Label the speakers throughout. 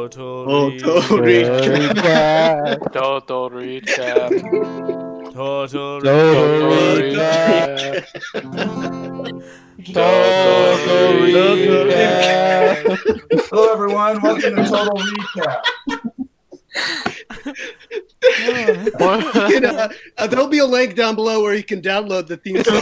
Speaker 1: Total Readcap.
Speaker 2: Total Readcap.
Speaker 1: Total
Speaker 2: Readcap. Total Readcap.
Speaker 3: Hello, everyone. Welcome to Total Recap.
Speaker 1: There'll be a link down below where you can download the theme song.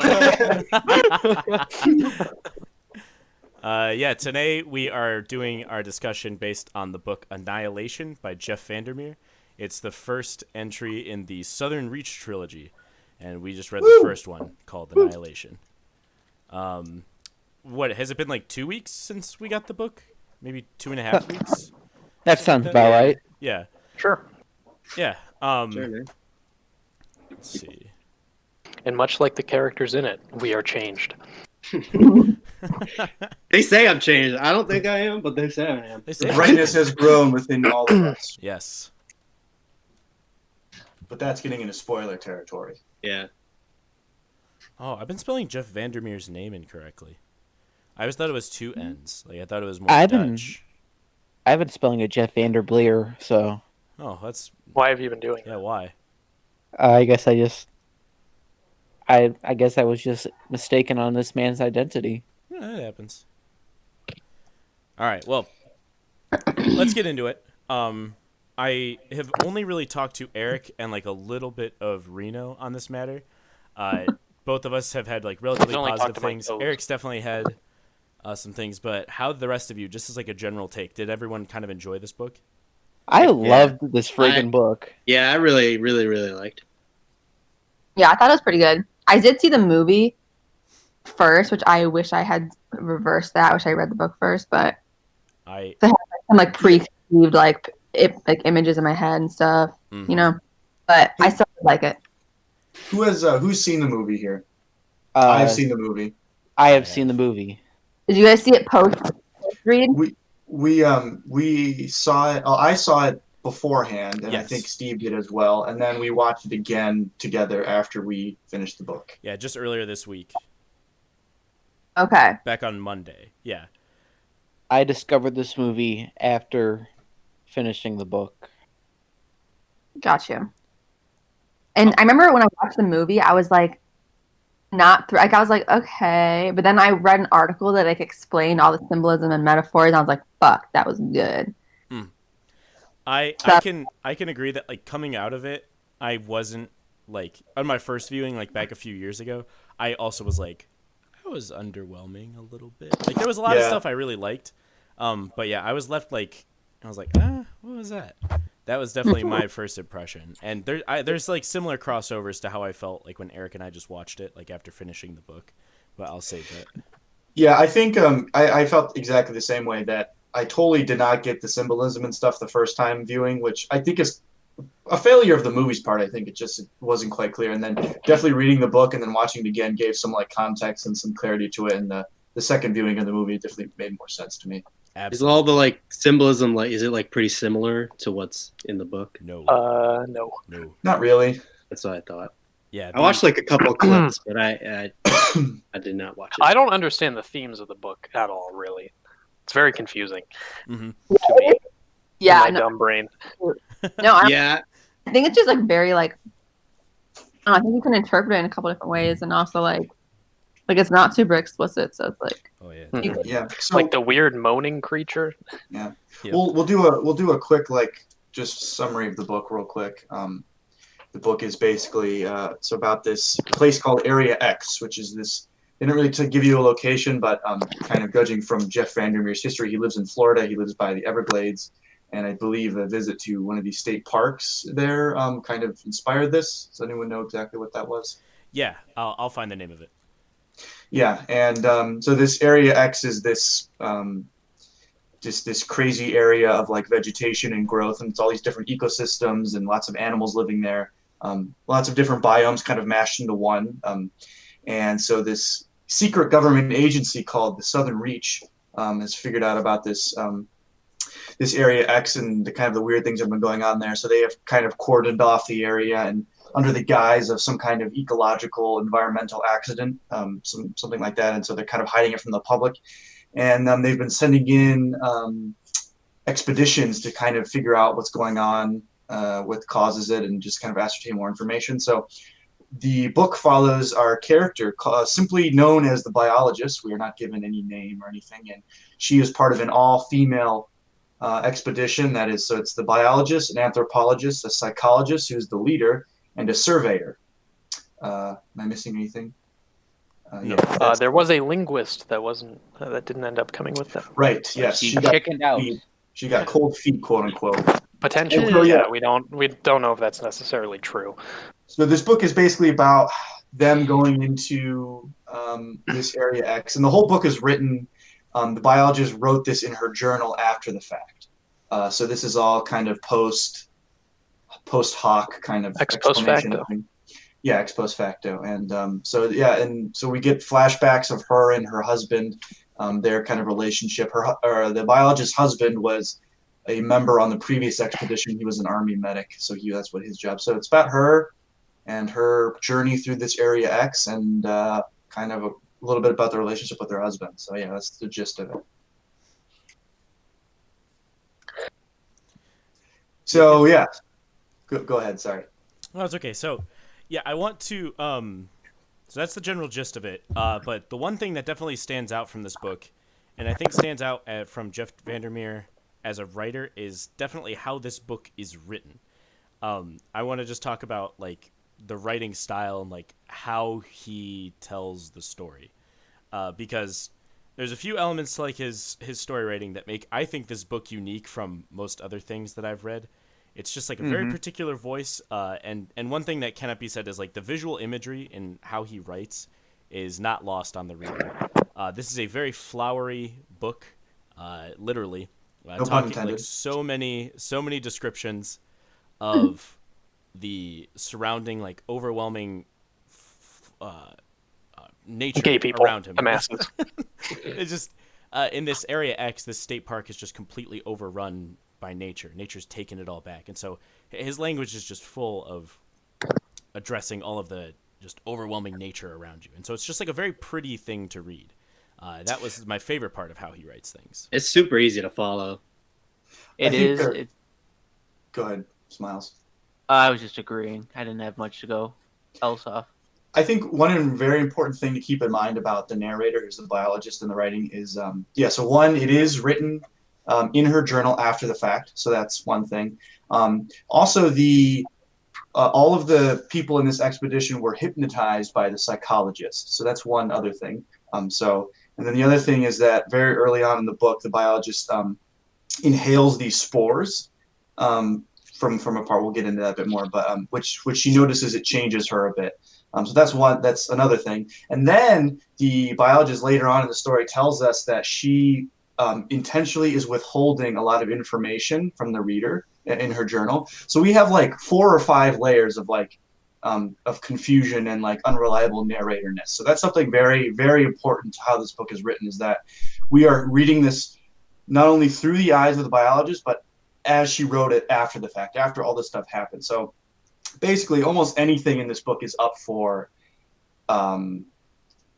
Speaker 1: Today we are doing our discussion based on the book Annihilation by Jeff Vandermeer. It's the first entry in the Southern Reach trilogy, and we just read the first one called Annihilation. What, has it been like 2 weeks since we got the book? Maybe 2.5 weeks?
Speaker 4: That sounds about right.
Speaker 1: Yeah.
Speaker 2: Sure.
Speaker 1: Yeah.
Speaker 3: Sure,
Speaker 1: Let's see.
Speaker 2: And much like the characters in it, we are changed.
Speaker 5: They say I'm changed. I don't think I am, but they say I am.
Speaker 3: The brightness has grown within all of us.
Speaker 1: Yes.
Speaker 3: But that's getting into spoiler territory.
Speaker 5: Yeah.
Speaker 1: Oh, I've been spelling Jeff Vandermeer's name incorrectly. I always thought it was two N's. Like I thought it was more Dutch.
Speaker 4: I've been spelling it Jeff Vanderbleer, so.
Speaker 1: Oh, that's.
Speaker 2: Why have you been doing that?
Speaker 1: Yeah, why?
Speaker 4: I guess I guess I was just mistaken on this man's identity.
Speaker 1: Yeah, it happens. All right, well, let's get into it. I have only really talked to Eric and like a little bit of Reno on this matter. Both of us have had like relatively positive things. Eric's definitely had some things, but how did the rest of you, just as like a general take, did everyone kind of enjoy this book?
Speaker 4: I loved this friggin' book.
Speaker 5: Yeah, I really, really, really liked it.
Speaker 6: Yeah, I thought it was pretty good. I did see the movie first, which I wish I had reversed that. I wish I read the book first, but I had some like preconceived like images in my head and stuff, you know. But I still like it.
Speaker 3: Who's seen the movie here? I've seen the movie.
Speaker 4: I have seen the movie.
Speaker 6: Did you guys see it post read?
Speaker 3: We saw it. Oh, I saw it beforehand, and
Speaker 1: yes.
Speaker 3: I think Steve did as well. And then we watched it again together after we finished the book.
Speaker 1: Yeah, just earlier this week.
Speaker 6: Okay.
Speaker 1: Back on Monday. Yeah.
Speaker 4: I discovered this movie after finishing the book.
Speaker 6: Gotcha. And I remember when I watched the movie, I was like, I was like, okay. But then I read an article that like explained all the symbolism and metaphors, and I was like, fuck, that was good.
Speaker 1: I can agree that like coming out of it, I wasn't like on my first viewing like back a few years ago. I also was like, I was underwhelming a little bit. Like there was a lot of stuff I really liked, but yeah, I was left like I was like, what was that? That was definitely my first impression. And there's like similar crossovers to how I felt like when Eric and I just watched it like after finishing the book, but I'll save that. Yeah,
Speaker 3: I think I felt exactly the same way, that I totally did not get the symbolism and stuff the first time viewing, which I think is a failure of the movie's part. I think it wasn't quite clear. And then definitely reading the book and then watching it again gave some like context and some clarity to it. And the second viewing of the movie definitely made more sense to me.
Speaker 1: Absolutely.
Speaker 5: Is all the like symbolism is it like pretty similar to what's in the book?
Speaker 1: No.
Speaker 2: No.
Speaker 3: Not really.
Speaker 5: That's what I thought.
Speaker 1: Yeah.
Speaker 5: I watched like a couple of clips, but I did not watch it.
Speaker 2: I don't understand the themes of the book at all, really. It's very confusing to me.
Speaker 6: Yeah.
Speaker 2: My dumb brain.
Speaker 6: No,
Speaker 5: yeah.
Speaker 6: I think it's just like very like I think you can interpret it in a couple different ways, and also like it's not super explicit, so it's like
Speaker 3: yeah. So,
Speaker 2: like the weird moaning creature.
Speaker 3: Yeah. Yep. We'll do a quick like just summary of the book real quick. The book is basically it's about this place called Area X, which is this. They didn't really to give you a location, but kind of judging from Jeff Vandermeer's history, he lives in Florida. He lives by the Everglades, and I believe a visit to one of these state parks there kind of inspired this. Does anyone know exactly what that was?
Speaker 1: Yeah, I'll find the name of it.
Speaker 3: Yeah, and so this Area X is this just this crazy area of like vegetation and growth, and it's all these different ecosystems and lots of animals living there. Lots of different biomes kind of mashed into one. And so this secret government agency called the Southern Reach has figured out about this this Area X and the kind of the weird things that have been going on there. So they have kind of cordoned off the area and under the guise of some kind of ecological environmental accident, something like that. And so they're kind of hiding it from the public. And they've been sending in expeditions to kind of figure out what's going on, what causes it, and just kind of ascertain more information. So the book follows our character, simply known as the biologist. We are not given any name or anything, and she is part of an all-female expedition. That is, so it's the biologist, an anthropologist, a psychologist who's the leader, and a surveyor. Am I missing anything?
Speaker 1: No.
Speaker 2: There was a linguist that didn't end up coming with them.
Speaker 3: Right. Yes.
Speaker 4: She chickened out.
Speaker 3: She got cold feet, quote unquote.
Speaker 2: Potentially,
Speaker 3: so, yeah.
Speaker 2: We don't know if that's necessarily true.
Speaker 3: So this book is basically about them going into this Area X, and the whole book is written. The biologist wrote this in her journal after the fact. So this is all kind of post hoc kind of
Speaker 2: Ex post facto.
Speaker 3: Yeah, ex post facto. And so we get flashbacks of her and her husband, their kind of relationship. The biologist's husband was a member on the previous expedition. He was an army medic, so that's what his job. So it's about her and her journey through this Area X, and kind of a little bit about the relationship with her husband. So yeah, that's the gist of it. So yeah, go ahead. Sorry.
Speaker 1: No, it's okay. So yeah, I want to. So that's the general gist of it. But the one thing that definitely stands out from this book, and I think stands out from Jeff Vandermeer as a writer, is definitely how this book is written. I want to just talk about like the writing style and like how he tells the story, because there's a few elements to like his story writing that make, I think, this book unique from most other things that I've read. It's just like a very particular voice, and one thing that cannot be said is like the visual imagery and how he writes is not lost on the reader. This is a very flowery book, literally.
Speaker 3: No pun
Speaker 1: Talking
Speaker 3: intended.
Speaker 1: like so many descriptions of the surrounding, like overwhelming nature
Speaker 2: Gay people,
Speaker 1: around him.
Speaker 2: the masses.
Speaker 1: It's just in this Area X, this state park is just completely overrun by nature. Nature's taken it all back, and so his language is just full of addressing all of the just overwhelming nature around you. And so it's just like a very pretty thing to read. That was my favorite part of how he writes things.
Speaker 5: It's super easy to follow.
Speaker 4: It is.
Speaker 3: Go ahead, Smiles.
Speaker 4: I was just agreeing. I didn't have much to go else off.
Speaker 3: I think one very important thing to keep in mind about the narrator, who's the biologist in the writing, is so one, it is written in her journal after the fact, so that's one thing. Also, all of the people in this expedition were hypnotized by the psychologist, so that's one other thing. And then the other thing is that very early on in the book, the biologist inhales these spores from a part. We'll get into that a bit more, but which she notices it changes her a bit. So that's another thing. And then the biologist later on in the story tells us that she intentionally is withholding a lot of information from the reader in her journal. So we have like 4 or 5 layers of like of confusion and like unreliable narratorness. So that's something very, very important to how this book is written, is that we are reading this not only through the eyes of the biologist, but as she wrote it after the fact, after all this stuff happened. So basically almost anything in this book is up for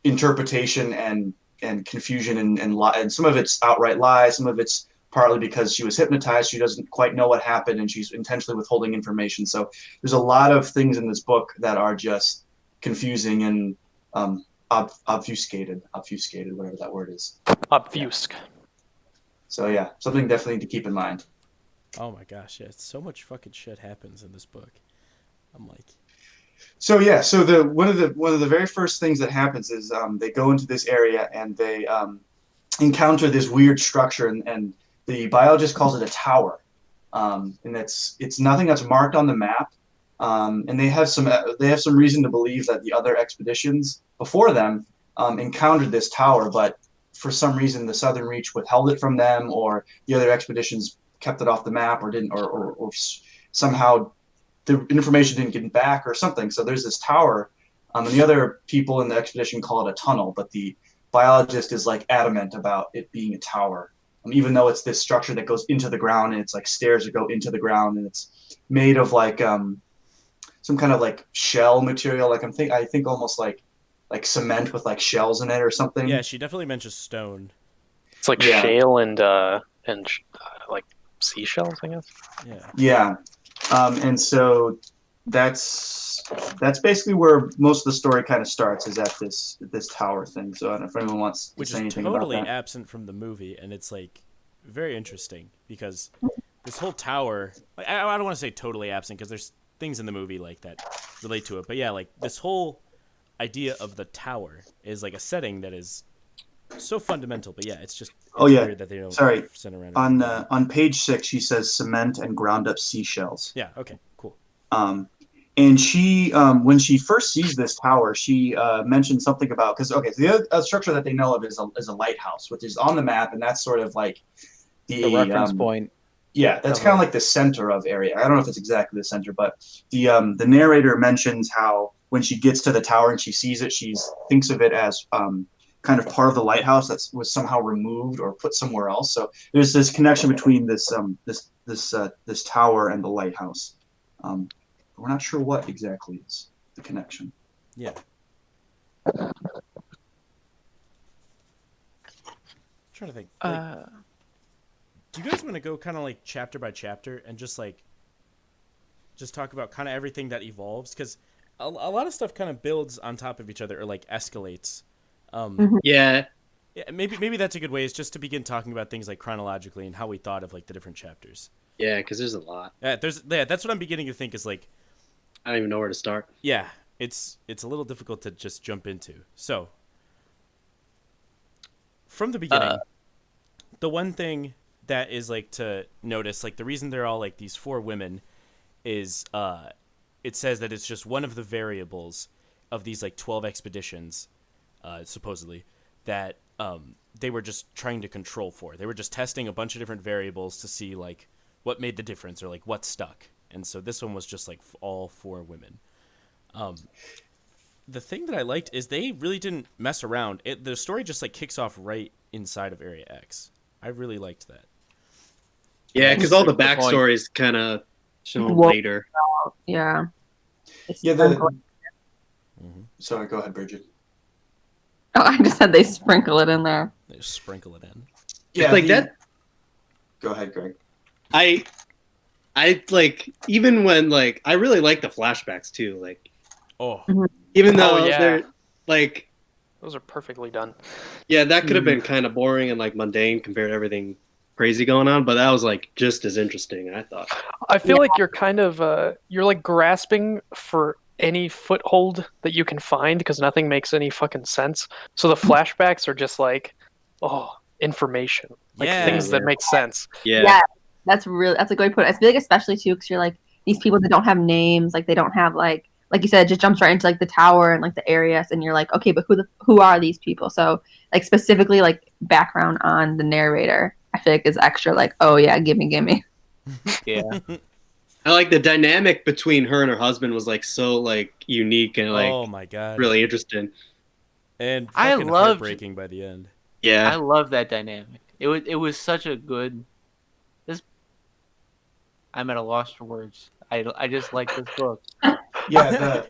Speaker 3: interpretation and confusion and some of it's outright lies, some of it's partly because she was hypnotized, she doesn't quite know what happened, and she's intentionally withholding information. So there's a lot of things in this book that are just confusing and obfuscated, whatever that word is.
Speaker 2: Obfusc.
Speaker 3: So yeah, something definitely to keep in mind.
Speaker 1: Oh my gosh, yeah, so much fucking shit happens in this book. I'm like,
Speaker 3: so yeah, so one of the very first things that happens is they go into this area and they encounter this weird structure, and the biologist calls it a tower, and it's nothing that's marked on the map, and they have some reason to believe that the other expeditions before them encountered this tower, but for some reason the Southern Reach withheld it from them, or the other expeditions kept it off the map, or didn't, or somehow the information didn't get back or something. So there's this tower, and the other people in the expedition call it a tunnel, but the biologist is like adamant about it being a tower, even though it's this structure that goes into the ground, and it's like stairs that go into the ground, and it's made of like some kind of like shell material. Like I think almost like cement with like shells in it or something.
Speaker 1: yeah, she definitely mentions stone.
Speaker 2: It's like
Speaker 3: Yeah.
Speaker 2: shale and like seashells, I guess.
Speaker 1: Yeah.
Speaker 3: Yeah, and so that's basically where most of the story kind of starts, is at this tower thing. So I don't know if anyone wants to
Speaker 1: Which
Speaker 3: say
Speaker 1: is
Speaker 3: anything
Speaker 1: totally
Speaker 3: about that.
Speaker 1: absent from the movie, and it's like very interesting because this whole tower, like, I don't want to say totally absent because there's things in the movie like that relate to it, but yeah, like this whole idea of the tower is like a setting that is so fundamental. But yeah, it's weird that they don't center around it.
Speaker 3: On page 6 she says cement and ground up seashells.
Speaker 1: Yeah. Okay. Cool.
Speaker 3: And she, when she first sees this tower, she mentioned something about, because okay, so the other structure that they know of is a lighthouse, which is on the map, and that's sort of like
Speaker 4: The reference point.
Speaker 3: Yeah, that's kind of like the center of area. I don't know if it's exactly the center, but the narrator mentions how when she gets to the tower and she sees it, she thinks of it as kind of part of the lighthouse that was somehow removed or put somewhere else. So there's this connection between this tower and the lighthouse. We're not sure what exactly is the connection.
Speaker 1: Yeah. Trying to think. Like, do you guys want to go kind of like chapter by chapter and just talk about kind of everything that evolves? Because a lot of stuff kind of builds on top of each other or like escalates.
Speaker 5: Yeah.
Speaker 1: Yeah, maybe that's a good way, is just to begin talking about things like chronologically and how we thought of like the different chapters.
Speaker 5: Yeah, because there's a lot.
Speaker 1: That's what I'm beginning to think is like.
Speaker 5: I don't even know where to start.
Speaker 1: Yeah, it's a little difficult to just jump into. So, from the beginning, the one thing that is like to notice, like the reason they're all like these 4 women is it says that it's just one of the variables of these like 12 expeditions, supposedly, that they were just trying to control for. They were just testing a bunch of different variables to see like what made the difference or like what stuck. And so this one was just like all 4 women. The thing that I liked is they really didn't mess around. The story just like kicks off right inside of Area X. I really liked that.
Speaker 5: Yeah, because all the backstories kind of shown later.
Speaker 6: Yeah.
Speaker 3: Sorry, go ahead, Bridget.
Speaker 6: Oh, I just said they sprinkle it in there.
Speaker 1: They just sprinkle it in.
Speaker 3: Yeah,
Speaker 5: it's like that.
Speaker 3: Go ahead, Greg.
Speaker 5: I like, even when like, I really like the flashbacks too. Like, even though they're like,
Speaker 2: those are perfectly done.
Speaker 5: Yeah, that could have been kind of boring and like mundane compared to everything crazy going on, but that was like just as interesting, I thought.
Speaker 2: I feel like you're kind of you're like grasping for any foothold that you can find because nothing makes any fucking sense. So the flashbacks are just like, information, like things that make sense.
Speaker 6: Yeah, that's a good point. I feel like especially too because you're like these people that don't have names, like they don't have like you said, it just jumps right into like the tower and like the areas, and you're like, okay, but who are these people? So like specifically like background on the narrator, I feel like is extra like, oh yeah, gimme.
Speaker 4: Yeah.
Speaker 5: I like the dynamic between her and her husband was like so like unique and like,
Speaker 1: oh my god,
Speaker 5: really interesting.
Speaker 1: And fucking heartbreaking by the end.
Speaker 5: Yeah,
Speaker 7: I love that dynamic. It was such a good. I'm at a loss for words. I just like this book.
Speaker 3: Yeah,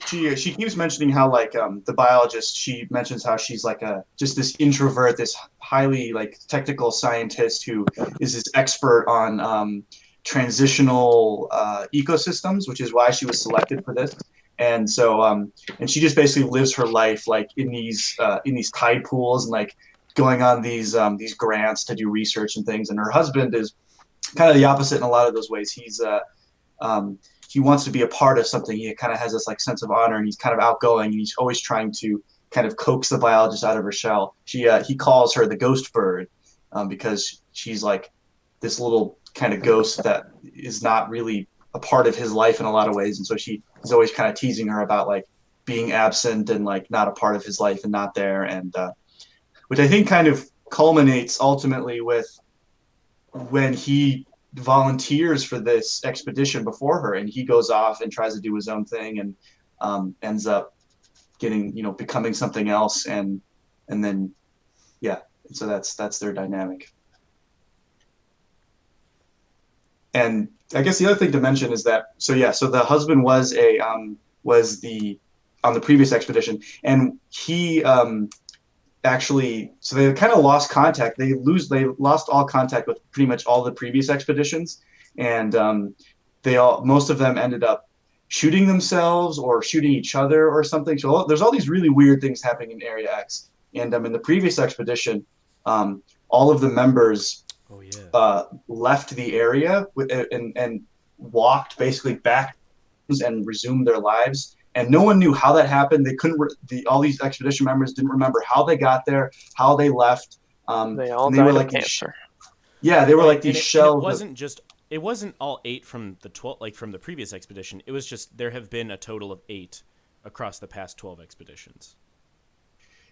Speaker 3: she keeps mentioning how like the biologist, she mentions how she's like just this introvert, this highly like technical scientist who is this expert on transitional ecosystems, which is why she was selected for this. And so and she just basically lives her life like in these tide pools and like going on these grants to do research and things. And her husband is kind of the opposite in a lot of those ways. He wants to be a part of something. He kind of has this like sense of honor, and he's kind of outgoing, and he's always trying to kind of coax the biologist out of her shell. He calls her the ghost bird because she's like this little kind of ghost that is not really a part of his life in a lot of ways. And so he's always kind of teasing her about like being absent and like not a part of his life and not there. And which I think kind of culminates ultimately with when he volunteers for this expedition before her, and he goes off and tries to do his own thing and ends up getting, becoming something else. And then, so that's their dynamic. And I guess the other thing to mention is that, so the husband was on the previous expedition, and he actually, so they kind of lost contact. They lost all contact with pretty much all the previous expeditions, and most of them ended up shooting themselves or shooting each other or something. So there's all these really weird things happening in Area X. And in the previous expedition, all of the members left the area and walked basically back and resumed their lives. And no one knew how that happened. They couldn't. All these expedition members didn't remember how they got there, how they left.
Speaker 2: They all died of cancer.
Speaker 3: They were like these shells.
Speaker 1: It wasn't all 8 from the 12, like from the previous expedition. It was just there have been a total of 8 across the past 12 expeditions.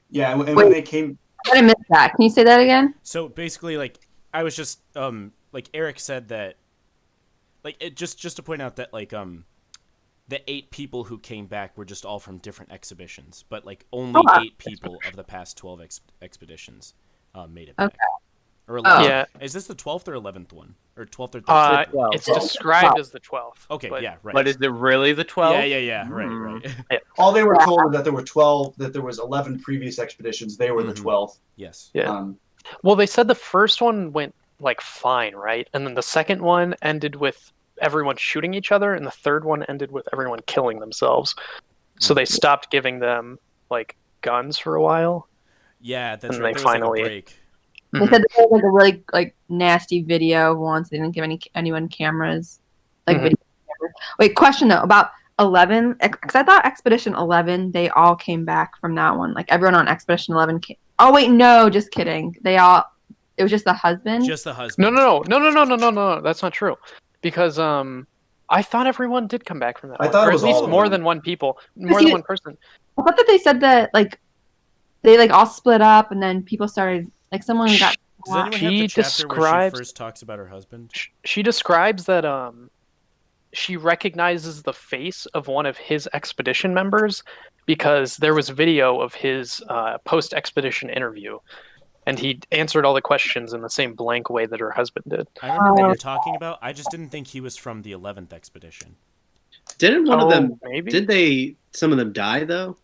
Speaker 3: Yeah, and when they came,
Speaker 6: I missed that. Can you say that again?
Speaker 1: So basically, like I was just like Eric said that, like just to point out that like the 8 people who came back were just all from different exhibitions, but like only 8 people of the past 12 expeditions made it back.
Speaker 6: Okay.
Speaker 1: Or 11th.
Speaker 2: Yeah.
Speaker 1: Is this the 12th or 11th one? Or 12th or 13th?
Speaker 2: It's described as the 12th.
Speaker 1: Okay, yeah, right.
Speaker 7: But is it really the 12?
Speaker 1: Yeah, right.
Speaker 2: Yeah.
Speaker 3: All they were told was that there were 12, that there was 11 previous expeditions. They were the 12th.
Speaker 1: Yes.
Speaker 2: Yeah. Well, they said the first one went like fine, right? And then the second one ended with everyone shooting each other, and the third one ended with everyone killing themselves. So they stopped giving them like guns for a while.
Speaker 1: Yeah, that's
Speaker 2: and
Speaker 1: right.
Speaker 2: They
Speaker 1: there
Speaker 2: finally.
Speaker 1: was like a break.
Speaker 6: They said there was like a really like nasty video once. They didn't give anyone cameras, like video cameras. Wait, question though about 11, because I thought Expedition 11 they all came back from that one. Like everyone on Expedition 11. Oh wait, no, just kidding. It was just the husband.
Speaker 1: Just the husband.
Speaker 2: No. That's not true. Because I thought everyone did come back from that.
Speaker 3: I thought it was
Speaker 2: at least
Speaker 3: all
Speaker 2: more than one people, more than one person.
Speaker 6: I thought that they said that like they like all split up and then people started. Like someone got.
Speaker 1: Does anyone have the chapter where she first talks about her husband?
Speaker 2: She describes that she recognizes the face of one of his expedition members because there was video of his post-expedition interview, and he answered all the questions in the same blank way that her husband did.
Speaker 1: I remember what you're talking about. I just didn't think he was from the 11th expedition.
Speaker 5: Didn't one of them?
Speaker 2: Maybe?
Speaker 5: Some of them die though?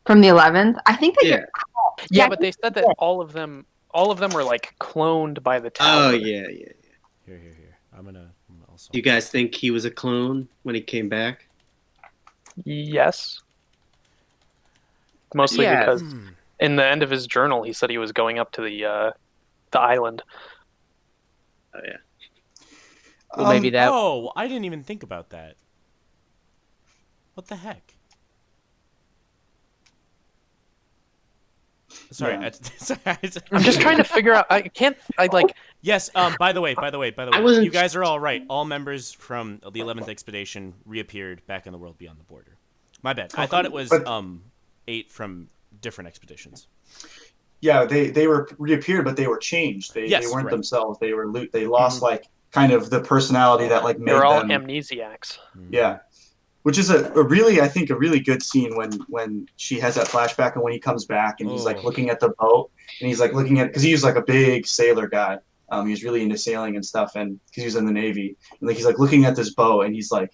Speaker 6: From the 11th, I think they.
Speaker 2: Yeah, but they said that all of them were like cloned by the tower.
Speaker 5: Oh yeah.
Speaker 1: Here. I'm gonna also.
Speaker 5: Do you guys think he was a clone when he came back?
Speaker 2: Yes. Mostly because in the end of his journal, he said he was going up to the island.
Speaker 5: Oh yeah.
Speaker 4: Well, maybe that.
Speaker 1: Oh, I didn't even think about that. What the heck? Sorry,
Speaker 3: Yeah.
Speaker 2: I'm just trying to figure out.
Speaker 1: Yes. By the way, you guys are all right. All members from the 11th expedition reappeared back in the world beyond the border. My bad. I thought it was 8 from different expeditions.
Speaker 3: Yeah, they were reappeared, but they were changed. They weren't themselves. They were They lost like kind of the personality that like made them.
Speaker 2: They're all amnesiacs.
Speaker 3: Yeah. Which is a really, I think, a really good scene when she has that flashback and when he comes back and he's like looking at the boat and he's like looking at, because he was like a big sailor guy. He was really into sailing and stuff, and because he was in the Navy, and like he's like looking at this boat and he's like,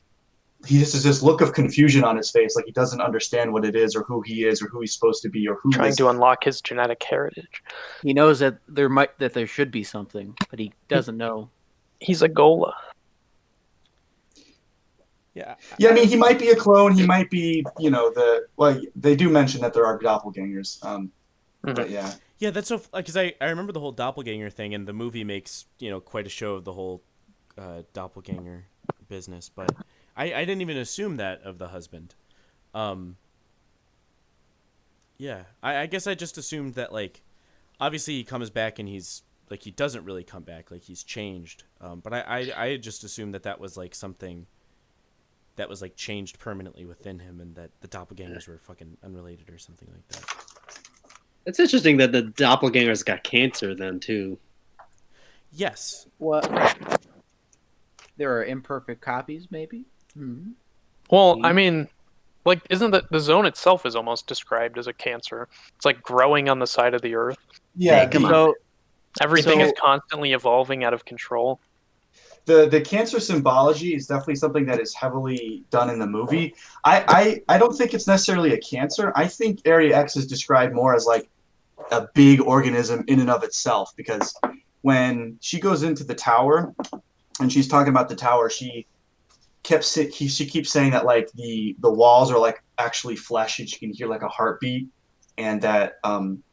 Speaker 3: he just has this look of confusion on his face, like he doesn't understand what it is or who he is or who he's supposed to be or who
Speaker 2: trying to unlock his genetic heritage.
Speaker 4: He knows that there should be something, but he doesn't know.
Speaker 2: He's a Gola.
Speaker 1: Yeah.
Speaker 3: I mean, he might be a clone. He might be, they do mention that there are doppelgangers. But yeah.
Speaker 1: Yeah, that's so because I remember the whole doppelganger thing, and the movie makes quite a show of the whole doppelganger business. But I didn't even assume that of the husband. Yeah, I guess I just assumed that like, obviously he comes back and he's like he doesn't really come back, like he's changed. But I just assumed that was like something that was like changed permanently within him, and that the doppelgangers were fucking unrelated or something like that.
Speaker 5: It's interesting that the doppelgangers got cancer then too.
Speaker 1: Yes.
Speaker 4: What? There are imperfect copies, maybe. Mm-hmm.
Speaker 2: Well, I mean, like, isn't the zone itself is almost described as a cancer? It's like growing on the side of the earth.
Speaker 3: Yeah.
Speaker 4: So
Speaker 2: everything is constantly evolving out of control.
Speaker 3: The cancer symbology is definitely something that is heavily done in the movie. I don't think it's necessarily a cancer. I think Area X is described more as like a big organism in and of itself, because when she goes into the tower and she's talking about the tower, she keeps saying that like the walls are like actually flesh and she can hear like a heartbeat, and that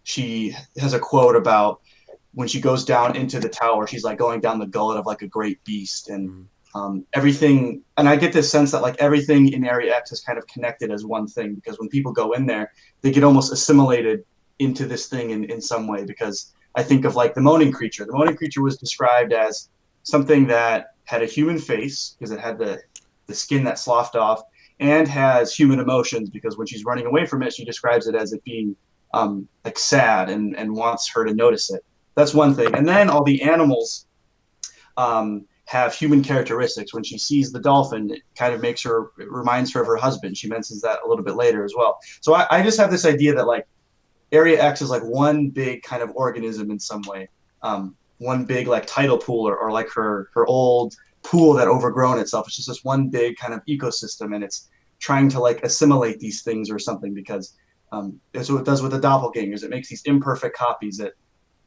Speaker 3: she has a quote about when she goes down into the tower, she's like going down the gullet of like a great beast, and everything. And I get this sense that like everything in Area X is kind of connected as one thing, because when people go in there, they get almost assimilated into this thing in some way. Because I think of like the moaning creature. The moaning creature was described as something that had a human face because it had the skin that sloughed off, and has human emotions because when she's running away from it, she describes it as it being like sad and wants her to notice it. That's one thing. And then all the animals have human characteristics. When she sees the dolphin, it kind of reminds her of her husband. She mentions that a little bit later as well. So I just have this idea that like Area X is like one big kind of organism in some way. One big like tidal pool, or like her old pool that overgrown itself. It's just this one big kind of ecosystem, and it's trying to like assimilate these things or something, because that's what it does with the doppelgangers. It makes these imperfect copies. It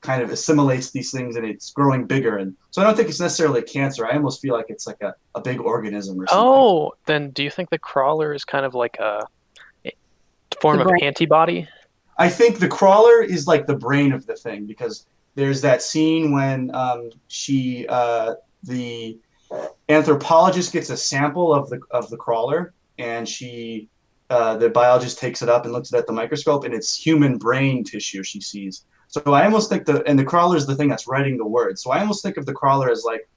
Speaker 3: kind of assimilates these things, and it's growing bigger. And so I don't think it's necessarily a cancer. I almost feel like it's like a big organism or something.
Speaker 2: Oh, then do you think the crawler is kind of like a form of antibody?
Speaker 3: I think the crawler is like the brain of the thing, because there's that scene when the anthropologist gets a sample of the crawler, and the biologist takes it up and looks at the microscope, and it's human brain tissue she sees. So I almost think the crawler is the thing that's writing the words. So I almost think of the crawler as like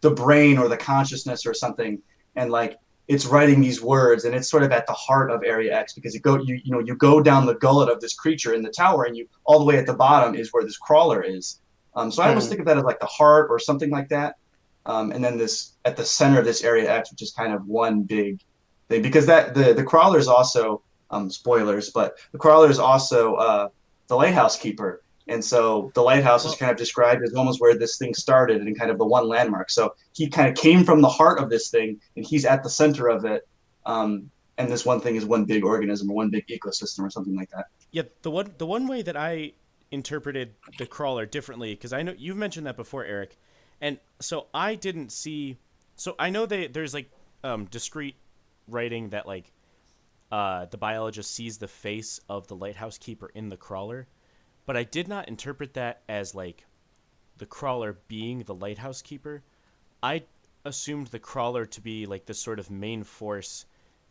Speaker 3: the brain or the consciousness or something, and like it's writing these words, and it's sort of at the heart of Area X, because you go down the gullet of this creature in the tower, and you all the way at the bottom is where this crawler is. So I almost think of that as like the heart or something like that. And then this at the center of this Area X, which is kind of one big thing, because that the crawler is also spoilers, but the crawler is also the Lighthouse Keeper, and so the lighthouse is kind of described as almost where this thing started and kind of the one landmark. So he kind of came from the heart of this thing, and he's at the center of it. And this one thing is one big organism or one big ecosystem or something like that.
Speaker 1: Yeah, the one way that I interpreted the crawler differently, because I know you've mentioned that before, Eric. And so I didn't see. So I know there's like discrete writing that like the biologist sees the face of the Lighthouse Keeper in the crawler, but I did not interpret that as like the crawler being the Lighthouse Keeper. I assumed the crawler to be like the sort of main force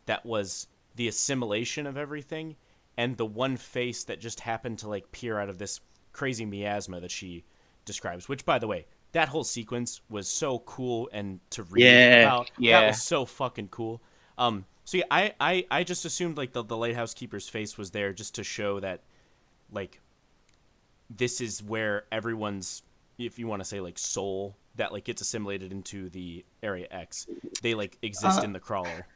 Speaker 1: that was the assimilation of everything, and the one face that just happened to like peer out of this crazy miasma that she describes. Which, by the way, that whole sequence was so cool, and to read about, that was so fucking cool. So yeah, I just assumed like the Lighthouse Keeper's face was there just to show that like this is where everyone's, if you want to say like soul that like gets assimilated into the Area X, they like exist in the crawler.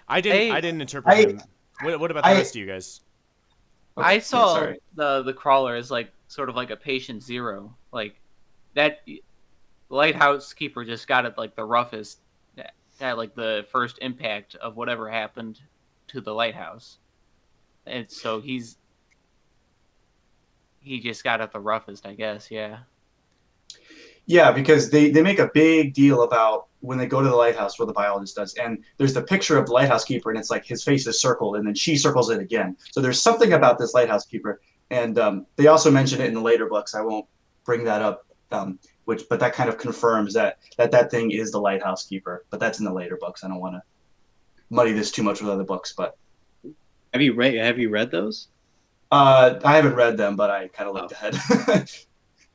Speaker 1: I didn't interpret him. What about the rest of you guys?
Speaker 7: Okay. I saw the crawler as like sort of like a patient zero, like that. Lighthouse Keeper just got it like the roughest, got like the first impact of whatever happened to the lighthouse, and so he just got it the roughest, I guess.
Speaker 3: Yeah, because they make a big deal about when they go to the lighthouse, where the biologist does, and there's the picture of the Lighthouse Keeper, and it's like his face is circled, and then she circles it again. So there's something about this Lighthouse Keeper, and they also mention it in the later books. I won't bring that up, but that kind of confirms that thing is the Lighthouse Keeper. But that's in the later books. I don't want to muddy this too much with other books. But
Speaker 5: have you read those?
Speaker 3: I haven't read them, but I kind of looked ahead.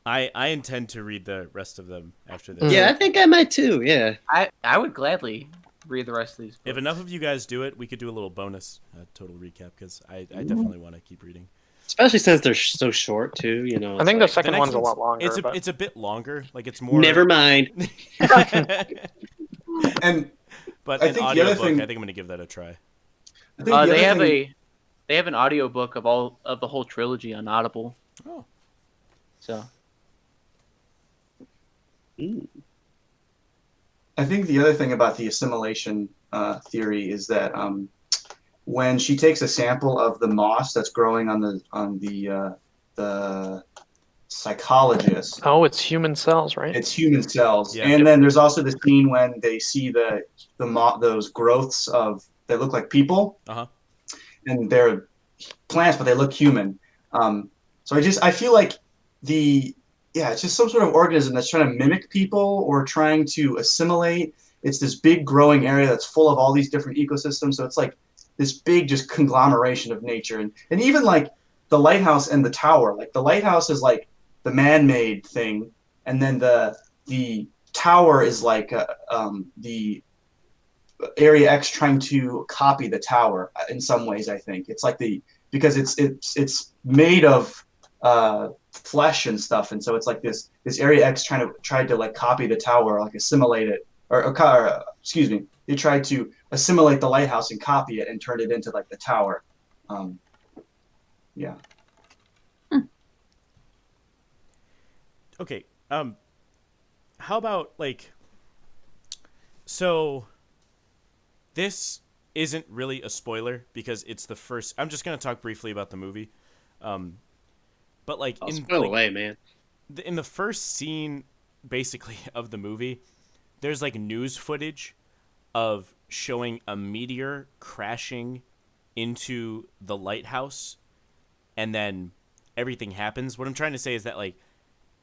Speaker 1: I intend to read the rest of them after this.
Speaker 5: Yeah, I think I might too. Yeah,
Speaker 7: I would gladly read the rest of these books.
Speaker 1: If enough of you guys do it, we could do a little bonus total recap, because I definitely want to keep reading.
Speaker 5: Especially since they're so short too, you know.
Speaker 2: I think the second one's a lot longer.
Speaker 1: It's a bit longer. Like it's more.
Speaker 5: Never mind.
Speaker 1: But an audiobook, I think I'm gonna give that a try.
Speaker 7: They have an audiobook of the whole trilogy on Audible.
Speaker 1: Oh.
Speaker 7: So.
Speaker 3: I think the other thing about the assimilation theory is that when she takes a sample of the moss that's growing on the psychologist.
Speaker 2: Oh, it's human cells, right?
Speaker 3: It's human cells.
Speaker 1: Yeah.
Speaker 3: And then there's also the scene when they see those growths that look like people.
Speaker 1: Uh-huh.
Speaker 3: And they're plants, but they look human. So I feel like it's just some sort of organism that's trying to mimic people or trying to assimilate. It's this big growing area that's full of all these different ecosystems. So it's like this big just conglomeration of nature. And even like the lighthouse and the tower, like the lighthouse is like the man-made thing. And then the tower is like the Area X trying to copy the tower in some ways. I think it's like because it's made of flesh and stuff, and so it's like this Area X tried to like copy the tower, like assimilate it, or excuse me, they tried to assimilate the lighthouse and copy it and turn it into like the tower. Yeah.
Speaker 1: Okay. How about like, so this isn't really a spoiler because it's the first. I'm just gonna talk briefly about the movie, but like
Speaker 5: spoil away, man.
Speaker 1: In the first scene, basically of the movie, there's like news footage of showing a meteor crashing into the lighthouse, and then everything happens. What I'm trying to say is that like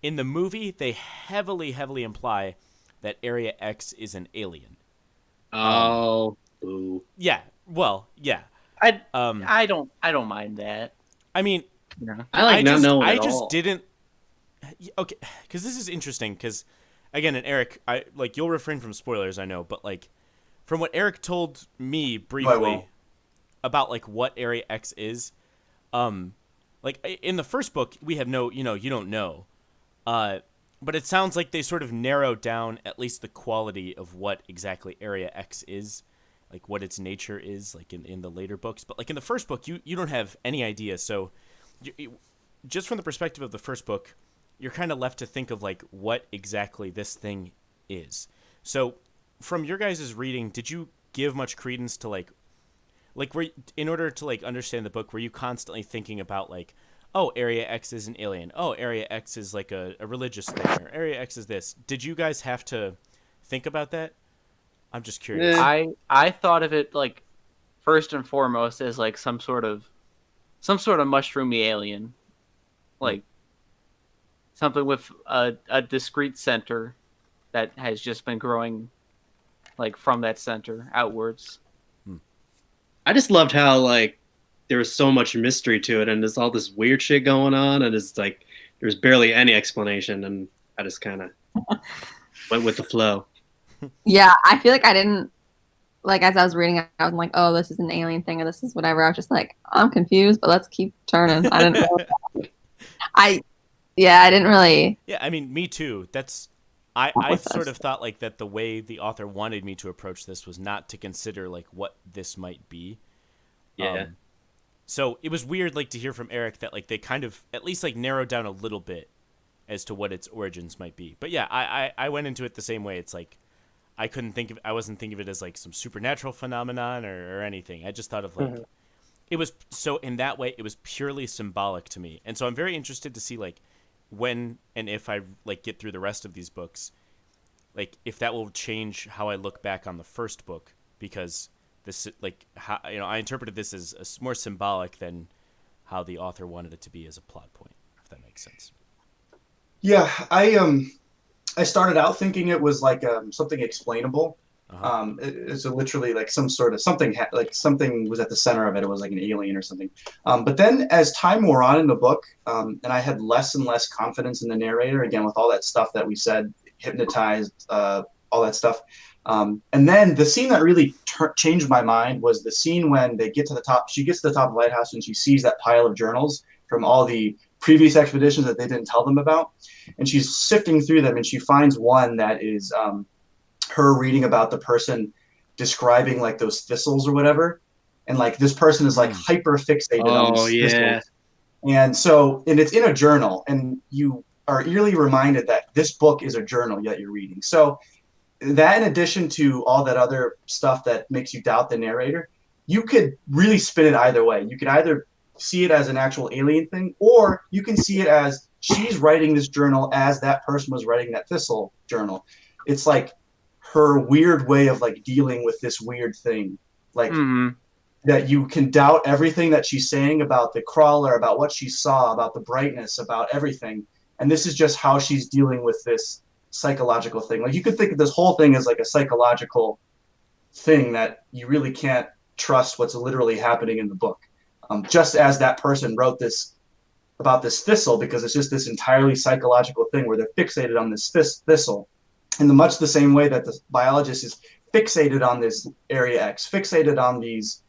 Speaker 1: in the movie, they heavily imply that Area X is an alien.
Speaker 5: Oh. Ooh.
Speaker 1: Yeah. Well, yeah.
Speaker 7: I don't mind that.
Speaker 1: I mean,
Speaker 5: I not knowing
Speaker 1: I
Speaker 5: at
Speaker 1: just
Speaker 5: all.
Speaker 1: didn't. Okay, because this is interesting. Because again, and Eric, you'll refrain from spoilers, I know, but like from what Eric told me briefly about like what Area X is, like in the first book we have you don't know, but it sounds like they sort of narrowed down at least the quality of what exactly Area X is. Like what its nature is, like in the later books. But like in the first book, you don't have any idea. So just from the perspective of the first book, you're kind of left to think of like what exactly this thing is. So from your guys' reading, did you give much credence to like in order to like understand the book, were you constantly thinking about like, oh, Area X is an alien. Oh, Area X is like a religious thing. Or Area X is this. Did you guys have to think about that? I'm just curious.
Speaker 7: I thought of it like first and foremost as like some sort of mushroomy alien, like something with a discrete center that has just been growing like from that center outwards.
Speaker 5: I just loved how like there was so much mystery to it, and there's all this weird shit going on, and it's like there's barely any explanation, and I just kind of went with the flow.
Speaker 6: Yeah, I feel like I didn't, like, as I was reading it, I was like, oh, this is an alien thing, or this is whatever. I was just like, I'm confused, but let's keep turning. I didn't know. I didn't really.
Speaker 1: Yeah, I mean, me too. I sort of thought like that the way the author wanted me to approach this was not to consider like what this might be.
Speaker 5: Yeah.
Speaker 1: So it was weird like to hear from Eric that like they kind of at least like narrowed down a little bit as to what its origins might be. But yeah, I went into it the same way. It's like I wasn't thinking of it as like some supernatural phenomenon or anything. I just thought of like it was, so in that way it was purely symbolic to me. And so I'm very interested to see like when and if I like get through the rest of these books, like if that will change how I look back on the first book, because this like how, I interpreted this as more symbolic than how the author wanted it to be as a plot point, if that makes sense.
Speaker 3: Yeah, I started out thinking it was like something explainable. It's literally like some sort of something like something was at the center of it. It was like an alien or something. But then as time wore on in the book, and I had less and less confidence in the narrator, again, with all that stuff that we said, hypnotized, all that stuff. And then the scene that really changed my mind was the scene when they get to the top. She gets to the top of the lighthouse and she sees that pile of journals from all the previous expeditions that they didn't tell them about. And she's sifting through them and she finds one that is her reading about the person describing like those thistles or whatever. And like this person is like hyper fixated on these thistles. And it's in a journal, and you are eerily reminded that this book is a journal yet you're reading. So that, in addition to all that other stuff that makes you doubt the narrator, you could really spin it either way. You could either see it as an actual alien thing, or you can see it as she's writing this journal as that person was writing that Thistle journal. It's like her weird way of like dealing with this weird thing, like that you can doubt everything that she's saying about the crawler, about what she saw, about the brightness, about everything. And this is just how she's dealing with this psychological thing. Like you could think of this whole thing as like a psychological thing that you really can't trust what's literally happening in the book. Just as that person wrote this about this thistle, because it's just this entirely psychological thing where they're fixated on this thistle in much the same way that the biologist is fixated on this area X, fixated on these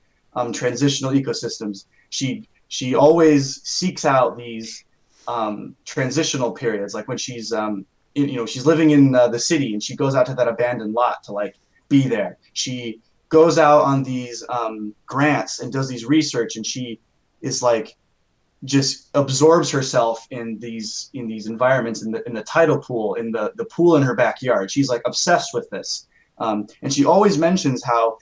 Speaker 3: transitional ecosystems. She always seeks out these transitional periods, like when she's she's living in the city and she goes out to that abandoned lot to like be there. She goes out on these grants and does these research, and she is like just absorbs herself in these environments, in the tidal pool, in the pool in her backyard. She's like obsessed with this, and she always mentions how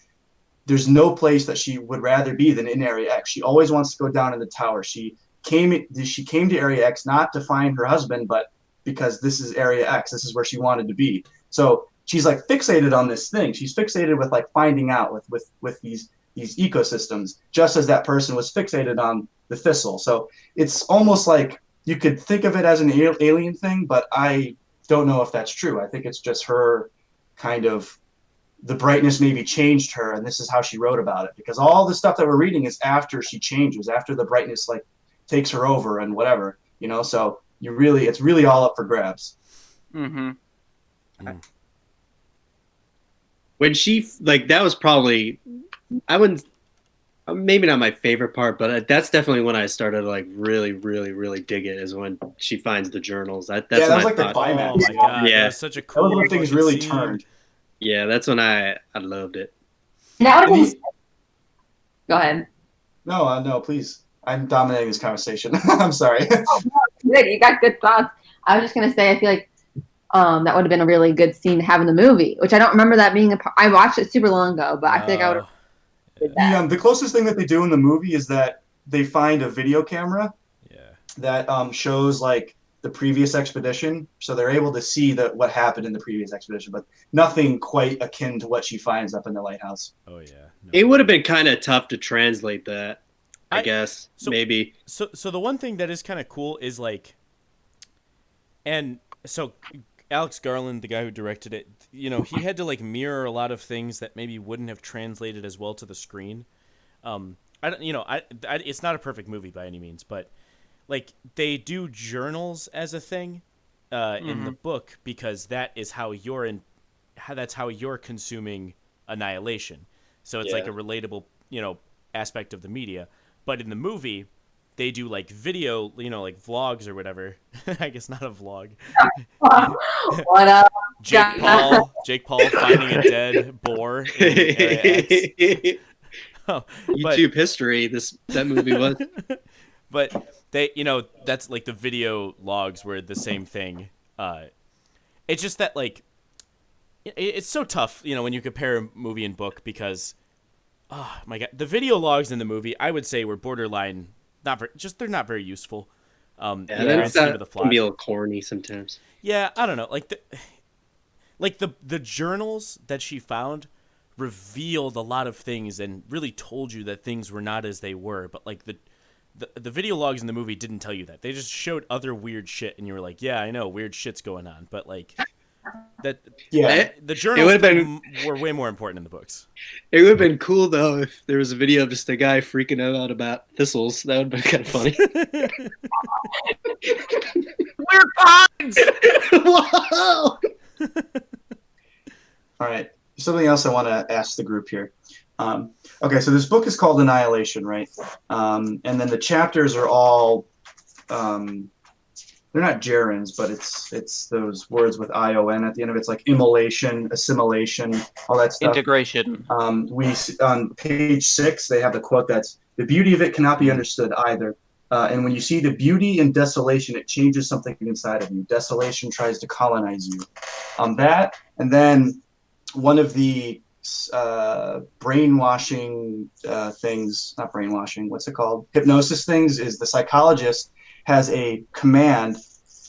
Speaker 3: there's no place that she would rather be than in Area X. She always wants to go down in the tower. She came to Area X not to find her husband, but because this is Area X. This is where she wanted to be. So she's like fixated on this thing. She's fixated with like finding out with these ecosystems, just as that person was fixated on the thistle. So it's almost like you could think of it as an alien thing, but I don't know if that's true. I think it's just her kind of, the brightness maybe changed her, and this is how she wrote about it, because all the stuff that we're reading is after she changes, after the brightness like takes her over and whatever, so it's really all up for grabs.
Speaker 5: When she that was probably, I wouldn't, maybe not my favorite part, but that's definitely when I started like really, really, really dig it, is when she finds the journals. That's
Speaker 3: that was like the climax.
Speaker 1: Oh my god,
Speaker 5: yeah,
Speaker 1: that was such a cool.
Speaker 3: Those things really
Speaker 1: scene.
Speaker 3: turned.
Speaker 5: Yeah, that's when I loved it.
Speaker 6: That would have been... Go ahead.
Speaker 3: No, please. I'm dominating this conversation. I'm sorry.
Speaker 6: Oh, good. You got good thoughts. I was just gonna say, I feel like that would have been a really good scene to have in the movie, which I don't remember that being I watched it super long ago, but I feel like I would have.
Speaker 3: The closest thing that they do in the movie is that they find a video camera that shows like the previous expedition, so they're able to see what happened in the previous expedition, but nothing quite akin to what she finds up in the lighthouse.
Speaker 1: Oh yeah, no.
Speaker 5: It would have been kind of tough to translate that, I guess. Maybe.
Speaker 1: So the one thing that is kind of cool is like, and so Alex Garland, the guy who directed it, he had to like mirror a lot of things that maybe wouldn't have translated as well to the screen. It's not a perfect movie by any means, but like they do journals as a thing in the book, because that is how you're consuming Annihilation. So it's like a relatable, aspect of the media. But in the movie, they do like video, like vlogs or whatever. I guess not a vlog.
Speaker 6: What up?
Speaker 1: Jake Paul finding a dead boar in Area X.
Speaker 5: YouTube history. That movie was.
Speaker 1: But they, that's like the video logs were the same thing. It's just that like, it's so tough, when you compare a movie and book, because, oh my god, the video logs in the movie, I would say, were borderline they're not very useful.
Speaker 5: Then it's can be a little corny sometimes.
Speaker 1: Yeah, I don't know. Like the journals that she found revealed a lot of things and really told you that things were not as they were. But like the video logs in the movie didn't tell you that. They just showed other weird shit, and you were like, yeah, I know, weird shit's going on. But like the journals were way more important in the books.
Speaker 5: It would have been cool though if there was a video of just a guy freaking out about thistles. That would have been kind of funny.
Speaker 7: Weird pines.
Speaker 5: Whoa!
Speaker 3: All right. Something else I want to ask the group here. Okay, so this book is called Annihilation, right? And then the chapters are all, they're not gerunds, but it's those words with ION at the end of it. It's like immolation, assimilation, all that stuff.
Speaker 7: Integration.
Speaker 3: On page 6, they have the quote that's, "The beauty of it cannot be understood either. And when you see the beauty in desolation, it changes something inside of you. Desolation tries to colonize you." That, and then one of the brainwashing things, not brainwashing, what's it called? Hypnosis things, is the psychologist has a command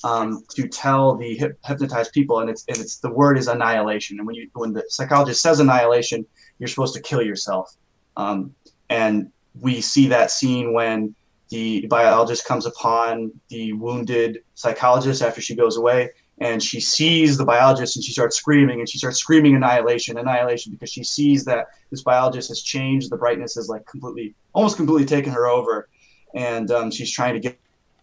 Speaker 3: to tell the hypnotized people, and it's the word is annihilation. And when the psychologist says annihilation, you're supposed to kill yourself. And we see that scene when the biologist comes upon the wounded psychologist after she goes away, and she sees the biologist and she starts screaming annihilation, annihilation, because she sees that this biologist has changed. The brightness has like almost completely taken her over, and she's trying to get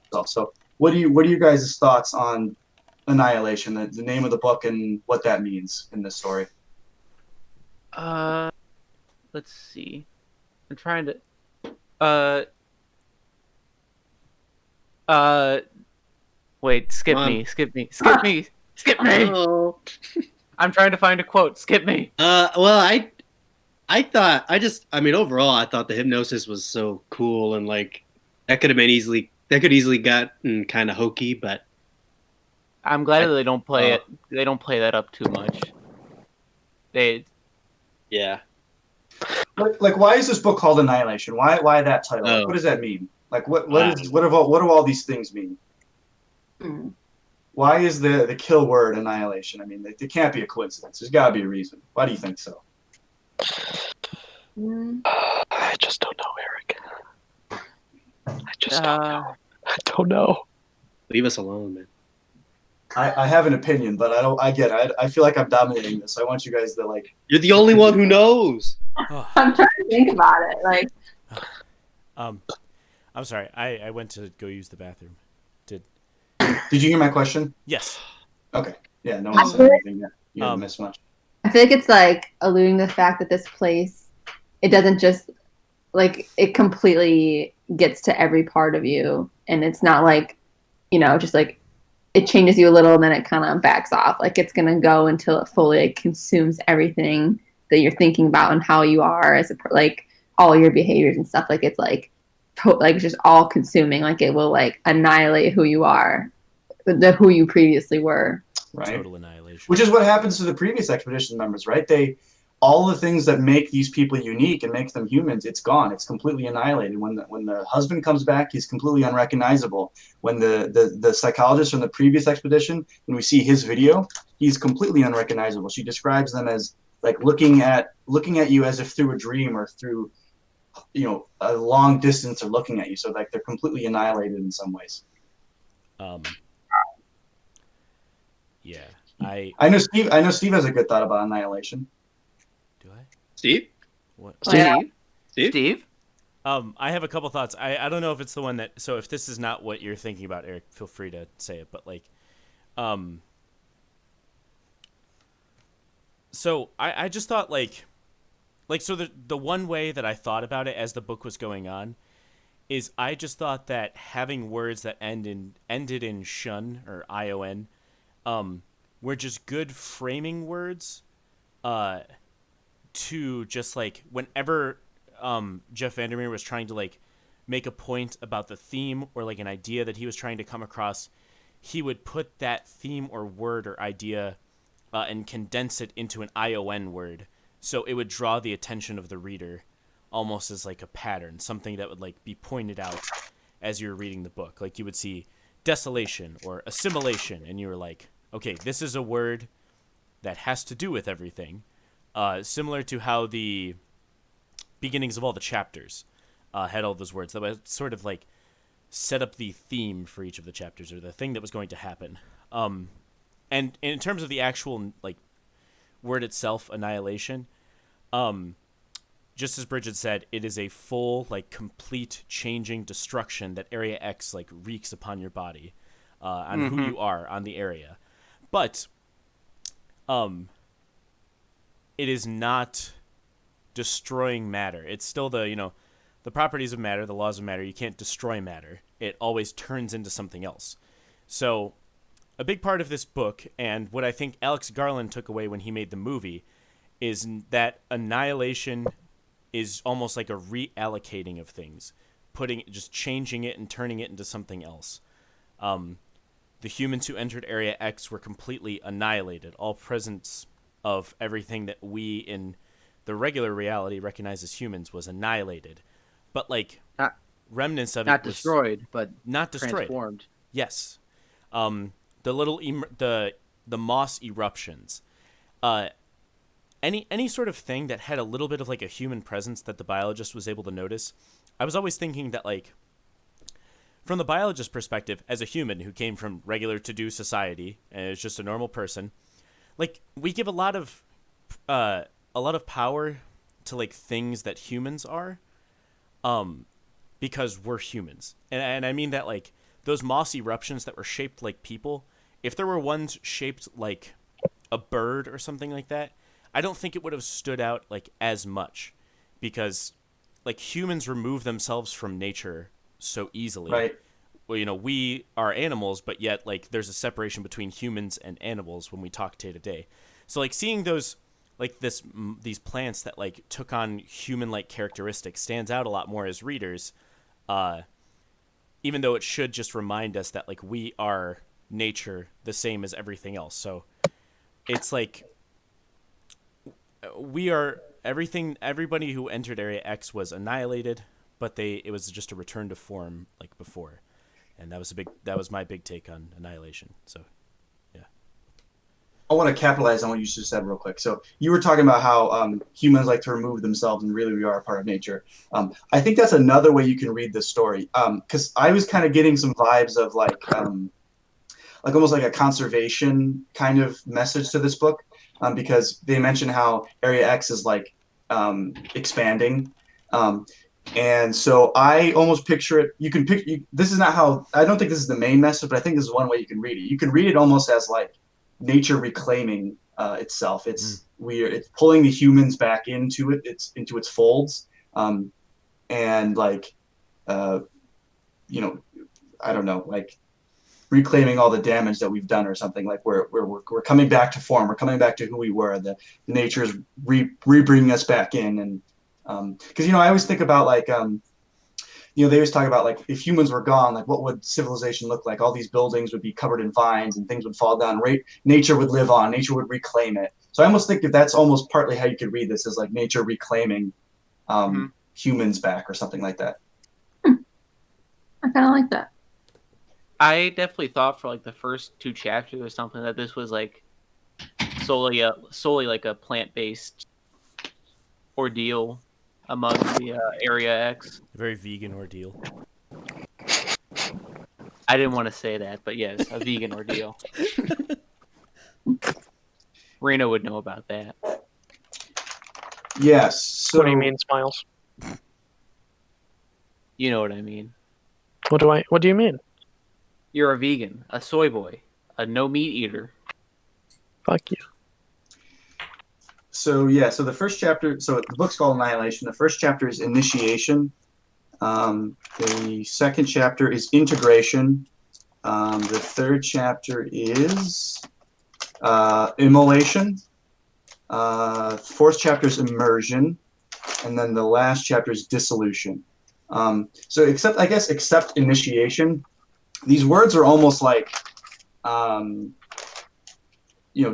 Speaker 3: herself. So what are you guys' thoughts on Annihilation, the name of the book and what that means in this story?
Speaker 7: Let's see. I'm trying to wait, skip me.
Speaker 5: Oh.
Speaker 7: I'm trying to find a quote. Skip me.
Speaker 5: Well, I mean, overall, I thought the hypnosis was so cool, and like that could easily gotten kind of hokey, but
Speaker 7: I'm glad that they don't play it. They don't play that up too much.
Speaker 5: Yeah.
Speaker 3: Like, why is this book called Annihilation? Why that title?
Speaker 5: Oh.
Speaker 3: What does that mean? Like, what do all these things mean? Why is the kill word annihilation? I mean, it can't be a coincidence. There's got to be a reason. Why do you think so?
Speaker 2: I just don't know, Eric. I just don't know. I don't know.
Speaker 5: Leave us alone, man.
Speaker 3: I have an opinion, but I get it. I feel like I'm dominating this. I want you guys to like.
Speaker 5: You're the only one who knows.
Speaker 6: I'm trying to think about it. Like,
Speaker 1: I'm sorry. I went to go use the bathroom.
Speaker 3: Did you hear my question?
Speaker 1: Yes.
Speaker 3: Okay. Yeah. No one said anything yet. You didn't miss much.
Speaker 6: I feel like it's like alluding to the fact that this place, it doesn't just like it completely gets to every part of you, and it's not like, just like it changes you a little and then it kind of backs off. Like it's gonna go until it fully consumes everything that you're thinking about and how you are as like all your behaviors and stuff. Like it's like just all consuming. Like it will like annihilate who you are, who you previously were.
Speaker 3: Right.
Speaker 1: Total annihilation.
Speaker 3: Which is what happens to the previous expedition members, right? All the things that make these people unique and make them humans, it's gone. It's completely annihilated. When the husband comes back, he's completely unrecognizable. When the psychologist from the previous expedition, when we see his video, he's completely unrecognizable. She describes them as like looking at you as if through a dream or through a long distance of looking at you. So like they're completely annihilated in some ways.
Speaker 1: Yeah.
Speaker 3: I know Steve has a good thought about Annihilation.
Speaker 1: Do I?
Speaker 5: Steve?
Speaker 1: What?
Speaker 7: Steve?
Speaker 1: I have a couple thoughts. I don't know if it's the one that. So if this is not what you're thinking about, Eric, feel free to say it. But like, so I just thought like so the one way that I thought about it as the book was going on is I just thought that having words that ended in shun or ion, were just good framing words, to just like whenever Jeff Vandermeer was trying to like make a point about the theme or like an idea that he was trying to come across, he would put that theme or word or idea and condense it into an ION word, so it would draw the attention of the reader almost as like a pattern, something that would like be pointed out as you're reading the book. Like you would see desolation or assimilation, and you were like, okay, this is a word that has to do with everything. Similar to how the beginnings of all the chapters had all those words that would sort of like set up the theme for each of the chapters or the thing that was going to happen. And in terms of the actual like word itself, annihilation, just as Bridget said, it is a full, like, complete changing destruction that Area X like wreaks upon your body, on who you are on the area. But it is not destroying matter. It's still the properties of matter, the laws of matter. You can't destroy matter. It always turns into something else. So a big part of this book, and what I think Alex Garland took away when he made the movie, is that annihilation is almost like a reallocating of things, just changing it and turning it into something else. The humans who entered Area X were completely annihilated. All presence of everything that we in the regular reality recognize as humans was annihilated. But like remnants of
Speaker 7: not
Speaker 1: it was
Speaker 7: destroyed, but
Speaker 1: not destroyed.
Speaker 7: transformed.
Speaker 1: Yes. The little the moss eruptions, any sort of thing that had a little bit of like a human presence that the biologist was able to notice. I was always thinking that, like, from the biologist's perspective, as a human who came from regular to-do society and is just a normal person, like, we give a lot of power to like things that humans are, because we're humans, and I mean that, like, those moss eruptions that were shaped like people, if there were ones shaped like a bird or something like that, I don't think it would have stood out like as much, because like humans remove themselves from nature so easily.
Speaker 3: Right.
Speaker 1: Well, you know, we are animals, but yet like there's a separation between humans and animals when we talk day to day. So like seeing those, like these plants that like took on human-like characteristics stands out a lot more as readers, even though it should just remind us that like we are nature the same as everything else. So it's like we are everything. Everybody who entered Area X was annihilated, but it was just a return to form like before, and that was my big take on Annihilation. So
Speaker 3: I want to capitalize on what you just said real quick. So you were talking about how humans like to remove themselves, and really we are a part of nature. I think that's another way you can read this story, because I was kind of getting some vibes of like almost like a conservation kind of message to this book, because they mention how Area X is like expanding. And so I almost picture it. You can pick. This is not how. I don't think this is the main message, but I think this is one way you can read it. You can read it almost as like nature reclaiming itself. It's pulling the humans back into it. It's into its folds, and like, you know, I don't know, like reclaiming all the damage that we've done or something. Like we're coming back to form. We're coming back to who we were. The nature is re-bringing us back in, and because I always think about like they always talk about like if humans were gone, like what would civilization look like? All these buildings would be covered in vines and things would fall down. Nature would live on. Nature would reclaim it. So I almost think that that's almost partly how you could read this, as like nature reclaiming humans back or something like that.
Speaker 6: I kind of like that.
Speaker 7: I definitely thought for like the first 2 chapters or something that this was like solely like a plant-based ordeal among the Area X.
Speaker 1: a very vegan ordeal.
Speaker 7: I didn't want to say that, but yes, a vegan ordeal. Reno would know about that.
Speaker 3: Yes. So
Speaker 2: What do you mean, Smiles?
Speaker 7: You know what I mean.
Speaker 2: What do you mean?
Speaker 7: You're a vegan, a soy boy, a no meat eater.
Speaker 2: Fuck you.
Speaker 3: So so the first chapter. So the book's called Annihilation. The first chapter is Initiation. The second chapter is Integration. The third chapter is Immolation. Fourth chapter is Immersion, and then the last chapter is Dissolution. So except Initiation, these words are almost like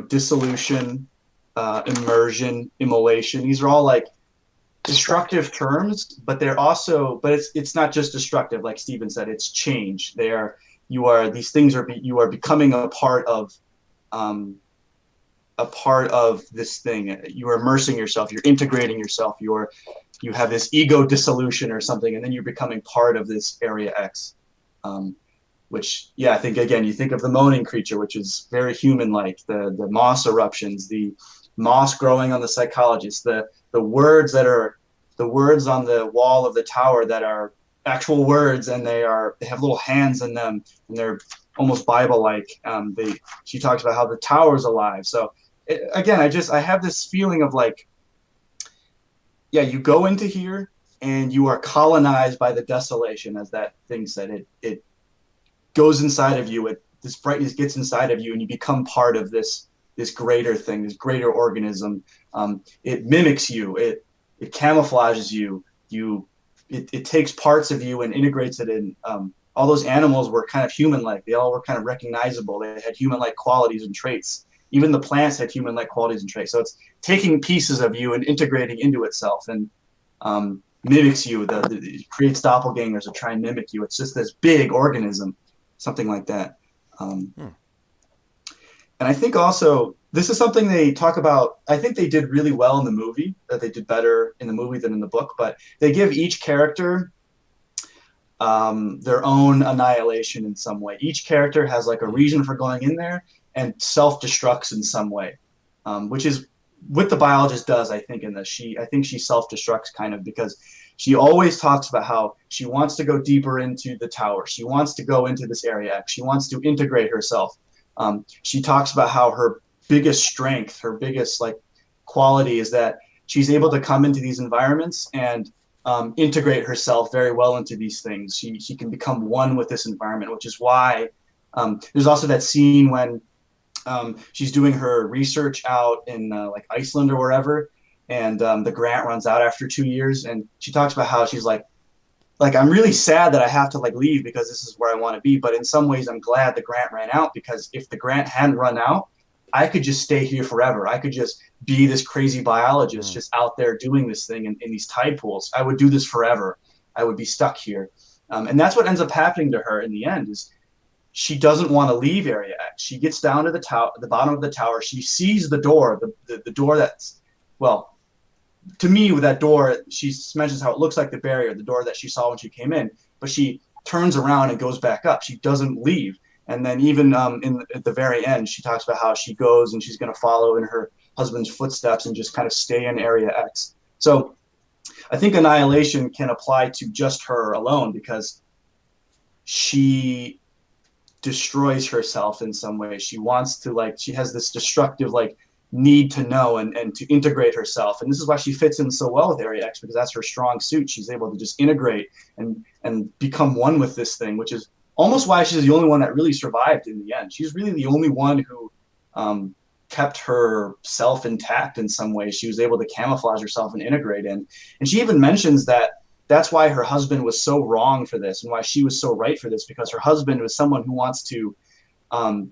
Speaker 3: dissolution, immersion, immolation. These are all like destructive terms, but it's not just destructive, like Stephen said. It's change. You are becoming a part of this thing. You are immersing yourself. You're integrating yourself. You have this ego dissolution or something, and then you're becoming part of this Area X. Which, I think again, you think of the moaning creature, which is very human-like. The moss eruptions, the moss growing on the psychologist, the words on the wall of the tower that are actual words, and they have little hands in them, and they're almost Bible-like. She talks about how the tower's alive. So again, I have this feeling of like, you go into here and you are colonized by the desolation, as that thing said. It goes inside of you. This brightness gets inside of you, and you become part of this greater thing, this greater organism. It mimics you. It camouflages you. It takes parts of you and integrates it in. All those animals were kind of human-like. They all were kind of recognizable. They had human-like qualities and traits. Even the plants had human-like qualities and traits. So it's taking pieces of you and integrating into itself, and mimics you. It creates doppelgangers to try and mimic you. It's just this big organism. Something like that. And I think also this is something they talk about. I think they did really well in the movie, that they did better in the movie than in the book, but they give each character their own annihilation in some way. Each character has like a reason for going in there and self-destructs in some way, which is what the biologist does, I think, in this. I think she self-destructs kind of because she always talks about how she wants to go deeper into the tower. She wants to go into this area X. She wants to integrate herself. She talks about how her biggest strength, her biggest like quality is that she's able to come into these environments and integrate herself very well into these things. She can become one with this environment, which is why there's also that scene when she's doing her research out in like Iceland or wherever, and the grant runs out after 2 years, and she talks about how she's like I'm really sad that I have to like leave because this is where I want to be, but in some ways I'm glad the grant ran out, because if the grant hadn't run out, I could just stay here forever. I could just be this crazy biologist just out there doing this thing in these tide pools. I would do this forever. I would be stuck here. And that's what ends up happening to her in the end is she doesn't want to leave Area X. She gets down to the bottom of the tower. She sees the door, the door that's, well, to me, with that door, she mentions how it looks like the barrier, the door that she saw when she came in, but she turns around and goes back up. She doesn't leave. And then even at the very end, she talks about how she goes and she's going to follow in her husband's footsteps and just kind of stay in Area X. So I think Annihilation can apply to just her alone because she destroys herself in some way. She wants to she has this destructive need to know and to integrate herself. And this is why she fits in so well with Area X, because that's her strong suit. She's able to just integrate and become one with this thing, which is almost why she's the only one that really survived in the end. She's really the only one who kept herself intact in some way. She was able to camouflage herself and integrate in. And she even mentions that that's why her husband was so wrong for this and why she was so right for this, because her husband was someone who wants to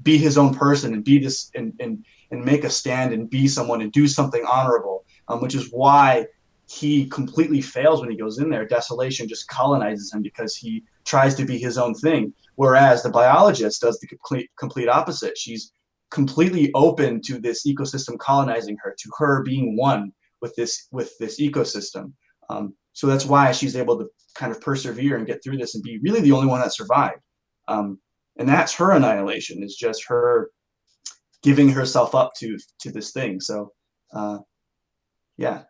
Speaker 3: be his own person and be this and make a stand and be someone and do something honorable, which is why he completely fails when he goes in there. Desolation just colonizes him because he tries to be his own thing, whereas the biologist does the complete opposite. She's completely open to this ecosystem colonizing her, to her being one with this ecosystem. So that's why she's able to kind of persevere and get through this and be really the only one that survived. And that's her annihilation, is just her giving herself up to this thing. So, yeah.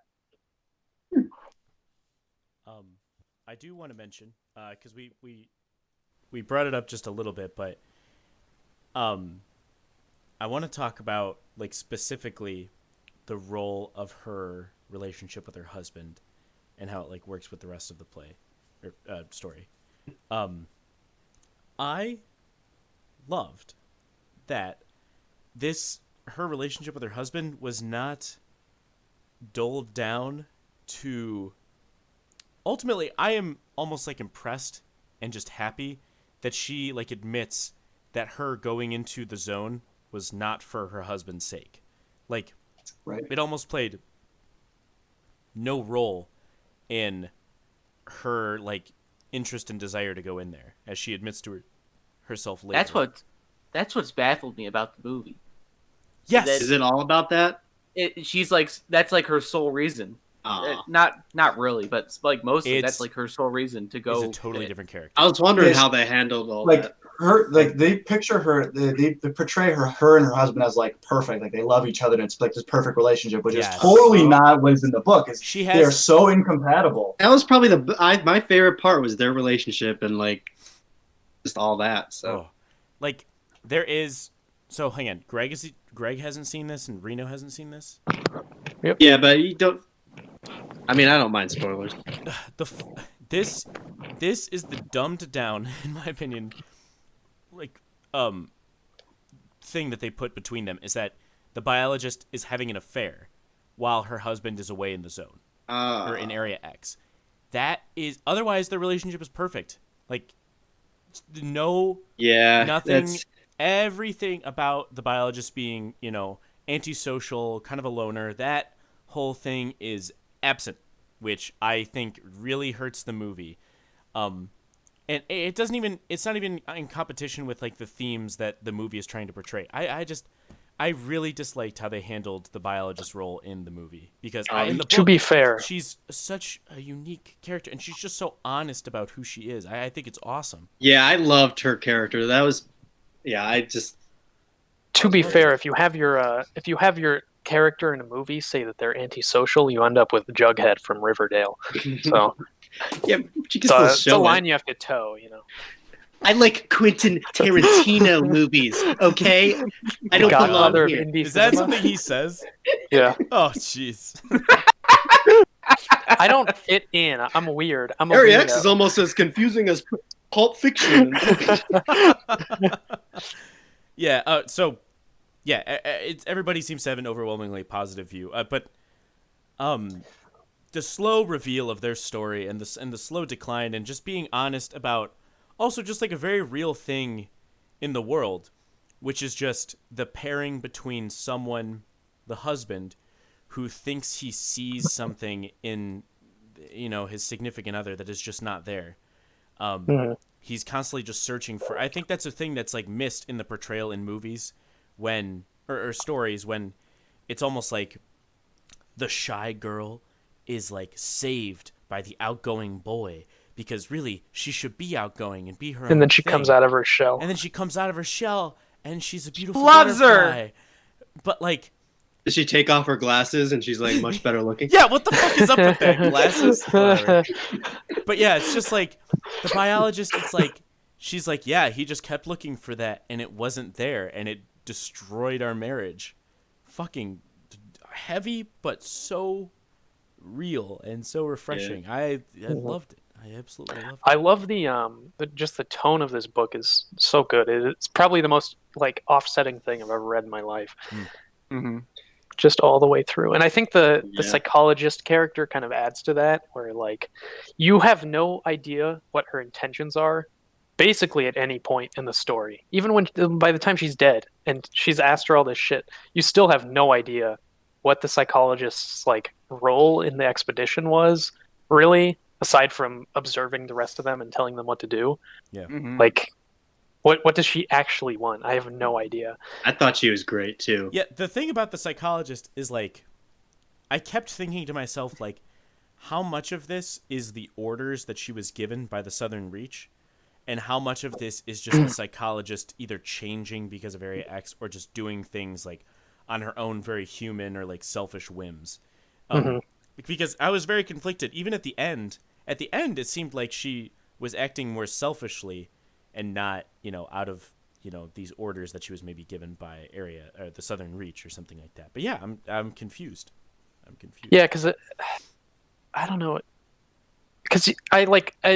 Speaker 1: I do want to mention, because we brought it up just a little bit, but I want to talk about specifically the role of her relationship with her husband and how it works with the rest of the play or story. I loved that her relationship with her husband was not doled down to. Ultimately, I am almost impressed and just happy that she admits that her going into the zone was not for her husband's sake. Right. It almost played no role in her interest and desire to go in there, as she admits to herself later.
Speaker 7: That's what's baffled me about the movie.
Speaker 1: Yes.
Speaker 5: Is it all about that?
Speaker 7: She's that's her sole reason. Not really, but mostly that's her sole reason to go.
Speaker 1: It's a totally different character.
Speaker 5: I was wondering how they handled all that.
Speaker 3: Her, they picture her, they portray her and her husband as perfect, they love each other, and it's this perfect relationship, which is totally not what is in the book. They're so incompatible.
Speaker 5: That was probably my favorite part, was their relationship and just all that. So,
Speaker 1: there is. So hang on, Greg hasn't seen this, and Reno hasn't seen this.
Speaker 2: Yep.
Speaker 5: Yeah, but you don't. I mean, I don't mind spoilers.
Speaker 1: This is the dumbed down, in my opinion, thing that they put between them, is that the biologist is having an affair while her husband is away in the zone or in Area X. That is, otherwise their relationship is perfect. Nothing. Everything about the biologist being, antisocial, kind of a loner, that whole thing is absent, which I think really hurts the movie. and it's not even in competition with like the themes that the movie is trying to portray. I really disliked how they handled the biologist role in the movie because in the book,
Speaker 2: to be fair,
Speaker 1: she's such a unique character and she's just so honest about who she is. I think it's awesome.
Speaker 5: Yeah, I loved her character. That was, I just.
Speaker 2: To be fair, if you have your character in a movie say that they're antisocial, you end up with Jughead from Riverdale. So
Speaker 5: yeah, but you can still
Speaker 2: it's a
Speaker 5: show
Speaker 2: line
Speaker 5: it.
Speaker 2: you have to toe, you know.
Speaker 5: I like Quentin Tarantino movies, okay? I don't belong
Speaker 2: Godfather of
Speaker 5: here.
Speaker 2: indie
Speaker 1: Is that
Speaker 2: cinema.
Speaker 1: something he says?
Speaker 2: Yeah.
Speaker 1: Oh, jeez.
Speaker 2: I don't fit in. I'm weird. I'm a
Speaker 5: Harry
Speaker 2: weirdo.
Speaker 5: X is almost as confusing as Pulp Fiction.
Speaker 1: Yeah. Everybody seems to have an overwhelmingly positive view. But the slow reveal of their story and the slow decline and just being honest about also just like a very real thing in the world, which is just the pairing between someone, the husband, who thinks he sees something in, his significant other that is just not there. He's constantly just searching for. I think that's a thing that's like missed in the portrayal in movies when or stories when it's almost like the shy girl is like saved by the outgoing boy because really she should be outgoing and be her own
Speaker 2: And then she
Speaker 1: thing.
Speaker 2: comes out of her shell.
Speaker 1: And then she comes out of her shell and she's a beautiful
Speaker 7: Loves her.
Speaker 1: butterfly. But like,
Speaker 5: Does she take off her glasses and she's like much better looking?
Speaker 1: yeah, what the fuck is up with that? Glasses? Whatever. But yeah, it's just like the biologist, it's like she's like, yeah, he just kept looking for that and it wasn't there and it destroyed our marriage. Fucking heavy but so real and so refreshing. Yeah. I loved it. I absolutely loved it.
Speaker 2: I love the tone of this book is so good. It's probably the most like offsetting thing I've ever read in my life.
Speaker 7: Mm-hmm.
Speaker 2: Just all the way through. And I think the psychologist character kind of adds to that, where like you have no idea what her intentions are basically at any point in the story. Even by the time she's dead and she's asked her all this shit, you still have no idea what the psychologist's like role in the expedition was, really, aside from observing the rest of them and telling them what to do.
Speaker 1: Yeah.
Speaker 7: Mm-hmm.
Speaker 2: Like what does she actually want? I have no idea.
Speaker 5: I thought she was great too.
Speaker 1: Yeah, the thing about the psychologist is like I kept thinking to myself like how much of this is the orders that she was given by the Southern Reach and how much of this is just the psychologist either changing because of Area X or just doing things like on her own very human or like selfish whims. Because I was very conflicted. Even at the end, it seemed like she was acting more selfishly and not, out of, these orders that she was maybe given by the Southern Reach or something like that. But yeah, I'm confused.
Speaker 2: Yeah, because I don't know. Because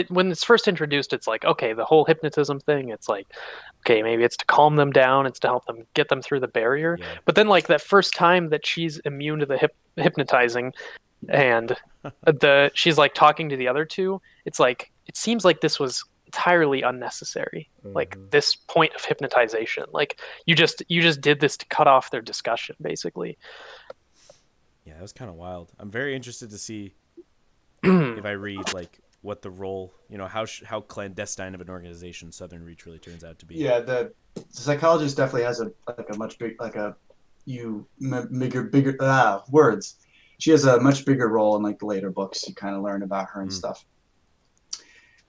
Speaker 2: when it's first introduced, it's like, okay, the whole hypnotism thing, it's like, okay, maybe it's to calm them down, it's to help them get them through the barrier. Yeah. But then like that first time that she's immune to the hypnotizing and she's like talking to the other two, it's like, it seems like this was entirely unnecessary. Like this point of hypnotization, like you just did this to cut off their discussion basically.
Speaker 1: Yeah, that was kind of wild. I'm very interested to see if I read like what the role, how clandestine of an organization Southern Reach really turns out to be.
Speaker 3: Yeah, the psychologist definitely has words. She has a much bigger role in like the later books. You kind of learn about her and stuff.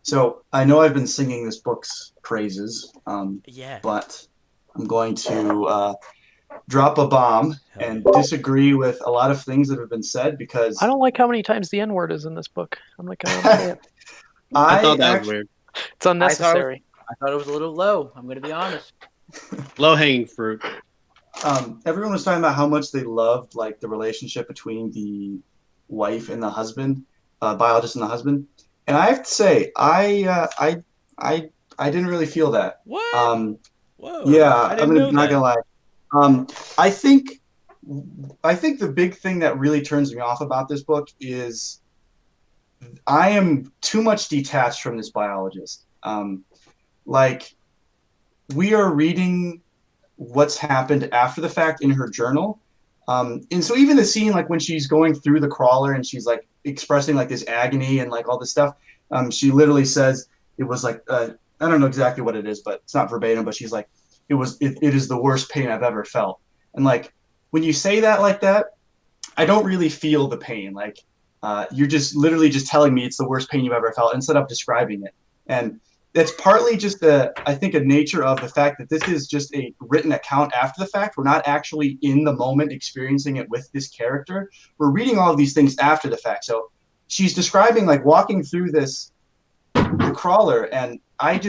Speaker 3: So I know I've been singing this book's praises, but I'm going to drop a bomb and disagree with a lot of things that have been said because
Speaker 2: I don't like how many times the N-word is in this book. I'm like, I don't say it.
Speaker 5: I thought that was weird.
Speaker 2: It's unnecessary.
Speaker 7: I thought it was a little low. I'm going to be honest.
Speaker 5: Low-hanging fruit.
Speaker 3: Everyone was talking about how much they loved like the relationship between the wife and the husband, biologist and the husband. And I have to say, I didn't really feel that.
Speaker 1: What? Whoa!
Speaker 3: Yeah, I'm not gonna lie. I think the big thing that really turns me off about this book is I am too much detached from this biologist. Like we are reading what's happened after the fact in her journal, and so even the scene like when she's going through the crawler and she's like expressing like this agony and like all this stuff, she literally says, it was like I don't know exactly what it is, but it's not verbatim. But she's like, it is the worst pain I've ever felt. And like when you say that like that, I don't really feel the pain. Like you're just literally just telling me it's the worst pain you've ever felt instead of describing it. And that's partly just I think a nature of the fact that this is just a written account after the fact. We're not actually in the moment experiencing it with this character. We're reading all of these things after the fact. So she's describing like walking through the crawler, and I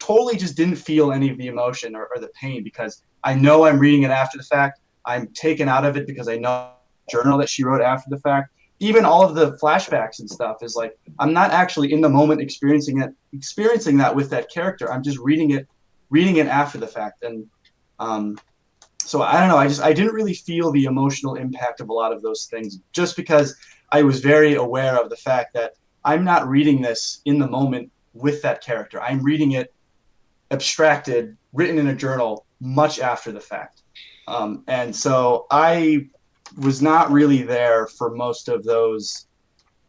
Speaker 3: totally just didn't feel any of the emotion or the pain because I know I'm reading it after the fact. I'm taken out of it because I know the journal that she wrote after the fact. Even all of the flashbacks and stuff is like I'm not actually in the moment experiencing that with that character. I'm just reading it after the fact. And so I don't know. I didn't really feel the emotional impact of a lot of those things just because I was very aware of the fact that I'm not reading this in the moment with that character. I'm reading it abstracted, written in a journal much after the fact. And so I was not really there for most of those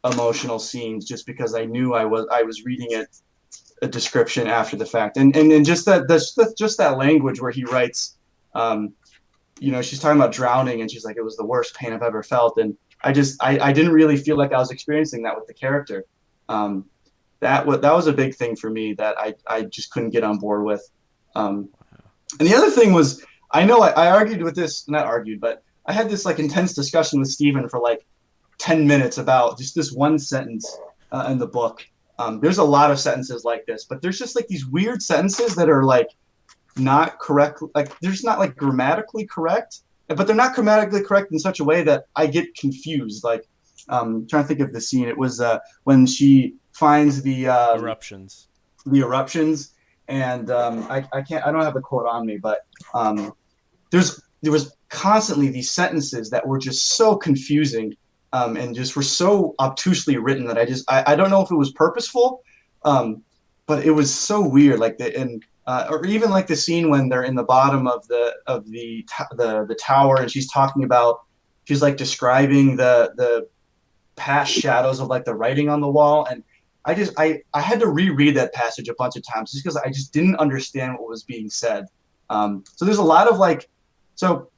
Speaker 3: emotional scenes just because I knew I was reading it a description after the fact. And just that language where he writes, she's talking about drowning and she's like, it was the worst pain I've ever felt. And I didn't really feel like I was experiencing that with the character. That was a big thing for me that I just couldn't get on board with. And the other thing was, I know I argued with this, not argued, but I had this like intense discussion with Steven for like 10 minutes about just this one sentence in the book. There's a lot of sentences like this, but there's just like these weird sentences that are like not correct. Like they're just not like grammatically correct, but they're not grammatically correct in such a way that I get confused. Like trying to think of the scene. It was when she finds the
Speaker 1: eruptions.
Speaker 3: And I don't have the quote on me, but there was constantly these sentences that were just so confusing and just were so obtusely written that I don't know if it was purposeful, but it was so weird. Like or even like the scene when they're in the bottom of the tower and she's like describing the past shadows of like the writing on the wall, and I had to reread that passage a bunch of times just because I just didn't understand what was being said. So there's a lot of like, so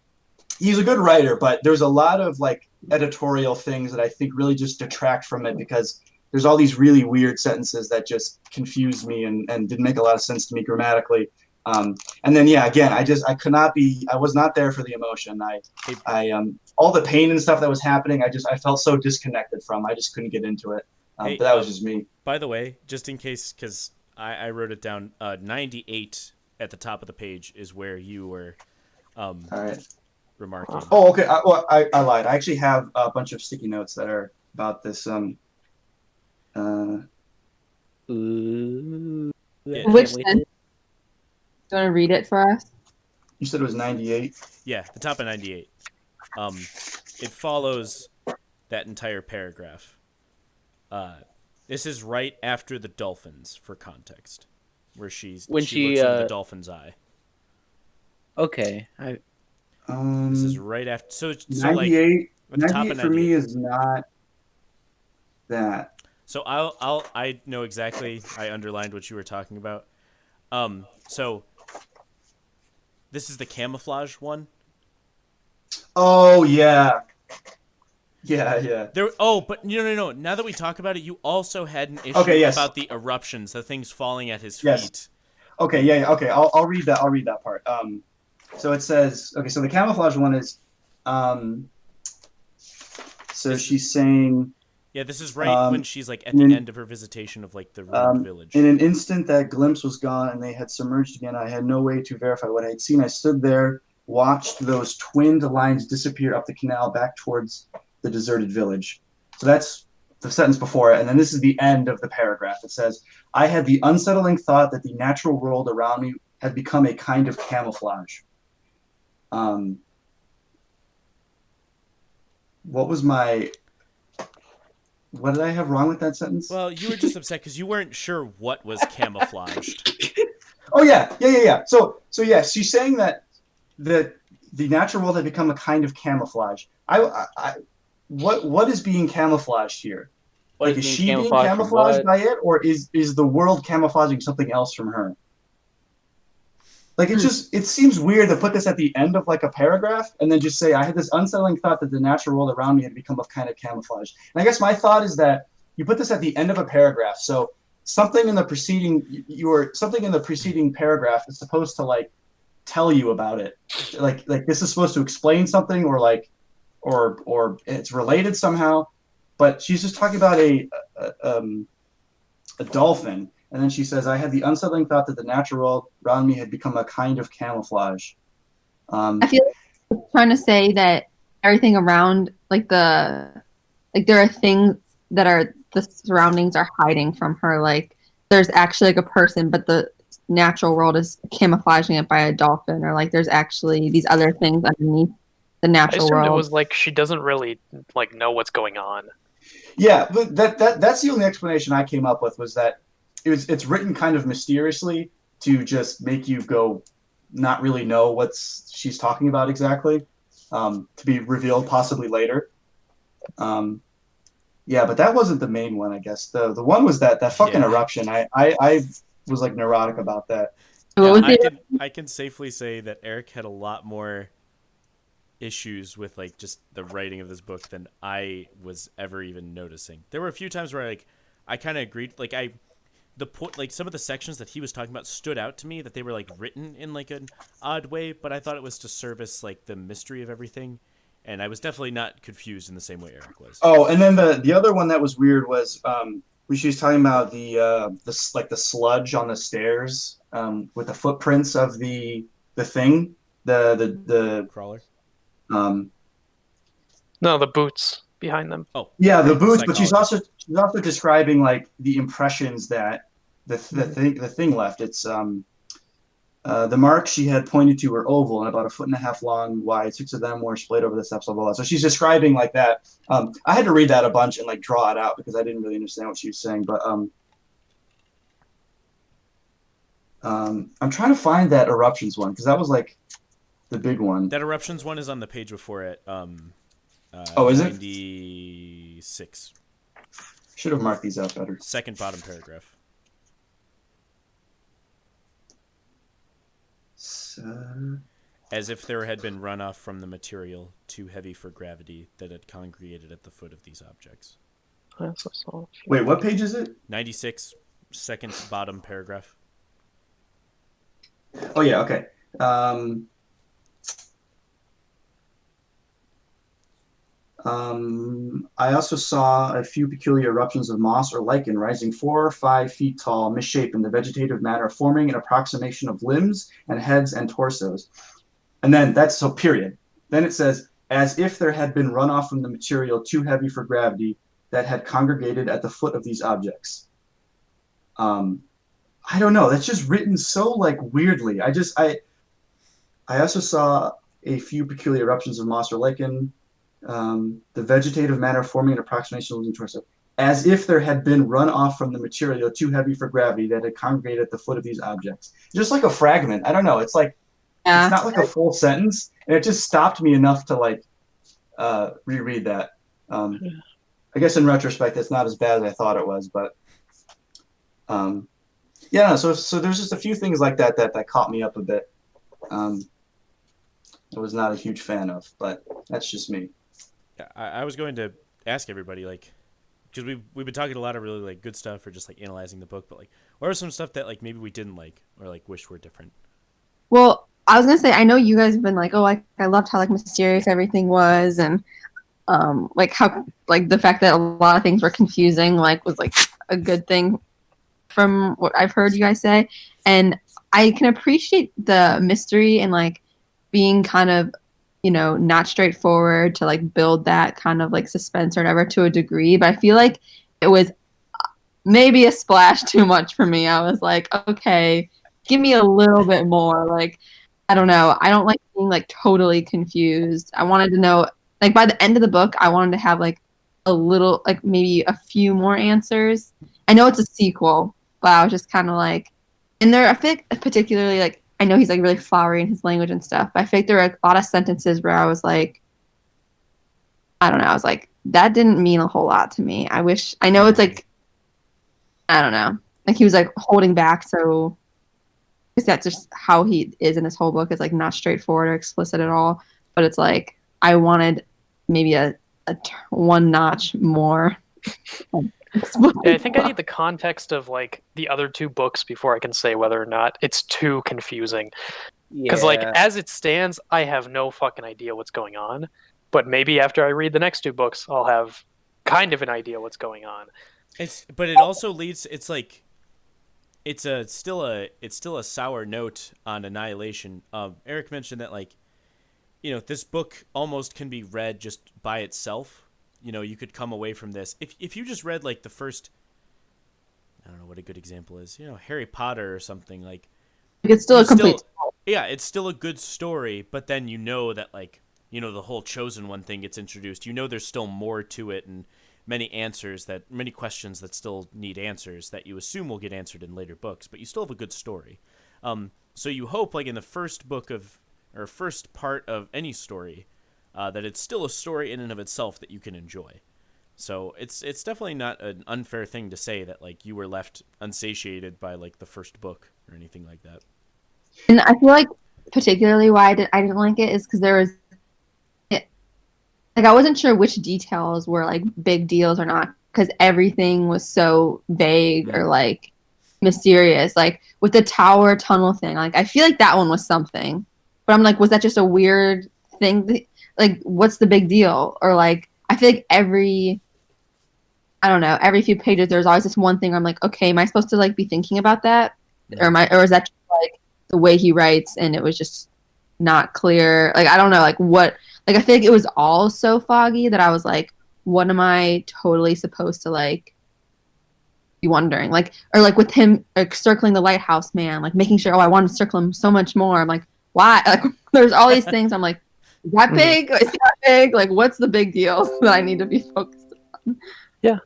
Speaker 3: he's a good writer, but there's a lot of like editorial things that I think really just detract from it because there's all these really weird sentences that just confused me and didn't make a lot of sense to me grammatically. And then again, I was not there for the emotion. All the pain and stuff that was happening, I felt so disconnected from. I just couldn't get into it. But that was just me.
Speaker 1: By the way, just in case, because I wrote it down, 98 at the top of the page is where you were
Speaker 3: all right.
Speaker 1: remarking.
Speaker 3: Oh, okay. I lied. I actually have a bunch of sticky notes that are about this.
Speaker 6: Which sentence? Do you want to read it for us?
Speaker 3: You said it was 98?
Speaker 1: Yeah, the top of 98. It follows that entire paragraph. This is right after the dolphins, for context, where she looks into the dolphin's eye.
Speaker 4: Okay.
Speaker 1: This is right after. So
Speaker 3: 98.
Speaker 1: Like,
Speaker 3: 98 for me is not that.
Speaker 1: So I know exactly. I underlined what you were talking about. So this is the camouflage one.
Speaker 3: Oh yeah. Yeah.
Speaker 1: But no. Now that we talk about it, you also had an issue about the eruptions, the things falling at his feet.
Speaker 3: Okay, yeah. Okay, I'll read that. I'll read that part. So it says, okay, so the camouflage one is, so she's saying.
Speaker 1: Yeah, this is right when she's like at the end of her visitation of like the ruined village.
Speaker 3: In an instant, that glimpse was gone, and they had submerged again. I had no way to verify what I had seen. I stood there, watched those twinned lines disappear up the canal back towards the deserted village. So that's the sentence before it, and then this is the end of the paragraph. It says, I had the unsettling thought that the natural world around me had become a kind of camouflage. What did I have wrong with that sentence?
Speaker 1: Well, you were just upset because you weren't sure what was camouflaged.
Speaker 3: Oh yeah. So yeah, she's saying that the natural world had become a kind of camouflage. What is being camouflaged here?
Speaker 7: What
Speaker 3: Like,
Speaker 7: do
Speaker 3: is
Speaker 7: you
Speaker 3: she
Speaker 7: mean
Speaker 3: being
Speaker 7: camouflage from
Speaker 3: camouflaged
Speaker 7: what?
Speaker 3: by it, or is the world camouflaging something else from her? Like, it seems weird to put this at the end of like a paragraph and then just say, I had this unsettling thought that the natural world around me had become a kind of camouflage. And I guess my thought is that you put this at the end of a paragraph. So something in the preceding paragraph is supposed to like tell you about it. Like this is supposed to explain something, or like, or it's related somehow. But she's just talking about a dolphin. And then she says, I had the unsettling thought that the natural world around me had become a kind of camouflage.
Speaker 6: I feel like it's trying to say that everything around, like there are things that are the surroundings are hiding from her. Like there's actually like a person, but the natural world is camouflaging it by a dolphin, or like there's actually these other things underneath the
Speaker 2: I
Speaker 6: natural
Speaker 2: assumed
Speaker 6: world.
Speaker 2: it was like she doesn't really like know what's going on.
Speaker 3: Yeah, but that's the only explanation I came up with, was that it's written kind of mysteriously to just make you go not really know what she's talking about exactly, to be revealed possibly later. Yeah, but that wasn't the main one, I guess. The one was that fucking eruption. I was like neurotic about that.
Speaker 1: Yeah, I can safely say that Eric had a lot more issues with like just the writing of this book than I was ever even noticing. There were a few times where like I kind of agreed, like like some of the sections that he was talking about stood out to me, that they were like written in like an odd way, but I thought it was to service like the mystery of everything, and I was definitely not confused in the same way Eric was.
Speaker 3: Oh, and then the other one that was weird was when she was talking about the sludge on the stairs, with the footprints of the thing, the
Speaker 1: crawler.
Speaker 2: No, the boots behind them.
Speaker 1: Oh,
Speaker 3: yeah, the boots. But she's
Speaker 1: psychologist.
Speaker 3: also describing like the impressions that the thing left. It's the marks she had pointed to were oval and about 1.5 feet long, wide. 6 of them were splayed over the steps, blah, blah, blah. So she's describing like that. I had to read that a bunch and like draw it out because I didn't really understand what she was saying. But I'm trying to find that eruptions one because that was like the big one.
Speaker 1: That eruptions one is on the page before it.
Speaker 3: Oh, is
Speaker 1: 96.
Speaker 3: Should have marked these out better.
Speaker 1: Second bottom paragraph. As if there had been runoff from the material too heavy for gravity that had congregated at the foot of these objects.
Speaker 3: Wait, what page is it?
Speaker 1: 96, second bottom paragraph.
Speaker 3: Oh yeah, okay. I also saw a few peculiar eruptions of moss or lichen rising 4 or 5 feet tall, misshapen, the vegetative matter forming an approximation of limbs and heads and torsos. And then that's so period. Then it says, as if there had been runoff from the material too heavy for gravity that had congregated at the foot of these objects. I don't know. That's just written so like weirdly. I also saw a few peculiar eruptions of moss or lichen. The vegetative matter forming an approximation of living torso, as if there had been runoff from the material too heavy for gravity that had congregated at the foot of these objects. Just like a fragment. I don't know. It's like it's not like a full sentence, and it just stopped me enough to like reread that. I guess in retrospect, it's not as bad as I thought it was, but yeah. So there's just a few things like that caught me up a bit. I was not a huge fan of, but that's just me.
Speaker 1: I was going to ask everybody, like, because we've been talking a lot of really like good stuff or just like analyzing the book, but like, what are some stuff that like maybe we didn't like or like wish were different?
Speaker 6: Well, I was gonna say, I know you guys have been like, oh, I loved how like mysterious everything was, and like how like the fact that a lot of things were confusing like was like a good thing from what I've heard you guys say, and I can appreciate the mystery and like being kind of, you know, not straightforward to like build that kind of like suspense or whatever to a degree, but I feel like it was maybe a splash too much for me. I was like, okay, give me a little bit more. Like, I don't know. I don't like being like totally confused. I wanted to know, like by the end of the book, I wanted to have like a little, like maybe a few more answers. I know it's a sequel, but I was just kind of like, and there, I think particularly like, I know he's like really flowery in his language and stuff, but I feel like there were a lot of sentences where I was like, I don't know, I was like, that didn't mean a whole lot to me. I know it's like, I don't know, like he was like holding back, so I guess that's just how he is in this whole book. It's like not straightforward or explicit at all, but it's like I wanted maybe a one notch more.
Speaker 2: Yeah, I think I need the context of like the other two books before I can say whether or not it's too confusing. Because like as it stands, I have no fucking idea what's going on. But maybe after I read the next two books, I'll have kind of an idea what's going on.
Speaker 1: But it also leads. It's like it's still a sour note on Annihilation. Eric mentioned that like, this book almost can be read just by itself. You could come away from this if you just read like the first. I don't know what a good example is. Harry Potter or something like.
Speaker 6: It's still a complete.
Speaker 1: Yeah, it's still a good story, but then that like the whole chosen one thing gets introduced. There's still more to it and many questions that still need answers that you assume will get answered in later books, but you still have a good story. So you hope like in the first book or first part of any story. That it's still a story in and of itself that you can enjoy. So it's definitely not an unfair thing to say that like you were left unsatiated by like the first book or anything like that.
Speaker 6: And I feel like particularly why I didn't like it is because like I wasn't sure which details were like big deals or not because everything was so vague or like mysterious. Like with the tower tunnel thing, like I feel like that one was something, but I'm like, was that just a weird thing? Like, what's the big deal? Or like, I feel like every few pages, there's always this one thing where I'm like, okay, am I supposed to like be thinking about that? Or is that just like the way he writes and it was just not clear? Like, I don't know, like what, like I feel like it was all so foggy that I was like, what am I totally supposed to like be wondering? Like, or like with him like circling the lighthouse man, like making sure, I want to circle him so much more. I'm like, why? Like, there's all these things. I'm like, is that big? Is that big? Like, what's the big deal that I need to be focused on?
Speaker 2: Yeah.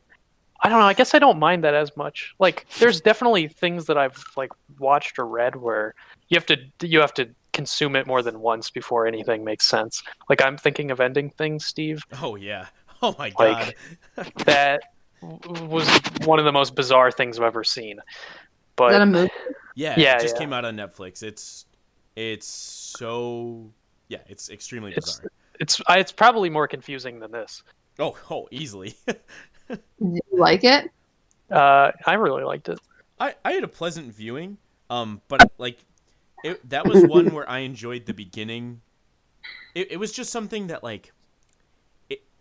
Speaker 2: I don't know. I guess I don't mind that as much. Like, there's definitely things that I've like watched or read where you have to consume it more than once before anything makes sense. Like, I'm thinking of Ending Things, Steve.
Speaker 1: Oh yeah. Oh my god.
Speaker 2: That was one of the most bizarre things I've ever seen. But
Speaker 6: is that a movie?
Speaker 1: Yeah. It just came out on Netflix. It's so. Yeah, it's extremely bizarre.
Speaker 2: It's probably more confusing than this.
Speaker 1: Oh, easily.
Speaker 6: Did you like it?
Speaker 2: I really liked it.
Speaker 1: I had a pleasant viewing, but like, that was one where I enjoyed the beginning. It was just something that like,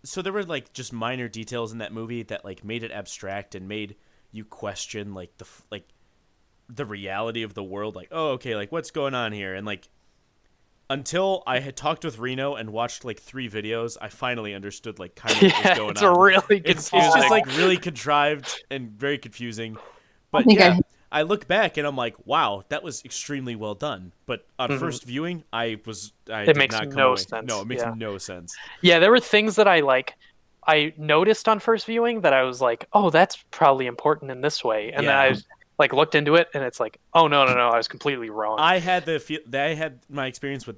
Speaker 1: so there were like just minor details in that movie that like made it abstract and made you question like the reality of the world. Like, oh, okay, like what's going on here? And like. Until I had talked with Reno and watched like 3 videos, I finally understood like kind of what was going on.
Speaker 2: It's really confusing.
Speaker 1: It's just like really contrived and very confusing. But I look back and I'm like, wow, that was extremely well done. But on first viewing, it
Speaker 2: makes no sense.
Speaker 1: No, it makes no sense.
Speaker 2: Yeah, there were things that I noticed on first viewing that I was like, oh, that's probably important in this way, and then I like looked into it and it's like, oh no, I was completely wrong.
Speaker 1: I had my experience with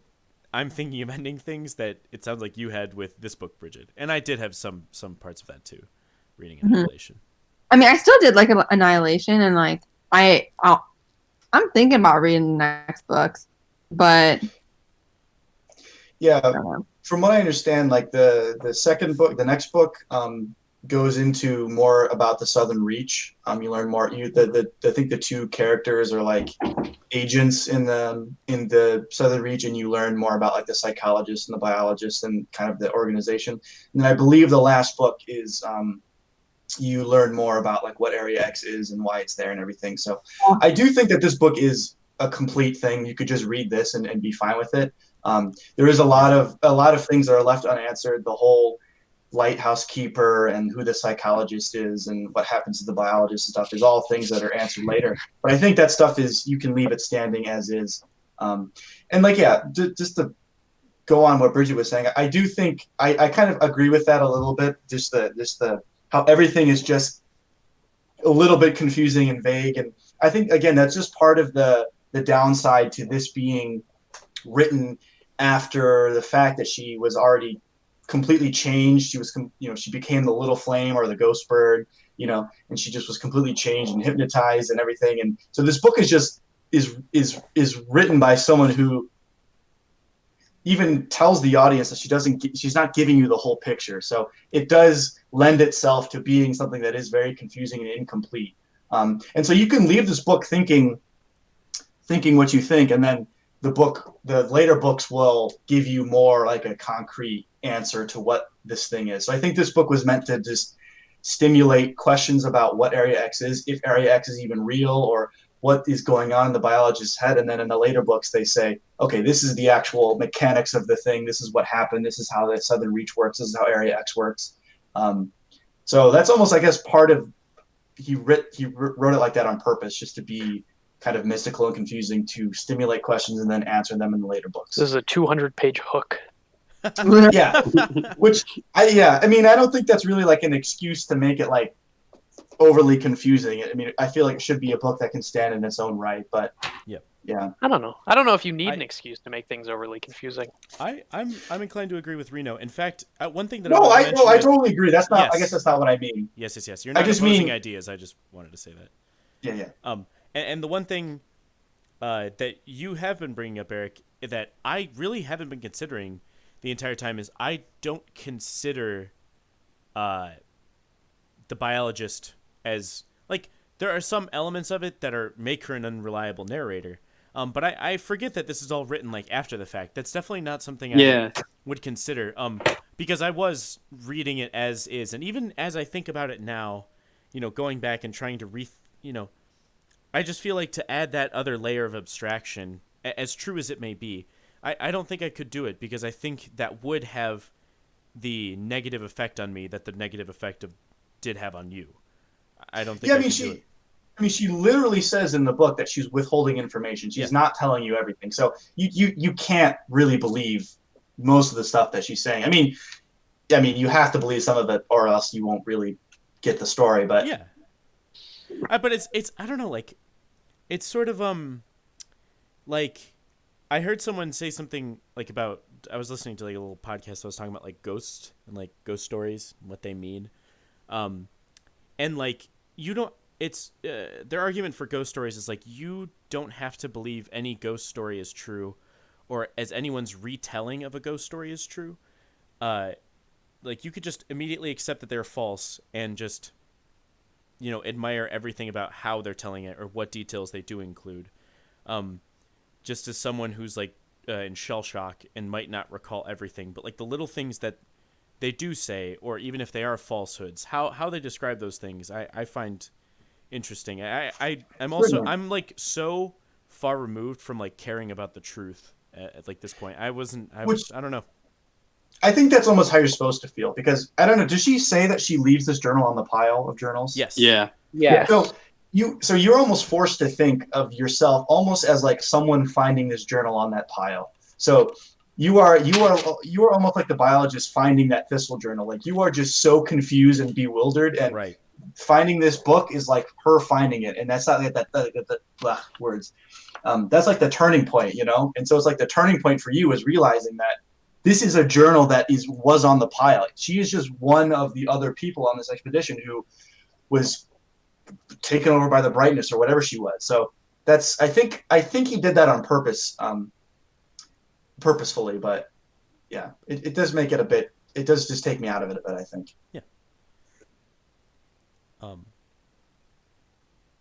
Speaker 1: I'm thinking of ending things that it sounds like you had with this book, Bridget, and I did have some parts of that too, reading Annihilation.
Speaker 6: I mean, I still did like Annihilation, and like I'm thinking about reading the next books, but
Speaker 3: yeah, from what I understand, like the second book, the next book, goes into more about the Southern Reach. You learn more. I think the 2 characters are like agents in the Southern Reach, and you learn more about like the psychologist and the biologist and kind of the organization. And then I believe the last book is you learn more about like what Area X is and why it's there and everything. So I do think that this book is a complete thing. You could just read this and be fine with it. There is a lot of things that are left unanswered. The whole Lighthouse Keeper and who the psychologist is and what happens to the biologist and stuff is all things that are answered later. But I think that stuff you can leave it standing as is. And like, just to go on what Bridget was saying, I do think I kind of agree with that a little bit. Just the how everything is just a little bit confusing and vague. And I think, again, that's just part of the downside to this being written after the fact that she was already completely changed. She was, she became the little flame or the ghost bird, and she just was completely changed and hypnotized and everything. And so this book is written by someone who even tells the audience that she's not giving you the whole picture. So it does lend itself to being something that is very confusing and incomplete. And so you can leave this book thinking what you think, and then the later books will give you more like a concrete answer to what this thing is. So I think this book was meant to just stimulate questions about what Area X is, if Area X is even real, or what is going on in the biologist's head. And then in the later books, they say, okay, this is the actual mechanics of the thing. This is what happened. This is how the Southern Reach works. This is how Area X works. So that's almost, I guess, part of, he wrote it like that on purpose, just to be kind of mystical and confusing, to stimulate questions and then answer them in the later books.
Speaker 2: This is a 200-page hook.
Speaker 3: Yeah, I mean, I don't think that's really like an excuse to make it like overly confusing. I mean, I feel like it should be a book that can stand in its own right, but yeah.
Speaker 2: I don't know if you need an excuse to make things overly confusing.
Speaker 1: I'm inclined to agree with Reno. In fact, one thing that
Speaker 3: I totally agree. That's not. Yes. I guess that's not what I mean.
Speaker 1: Yes. You're not opposing ideas. I just wanted to say that.
Speaker 3: Yeah.
Speaker 1: And the one thing that you have been bringing up, Eric, that I really haven't been considering the entire time is I don't consider the biologist as, like, there are some elements of it that make her an unreliable narrator. But I forget that this is all written like after the fact. That's definitely not something I would consider. Because I was reading it as is, and even as I think about it now, going back and trying to I just feel like to add that other layer of abstraction, as true as it may be, I don't think I could do it, because I think that would have the negative effect on me that the negative effect did have on you. I don't think I could do it.
Speaker 3: I mean, she literally says in the book that she's withholding information. She's not telling you everything. So you can't really believe most of the stuff that she's saying. I mean, you have to believe some of it, or else you won't really get the story. But
Speaker 1: yeah, but it's I don't know, like, it's sort of like, I heard someone say something like about, I was listening to like a little podcast that was talking about like ghosts and like ghost stories and what they mean, and like, you don't. It's their argument for ghost stories is like, you don't have to believe any ghost story is true, or as anyone's retelling of a ghost story is true. Like, you could just immediately accept that they're false and just, admire everything about how they're telling it or what details they do include. Just as someone who's like in shell shock and might not recall everything, but like the little things that they do say, or even if they are falsehoods, how they describe those things, I find interesting. I'm like so far removed from like caring about the truth at like this point. I don't know.
Speaker 3: I think that's almost how you're supposed to feel, because I don't know. Does she say that she leaves this journal on the pile of journals?
Speaker 1: Yes.
Speaker 5: Yeah.
Speaker 3: So you're almost forced to think of yourself almost as like someone finding this journal on that pile. So you are almost like the biologist finding that thistle journal. Like, you are just so confused and bewildered, and
Speaker 1: right.
Speaker 3: Finding this book is like her finding it, and that's not like words. That's like the turning point, And so it's like the turning point for you is realizing that this is a journal that was on the pile. She is just one of the other people on this expedition who was taken over by the brightness or whatever she was. So that's, I think he did that on purpose, purposefully. But yeah, it does make it a bit. It does just take me out of it a bit, I think.
Speaker 1: Yeah.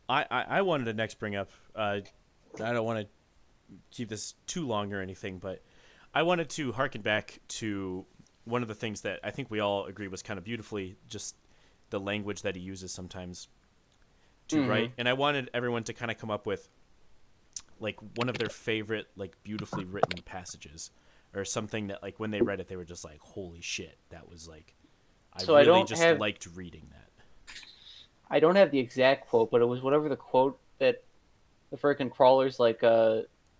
Speaker 1: I wanted to next bring up, I don't want to keep this too long or anything, but I wanted to harken back to one of the things that I think we all agree was kind of beautifully, just the language that he uses sometimes to write. And I wanted everyone to kind of come up with like one of their favorite, like, beautifully written passages, or something that, like, when they read it, they were just like, holy shit, that was like, liked reading that.
Speaker 8: I don't have the exact quote, but it was whatever the quote that the frickin' crawler's like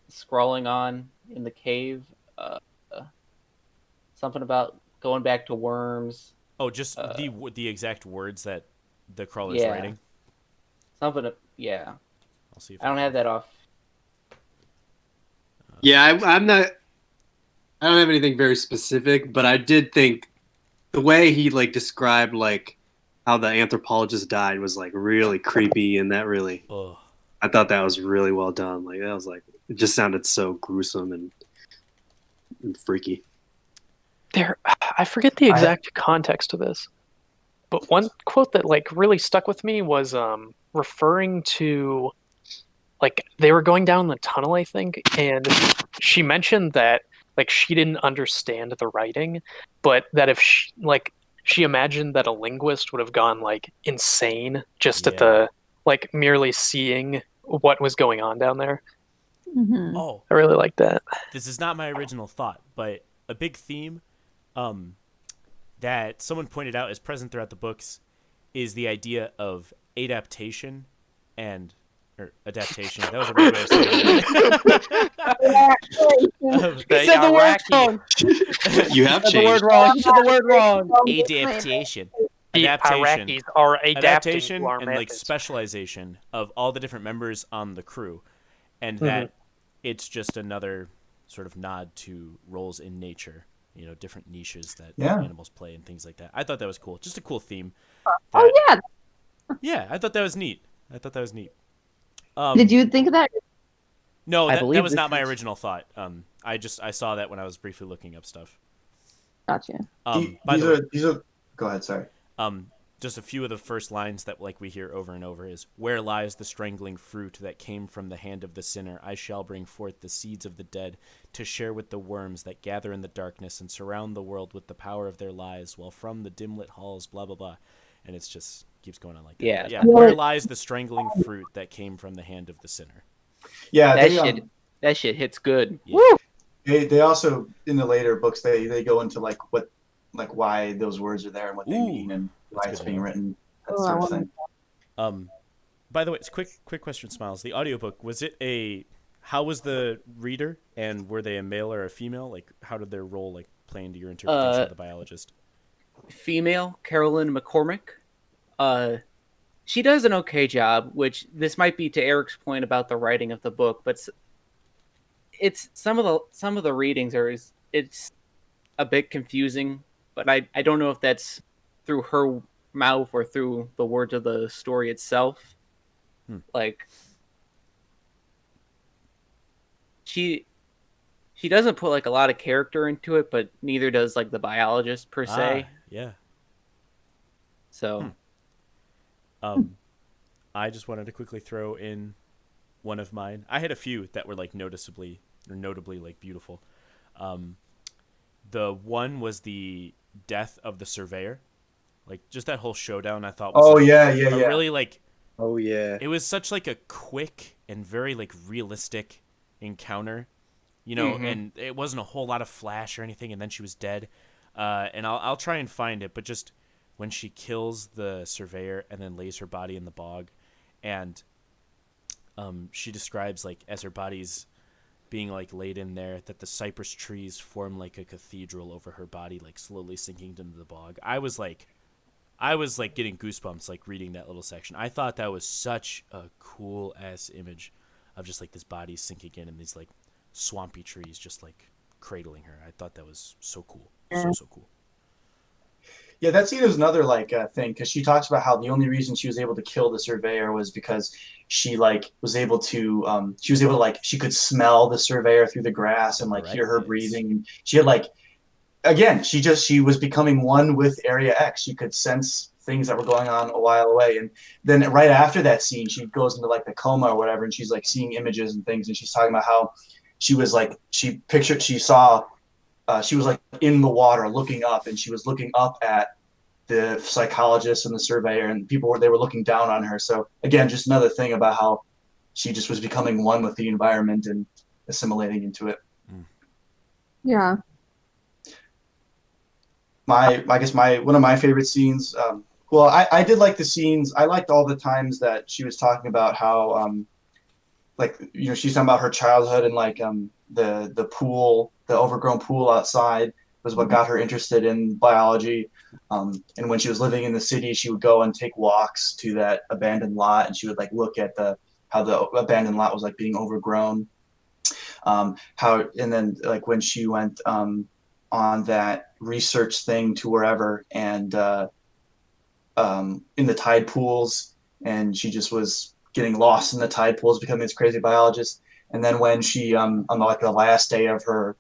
Speaker 8: scrawling on in the cave. Something about going back to worms.
Speaker 1: Oh, just the exact words that the crawler's writing.
Speaker 8: Something. Yeah.
Speaker 1: I'll see if
Speaker 8: I don't have that off.
Speaker 5: Yeah, I'm not. I don't have anything very specific, but I did think The way he like described like how the anthropologist died was like really creepy, and that really,
Speaker 1: Ugh.
Speaker 5: I thought that was really well done. Like that was like, it just sounded so gruesome and freaky.
Speaker 2: I forget the exact context of this, but one quote that like really stuck with me was referring to like they were going down the tunnel, I think, and she mentioned that like she didn't understand the writing, but that if she imagined that a linguist would have gone like insane just at the like merely seeing what was going on down there.
Speaker 6: Mm-hmm.
Speaker 1: Oh,
Speaker 2: I really like that.
Speaker 1: This is not my original thought, but a big theme that someone pointed out is present throughout the books is the idea of adaptation and adaptation. That was a weird way of saying it.
Speaker 8: He said the word wrong.
Speaker 5: You have
Speaker 8: Said the
Speaker 5: changed.
Speaker 8: word wrong. You said the word wrong.
Speaker 1: Adaptation.
Speaker 2: The
Speaker 1: Adaptation.
Speaker 2: Iraqis are adapting
Speaker 1: Adaptation
Speaker 2: to our
Speaker 1: and like
Speaker 2: methods.
Speaker 1: specialization of all the different members on the crew, and that it's just another sort of nod to roles in nature. You know, different niches that animals play and things like that. I thought that was cool. Just a cool theme. Yeah, I thought that was neat.
Speaker 6: Did you think of that?
Speaker 1: No, that
Speaker 8: believe
Speaker 1: was
Speaker 8: this
Speaker 1: not my
Speaker 8: is-
Speaker 1: original thought. I saw that when I was briefly looking up stuff.
Speaker 6: Gotcha.
Speaker 1: By the way,
Speaker 3: these are. Go ahead. Sorry.
Speaker 1: just a few of the first lines that like we hear over and over is, "Where lies the strangling fruit that came from the hand of the sinner? I shall bring forth the seeds of the dead to share with the worms that gather in the darkness and surround the world with the power of their lies, while from the dim-lit halls, blah, blah, blah." And it's just keeps going on like that.
Speaker 8: Yeah.
Speaker 1: But yeah. Where lies the strangling fruit that came from the hand of the sinner?
Speaker 3: Yeah,
Speaker 8: That shit hits good.
Speaker 1: Yeah.
Speaker 3: They also in the later books they go into like why those words are there and what they mean and why it's being written, that sort of thing.
Speaker 1: By the way, it's quick question, Smiles. The audiobook, how was the reader, and were they a male or a female? Like, how did their role like play into your interpretation of the biologist?
Speaker 8: Female, Carolyn McCormick. She does an okay job, which this might be to Eric's point about the writing of the book, but it's some of the readings it's a bit confusing, but I don't know if that's through her mouth or through the words of the story itself. Like she doesn't put like a lot of character into it, but neither does like the biologist per se.
Speaker 1: Yeah.
Speaker 8: So
Speaker 1: I just wanted to quickly throw in one of mine. I had a few that were like notably like beautiful. The one was the death of the Surveyor. Like just that whole showdown I thought was really like it was such like a quick and very like realistic encounter, you know, and it wasn't a whole lot of flash or anything, and then she was dead. And I'll try and find it, but just when she kills the Surveyor and then lays her body in the bog, and she describes like as her body's being like laid in there, that the cypress trees form like a cathedral over her body, like slowly sinking into the bog. I was like getting goosebumps like reading that little section. I thought that was such a cool ass image of just like this body sinking in and these like swampy trees just like cradling her. I thought that was so cool. So cool.
Speaker 3: Yeah, that scene is another like thing, because she talks about how the only reason she was able to kill the Surveyor was because she like was able to she could smell the Surveyor through the grass and like hear her breathing. And she had like, again, she was becoming one with Area X. She could sense things that were going on a while away. And then right after that scene, she goes into like the coma or whatever, and she's like seeing images and things, and she's talking about how she was like she was like in the water looking up, and she was looking up at the psychologist and the Surveyor, and they were looking down on her. So again, just another thing about how she just was becoming one with the environment and assimilating into it.
Speaker 6: Yeah.
Speaker 3: I guess one of my favorite scenes. Well, I did like the scenes. I liked all the times that she was talking about how, like, you know, she's talking about her childhood and like the pool, the overgrown pool outside was what got her interested in biology. And when she was living in the city, she would go and take walks to that abandoned lot, and she would like look at how the abandoned lot was like being overgrown. And then like when she went on that research thing to wherever, and in the tide pools, and she just was getting lost in the tide pools, becoming this crazy biologist. And then when she on like the last day of her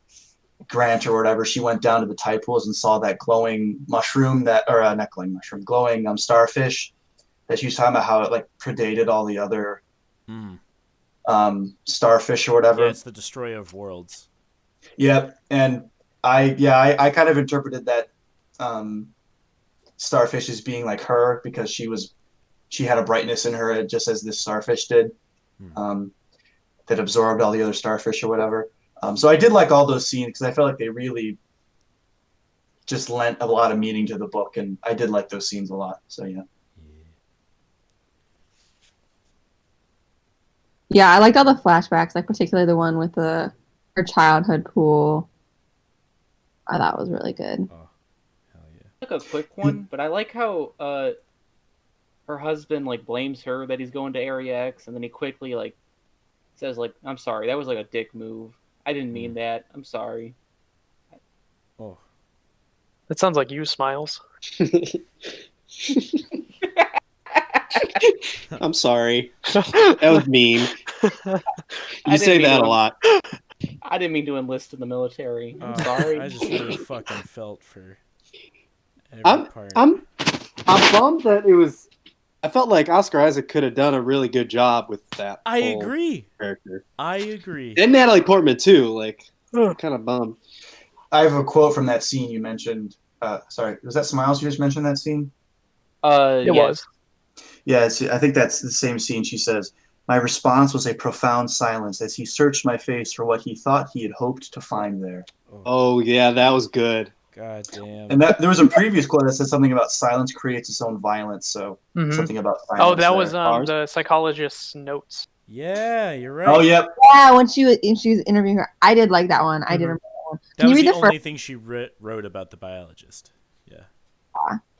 Speaker 3: grant or whatever, she went down to the tide pools and saw that glowing mushroom not glowing mushroom, glowing starfish that she was talking about, how it like predated all the other starfish or whatever.
Speaker 1: Yeah, it's the destroyer of worlds.
Speaker 3: Yep. And I kind of interpreted that starfish as being like her, because she had a brightness in her just as this starfish did, that absorbed all the other starfish or whatever. So I did like all those scenes because I felt like they really just lent a lot of meaning to the book, and I did like those scenes a lot. So yeah.
Speaker 6: Yeah, I liked all the flashbacks, like particularly the one with her childhood pool. I thought was really good.
Speaker 1: Oh, hell yeah.
Speaker 8: Like a quick one, but I like how her husband like blames her that he's going to Area X, and then he quickly like says like, "I'm sorry, that was like a dick move. I didn't mean that. I'm sorry."
Speaker 1: Oh,
Speaker 2: That sounds like you, Smiles.
Speaker 5: I'm sorry. That was mean. You say that a lot.
Speaker 8: I didn't mean to enlist in the military. I'm
Speaker 1: oh,
Speaker 8: sorry.
Speaker 1: I just really fucking felt for every part.
Speaker 5: I'm bummed that it was. I felt like Oscar Isaac could have done a really good job with that.
Speaker 1: I
Speaker 5: whole
Speaker 1: agree.
Speaker 5: Character.
Speaker 1: I agree.
Speaker 5: And Natalie Portman too. Like, kind of bummed.
Speaker 3: I have a quote from that scene you mentioned. Sorry, was that Smiles you just mentioned that scene?
Speaker 2: It was.
Speaker 3: Yeah, I think that's the same scene. She says, "My response was a profound silence as he searched my face for what he thought he had hoped to find there."
Speaker 5: Oh yeah, that was good.
Speaker 1: God damn.
Speaker 3: And there was a previous quote that said something about silence creates its own violence. So something about silence.
Speaker 2: Oh, that
Speaker 3: there.
Speaker 2: was the psychologist's notes.
Speaker 1: Yeah, you're right.
Speaker 3: Oh, yep.
Speaker 6: Yeah, when she was interviewing her, I did like that one. I did remember that one.
Speaker 1: That
Speaker 6: Can you
Speaker 1: was
Speaker 6: read
Speaker 1: the
Speaker 6: the
Speaker 1: only
Speaker 6: first?
Speaker 1: thing she wrote about the biologist. Yeah.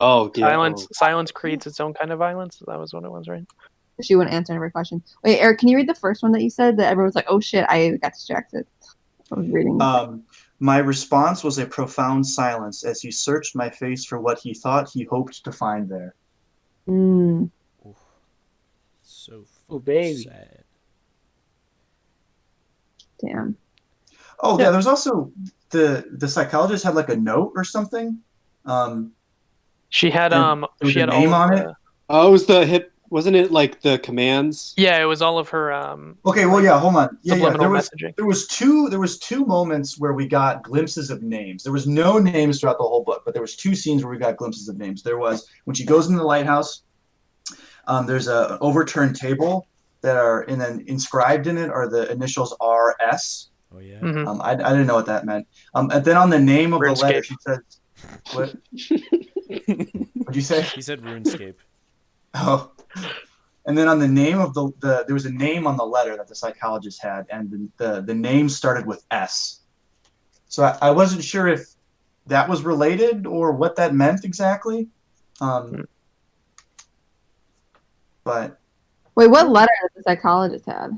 Speaker 5: Oh yeah.
Speaker 2: Silence creates its own kind of violence. That was what it was, right?
Speaker 6: She wouldn't answer every question. Wait, Eric, can you read the first one that you said that everyone was like, "Oh shit, I got distracted." I was reading.
Speaker 3: My response was a profound silence as he searched my face for what he thought he hoped to find there.
Speaker 6: Mm.
Speaker 1: So
Speaker 8: baby.
Speaker 1: sad.
Speaker 6: Damn.
Speaker 3: Oh yeah, there's also the psychologist had like a note or something.
Speaker 2: She had
Speaker 3: there was
Speaker 2: she
Speaker 3: a
Speaker 2: had
Speaker 3: name
Speaker 2: all
Speaker 3: on
Speaker 2: of
Speaker 3: it.
Speaker 2: the,
Speaker 5: Oh, it was the hip. Wasn't it like the commands?
Speaker 2: Yeah, it was all of her
Speaker 3: Okay, well yeah, hold on. Yeah,
Speaker 2: subliminal
Speaker 3: there
Speaker 2: messaging.
Speaker 3: was two moments where we got glimpses of names. There was no names throughout the whole book, but there was two scenes where we got glimpses of names. There was when she goes into the lighthouse. There's an overturned table that are, and then inscribed in it are the initials RS.
Speaker 1: Oh yeah.
Speaker 2: Mhm.
Speaker 3: I didn't know what that meant. And then on the name of the letter,
Speaker 2: RuneScape.
Speaker 3: she says, "What? What'd you say?"
Speaker 1: He said RuneScape.
Speaker 3: Oh. And then on the name of the there was a name on the letter that the psychologist had, and the name started with S. So I wasn't sure if that was related or what that meant exactly. But
Speaker 6: Wait, what letter did the psychologist have?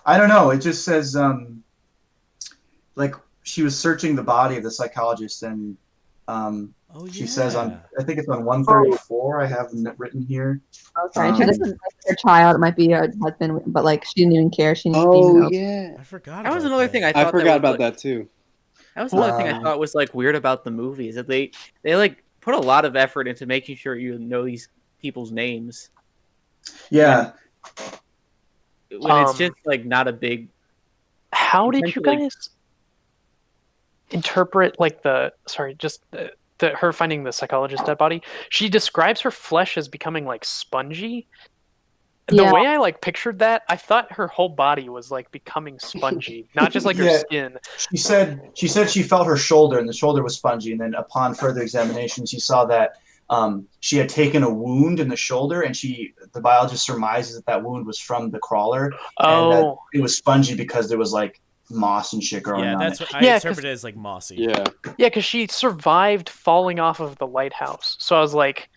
Speaker 3: I don't know. It just says like she was searching the body of the psychologist, and she says on, I think it's on 134. I have written here.
Speaker 6: Oh, sorry. She doesn't like her child. It might be her husband, but like she didn't even care. She didn't even know.
Speaker 5: Yeah.
Speaker 1: I forgot.
Speaker 8: That was
Speaker 1: about
Speaker 8: another
Speaker 1: that.
Speaker 8: thing I thought.
Speaker 5: I forgot
Speaker 8: was,
Speaker 5: about that too.
Speaker 8: That was another thing I thought was like weird about the movies, that they like put a lot of effort into making sure you know these people's names.
Speaker 3: Yeah.
Speaker 8: When it's just like not a big.
Speaker 2: How did you guys interpret like her finding the psychologist's dead body? She describes her flesh as becoming like spongy. The way I like pictured that, I thought her whole body was like becoming spongy, not just like her skin.
Speaker 3: She said she felt her shoulder, and the shoulder was spongy. And then upon further examination, she saw that she had taken a wound in the shoulder, and the biologist surmises that wound was from the crawler, and that it was spongy because there was like moss and shit growing on
Speaker 1: that's
Speaker 3: it.
Speaker 1: what I interpreted as like mossy.
Speaker 5: Yeah,
Speaker 2: because she survived falling off of the lighthouse, so I was like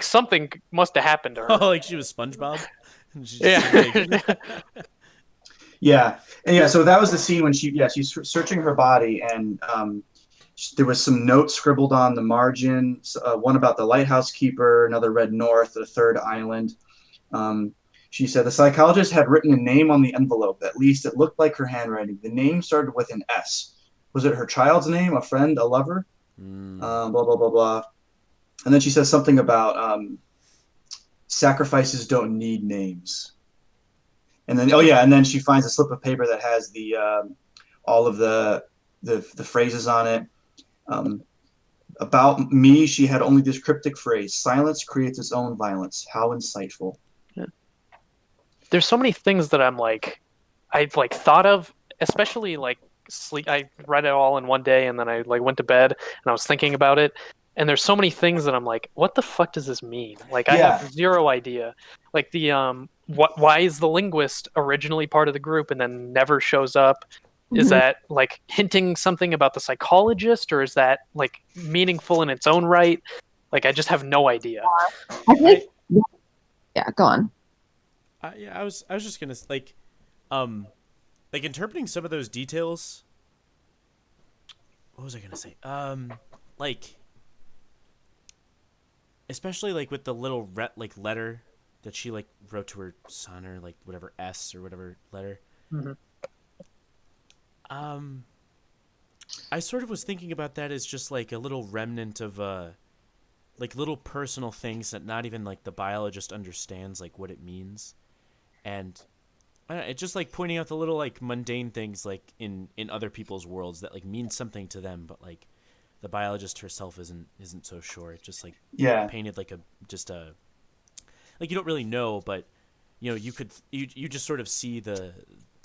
Speaker 2: something must have happened to her.
Speaker 1: Oh, like she was SpongeBob.
Speaker 3: Yeah. So that was the scene when she's searching her body, and There was some notes scribbled on the margin, one about the Lighthouse Keeper, another read north, the third island. She said the psychologist had written a name on the envelope. At least it looked like her handwriting. The name started with an S. Was it her child's name, a friend, a lover? Blah, blah, blah, blah. And then she says something about sacrifices don't need names. And then, and then she finds a slip of paper that has all of the phrases on it. About me, she had only this cryptic phrase: silence creates its own violence. How insightful.
Speaker 2: Yeah. There's so many things that I've thought of, especially like sleep. I read it all in one day, and then I went to bed and I was thinking about it. And there's so many things that I'm like, what the fuck does this mean? Like, I have zero idea. Like why is the linguist originally part of the group and then never shows up? Is that like hinting something about the psychologist, or is that like meaningful in its own right? Like, I just have no idea.
Speaker 6: I think, go on.
Speaker 1: I was just gonna like interpreting some of those details. What was I gonna say? Like, especially like with the little letter that she like wrote to her son, or like whatever S or whatever letter.
Speaker 2: Mm-hmm.
Speaker 1: I sort of was thinking about that as just like a little remnant of like little personal things that not even like the biologist understands like what it means, and it's just like pointing out the little like mundane things like in other people's worlds that like mean something to them, but like the biologist herself isn't so sure. It just like painted like like you don't really know, but you know, you just sort of see the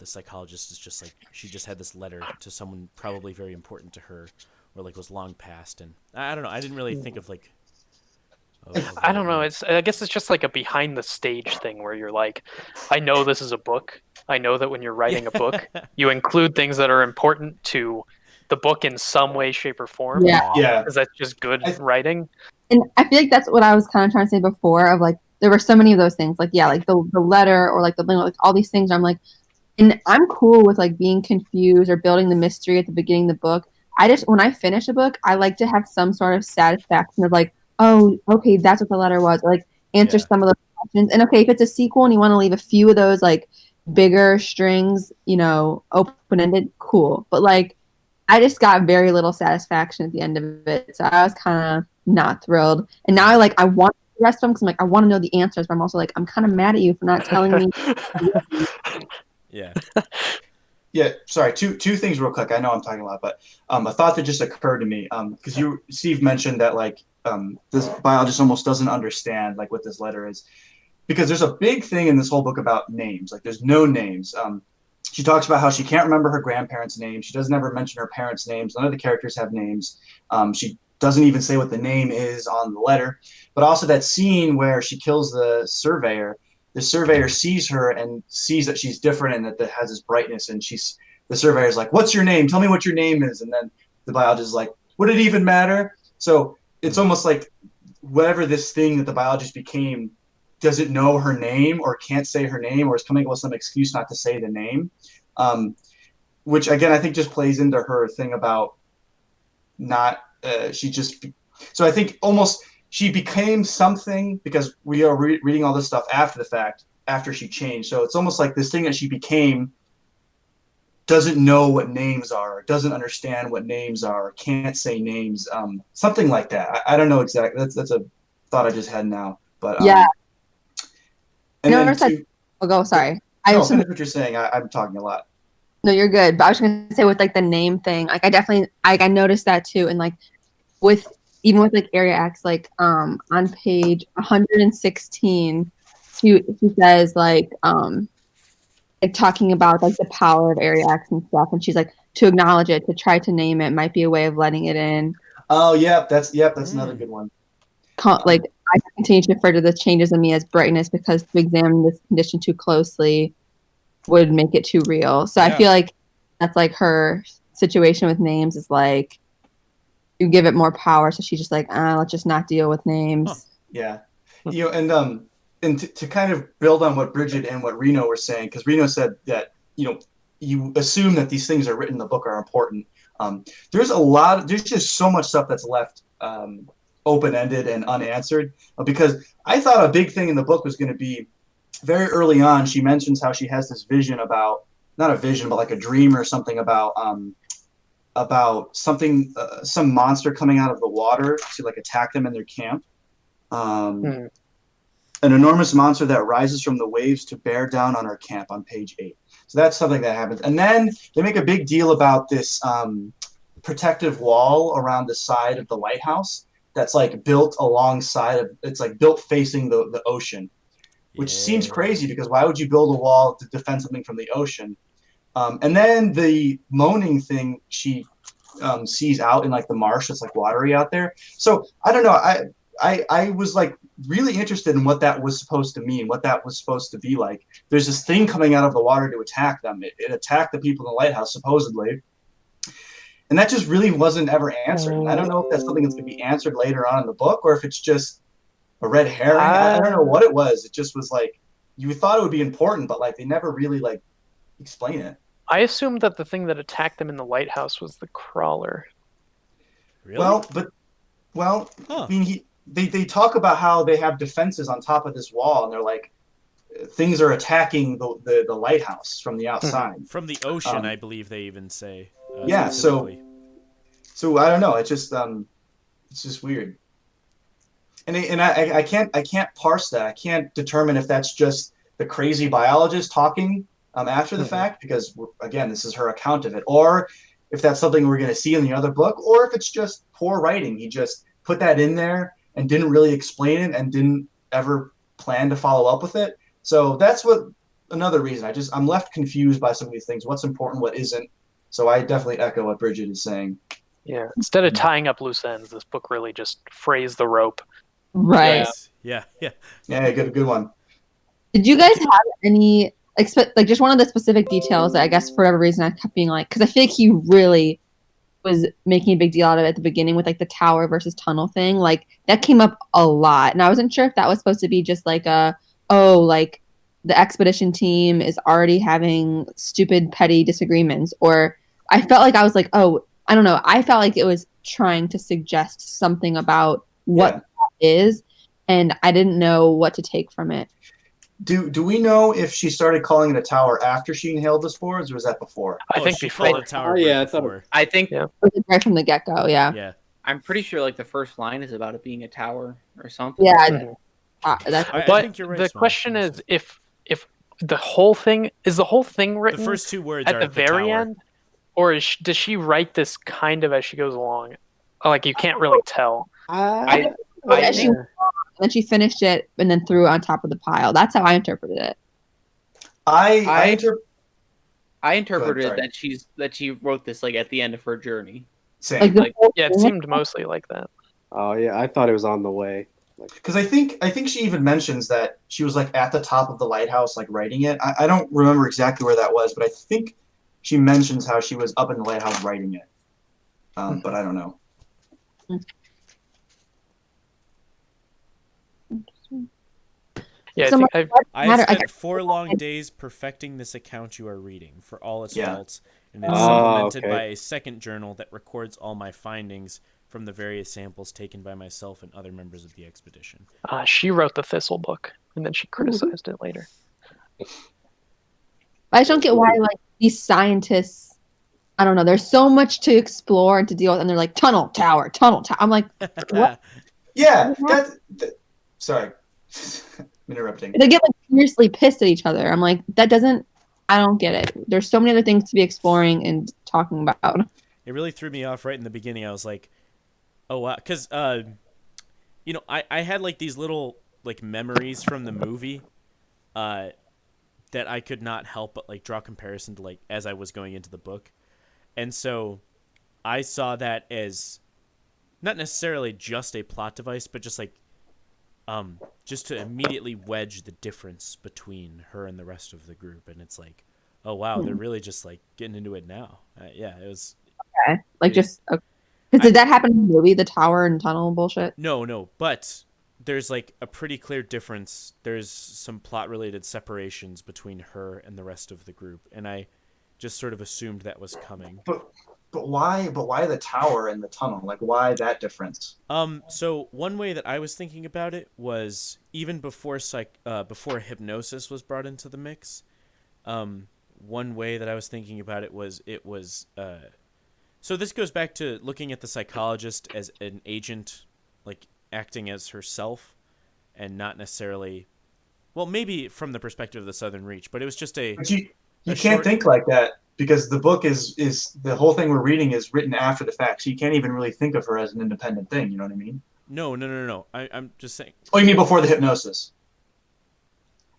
Speaker 1: psychologist is just like, she just had this letter to someone probably very important to her, or like was long past, and I don't know. I didn't really think of like.
Speaker 2: I don't know. I guess it's just like a behind the stage thing where you're like, I know this is a book. I know that when you're writing a book, you include things that are important to the book in some way, shape, or form.
Speaker 3: Yeah.
Speaker 2: Because that's just good writing.
Speaker 6: And I feel like that's what I was kind of trying to say before. Of like, there were so many of those things. Like, like the letter, or like like all these things. I'm like. And I'm cool with like being confused or building the mystery at the beginning of the book. When I finish a book, I like to have some sort of satisfaction of like, oh, okay, that's what the letter was, or like answer some of those questions. And okay, if it's a sequel and you want to leave a few of those like bigger strings, open-ended, cool. But like, I just got very little satisfaction at the end of it, so I was kind of not thrilled. And now I want the rest of them because I'm like, I want to know the answers, but I'm also like, I'm kind of mad at you for not telling me.
Speaker 3: Yeah, sorry. Two things real quick. I know I'm talking a lot, but a thought that just occurred to me, because Steve mentioned that like this biologist almost doesn't understand like what this letter is, because there's a big thing in this whole book about names. Like, there's no names. She talks about how she can't remember her grandparents' names. She doesn't ever mention her parents' names. None of the characters have names. She doesn't even say what the name is on the letter. But also that scene where she kills the surveyor. The surveyor sees her and sees that she's different and that has this brightness, and the surveyor's like, "What's your name? Tell me what your name is." And then the biologist is like, "Would it even matter?" So it's almost like whatever this thing that the biologist became doesn't know her name, or can't say her name, or is coming up with some excuse not to say the name, which again I think just plays into her thing about not so I think almost. She became something because we are reading all this stuff after the fact, after she changed. So it's almost like this thing that she became doesn't know what names are, doesn't understand what names are, can't say names, something like that. I don't know exactly. That's a thought I just had now. But And then
Speaker 6: go. Sorry.
Speaker 3: No, finish what you're saying. I'm talking a lot.
Speaker 6: No, you're good. But I was going to say with like the name thing, like I noticed that too, and like even with like Area X, like on page 116, she says like talking about like the power of Area X and stuff, and she's like, to acknowledge it, to try to name it might be a way of letting it in.
Speaker 3: Oh yeah, that's another good one.
Speaker 6: Like, I continue to refer to the changes in me as brightness because to examine this condition too closely would make it too real. So I feel like that's like her situation with names is like, you give it more power, so she's just like, let's just not deal with names.
Speaker 3: Huh. Yeah, and to kind of build on what Bridget and what Reno were saying, because Reno said that you assume that these things are written in the book are important. There's just so much stuff that's left open-ended and unanswered, because I thought a big thing in the book was going to be very early on. She mentions how she has this vision about, not a vision, but like a dream or something about something, some monster coming out of the water to like attack them in their camp. An enormous monster that rises from the waves to bear down on our camp on page 8. So that's something that happens. And then they make a big deal about this protective wall around the side of the lighthouse that's like built alongside of, it's like built facing the ocean, which seems crazy, because why would you build a wall to defend something from the ocean? And then the moaning thing she sees out in like the marsh that's like watery out there. So I don't know. I was like really interested in what that was supposed to mean, what that was supposed to be like. There's this thing coming out of the water to attack them. It attacked the people in the lighthouse, supposedly. And that just really wasn't ever answered. And I don't know if that's something that's going to be answered later on in the book, or if it's just a red herring. I don't know what it was. It just was like, you thought it would be important, but like they never really like explain it.
Speaker 2: I assumed that the thing that attacked them in the lighthouse was the crawler.
Speaker 1: Really?
Speaker 3: I mean, they talk about how they have defenses on top of this wall, and they're like, things are attacking the lighthouse from the outside.
Speaker 1: From the ocean, I believe they even say.
Speaker 3: Yeah, so I don't know. It's just weird. And I can't parse that. I can't determine if that's just the crazy biologist talking after the fact, because again, this is her account of it, or if that's something we're going to see in the other book, or if it's just poor writing. He just put that in there and didn't really explain it and didn't ever plan to follow up with it. So that's another reason. I'm left confused by some of these things. What's important, what isn't. So I definitely echo what Bridget is saying.
Speaker 2: Yeah. Instead of tying up loose ends, this book really just frays the rope.
Speaker 6: Right.
Speaker 1: Yeah.
Speaker 3: Good one.
Speaker 6: Did you guys have any just one of the specific details that I guess for whatever reason I kept being like, because I feel like he really was making a big deal out of it at the beginning with like the tower versus tunnel thing. Like that came up a lot, and I wasn't sure if that was supposed to be just like like the expedition team is already having stupid petty disagreements, or I felt like I was like, oh, I don't know. I felt like it was trying to suggest something about what that is, and I didn't know what to take from it.
Speaker 3: Do we know if she started calling it a tower after she inhaled the spores, or was that before?
Speaker 2: I think
Speaker 1: she
Speaker 2: before.
Speaker 1: called the tower before.
Speaker 8: I think
Speaker 6: Right from the get-go, yeah.
Speaker 1: Yeah.
Speaker 8: I'm pretty sure like the first line is about it being a tower or something.
Speaker 6: Yeah.
Speaker 1: I
Speaker 2: But
Speaker 1: think you're right,
Speaker 2: the
Speaker 1: Swan.
Speaker 2: question is, if the whole thing written
Speaker 1: The first two words
Speaker 2: at
Speaker 1: are
Speaker 2: the
Speaker 1: the
Speaker 2: very
Speaker 1: tower.
Speaker 2: end, or does she write this kind of as she goes along? Like you can't really tell.
Speaker 8: I
Speaker 6: And then she finished it and then threw it on top of the pile. That's how I interpreted it.
Speaker 3: I
Speaker 8: interpreted
Speaker 3: Go ahead,
Speaker 8: that she wrote this like at the end of her journey.
Speaker 3: same.
Speaker 6: Like,
Speaker 2: Yeah, it seemed mostly like that.
Speaker 5: Oh yeah, I thought it was on the way.
Speaker 3: Because I think she even mentions that she was like at the top of the lighthouse, like writing it. I don't remember exactly where that was, but I think she mentions how she was up in the lighthouse writing it. But I don't know.
Speaker 2: Yeah,
Speaker 6: So
Speaker 1: I have spent 4 long days perfecting this account you are reading, for all its faults, and it's supplemented by a second journal that records all my findings from the various samples taken by myself and other members of the expedition.
Speaker 2: She wrote the Thistle book, and then she criticized it later.
Speaker 6: I just don't get why like these scientists, I don't know, there's so much to explore and to deal with, and they're like tunnel tower. I'm like, what?
Speaker 3: Yeah, sorry. I'm interrupting.
Speaker 6: They get like fiercely pissed at each other. I'm like, I don't get it. There's so many other things to be exploring and talking about.
Speaker 1: It really threw me off right in the beginning. I was like, oh wow, because I had like these little like memories from the movie that I could not help but like draw comparison to like as I was going into the book. And so I saw that as not necessarily just a plot device, but just like just to immediately wedge the difference between her and the rest of the group. And it's like, oh wow, they're really just like getting into it now. Yeah, it was
Speaker 6: okay. Like just because did that happen in the movie, the tower and tunnel bullshit?
Speaker 1: No, but there's like a pretty clear difference. There's some plot related separations between her and the rest of the group, and I just sort of assumed that was coming.
Speaker 3: But why? But why the tower and the tunnel? Like, why that difference?
Speaker 1: So one way that I was thinking about it was even before hypnosis was brought into the mix. One way that I was thinking about it was so this goes back to looking at the psychologist as an agent, like acting as herself, and not necessarily, well, maybe from the perspective of the Southern Reach, but it was just
Speaker 3: But you
Speaker 1: a
Speaker 3: can't
Speaker 1: short,
Speaker 3: think like that because the book is the whole thing we're reading is written after the fact. So you can't even really think of her as an independent thing. You know what I mean?
Speaker 1: No. I'm just saying.
Speaker 3: Oh, you mean before the hypnosis?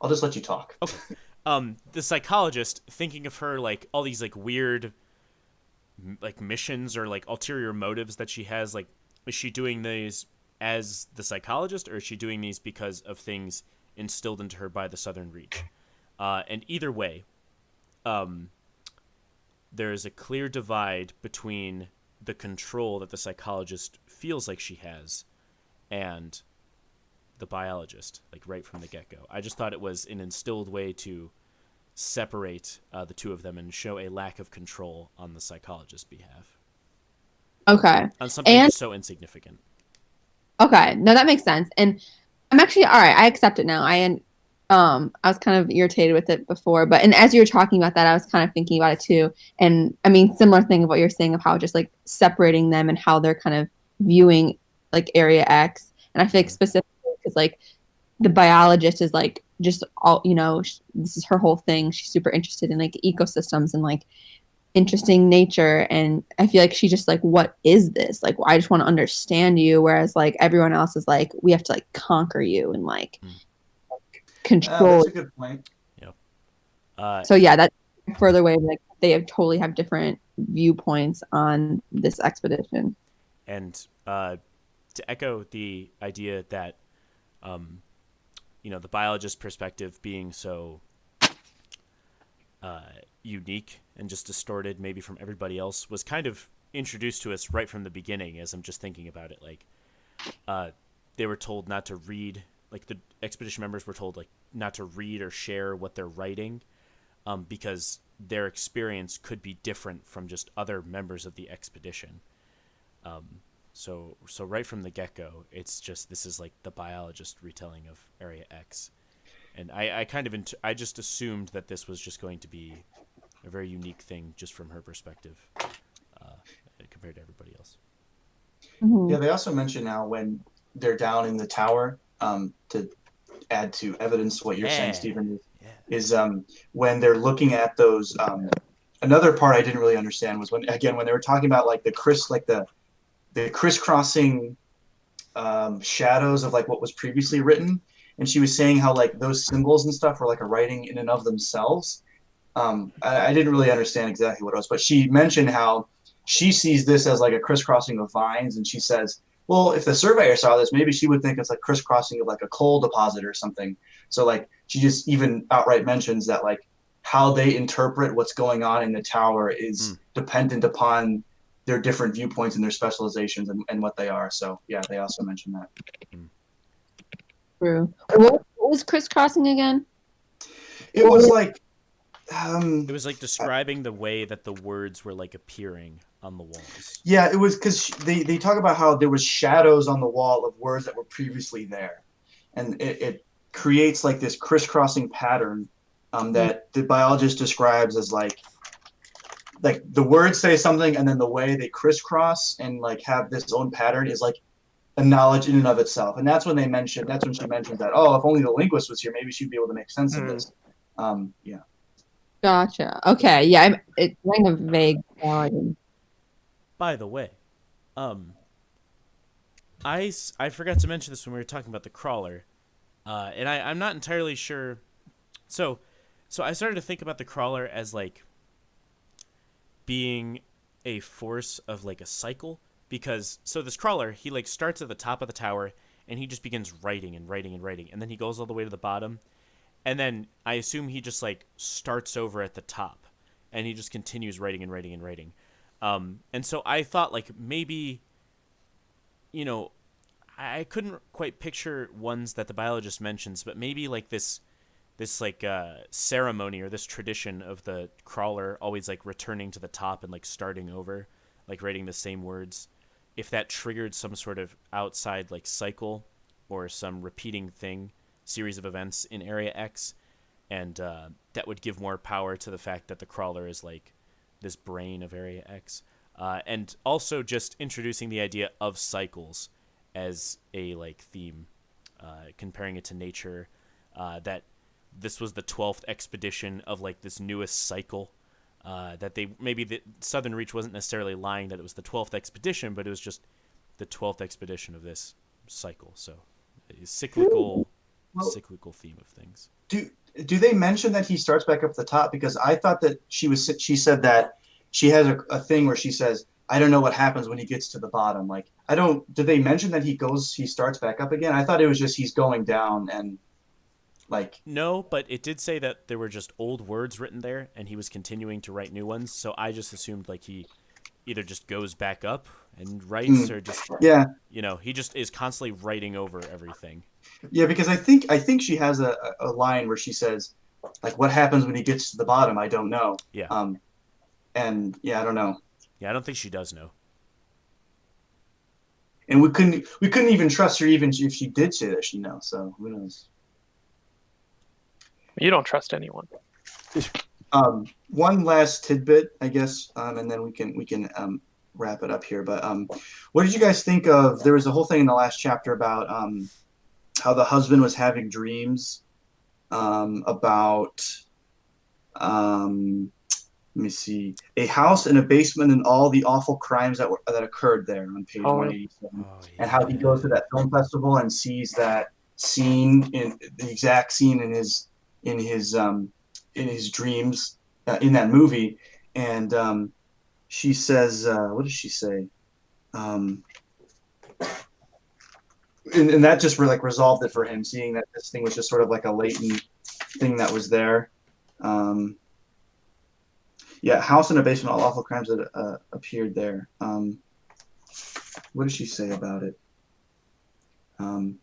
Speaker 3: I'll just let you talk.
Speaker 1: Okay. The psychologist, thinking of her like all these like weird like missions or like ulterior motives that she has, like, is she doing these as the psychologist, or is she doing these because of things instilled into her by the Southern Reach? And either way, there is a clear divide between the control that the psychologist feels like she has and the biologist, like right from the get-go. I just thought it was an instilled way to separate the two of them and show a lack of control on the psychologist's behalf.
Speaker 6: Okay.
Speaker 1: On something just so insignificant.
Speaker 6: Okay. No, that makes sense. And I'm actually all right. I accept it now. I was kind of irritated with it before, but and as you were talking about that, I was kind of thinking about it too. And I mean, similar thing of what you're saying of how just like separating them and how they're kind of viewing like Area X. And I feel like specifically because like the biologist is like just all, you know, this is her whole thing. She's super interested in like ecosystems and like interesting nature, and I feel like she just like, what is this, like, I just want to understand you, whereas like everyone else is like, we have to like conquer you and like control.
Speaker 3: That's a good point.
Speaker 1: Yep.
Speaker 6: So yeah, that's a further way of like totally have different viewpoints on this expedition.
Speaker 1: And to echo the idea that the biologist perspective being so unique and just distorted maybe from everybody else was kind of introduced to us right from the beginning. As I'm just thinking about it, like they were told not to read, like the expedition members were told like not to read or share what they're writing because their experience could be different from just other members of the expedition. So right from the get-go, it's just, this is like the biologist retelling of Area X. And I kind of I just assumed that this was just going to be a very unique thing just from her perspective compared to everybody else.
Speaker 6: Mm-hmm.
Speaker 3: Yeah, they also mention now when they're down in the tower, to add to evidence what you're saying, Stephen, is when they're looking at those. Another part I didn't really understand was when they were talking about like the crisscrossing shadows of like what was previously written, and she was saying how like those symbols and stuff were like a writing in and of themselves. I didn't really understand exactly what it was, but she mentioned how she sees this as like a crisscrossing of vines, and she says, well, if the surveyor saw this, maybe she would think it's like crisscrossing of like a coal deposit or something. So like she just even outright mentions that like how they interpret what's going on in the tower is dependent upon their different viewpoints and their specializations and what they are. So yeah, they also mentioned that.
Speaker 6: True. What was crisscrossing again?
Speaker 3: It was like
Speaker 1: it was like describing the way that the words were like appearing on the walls.
Speaker 3: Yeah, it was because they talk about how there was shadows on the wall of words that were previously there, and it creates like this crisscrossing pattern that the biologist describes as like the words say something and then the way they crisscross and like have this own pattern is like a knowledge in and of itself. And that's when she mentions that, oh, if only the linguist was here, maybe she'd be able to make sense of this. Yeah.
Speaker 6: Gotcha. Okay. Yeah. It's kind of vague.
Speaker 1: By the way, I forgot to mention this when we were talking about the crawler, and I'm not entirely sure. So I started to think about the crawler as like being a force of like a cycle, because so this crawler, he like starts at the top of the tower and he just begins writing and writing and writing, and then he goes all the way to the bottom, and then I assume he just like starts over at the top and he just continues writing and writing and writing. And so I thought like maybe, I couldn't quite picture ones that the biologist mentions, but maybe like this like ceremony or this tradition of the crawler always like returning to the top and like starting over, like writing the same words, if that triggered some sort of outside like cycle or some repeating series of events in Area X, and that would give more power to the fact that the crawler is like this brain of Area X. And also just introducing the idea of cycles as a like theme, comparing it to nature, that this was the 12th expedition of like this newest cycle, that maybe the Southern Reach wasn't necessarily lying that it was the 12th expedition, but it was just the 12th expedition of this cycle. So a cyclical theme of things.
Speaker 3: Do they mention that he starts back up at the top? Because I thought that she said that she has a thing where she says, I don't know what happens when he gets to the bottom. Like, did they mention that he starts back up again? I thought it was just he's going down and like.
Speaker 1: No, but it did say that there were just old words written there and he was continuing to write new ones. So I just assumed like he either just goes back up and writes or just, he just is constantly writing over everything.
Speaker 3: Yeah, because I think she has a line where she says, like, what happens when he gets to the bottom? I don't know.
Speaker 1: Yeah.
Speaker 3: And yeah, I don't know.
Speaker 1: Yeah, I don't think she does know.
Speaker 3: And we couldn't even trust her even if she did say that she knows. So who knows?
Speaker 2: You don't trust anyone.
Speaker 3: One last tidbit, I guess, and then we can wrap it up here. But what did you guys think of? There was a whole thing in the last chapter about how the husband was having dreams about let me see, a house and a basement and all the awful crimes that occurred there on page 187, and how he goes to that film festival and sees that scene, in the exact scene in his dreams in that movie. And she says, what does she say? And that just resolved it for him, seeing that this thing was just sort of like a latent thing that was there. House in a basement, all awful crimes that appeared there. What did she say about it? I don't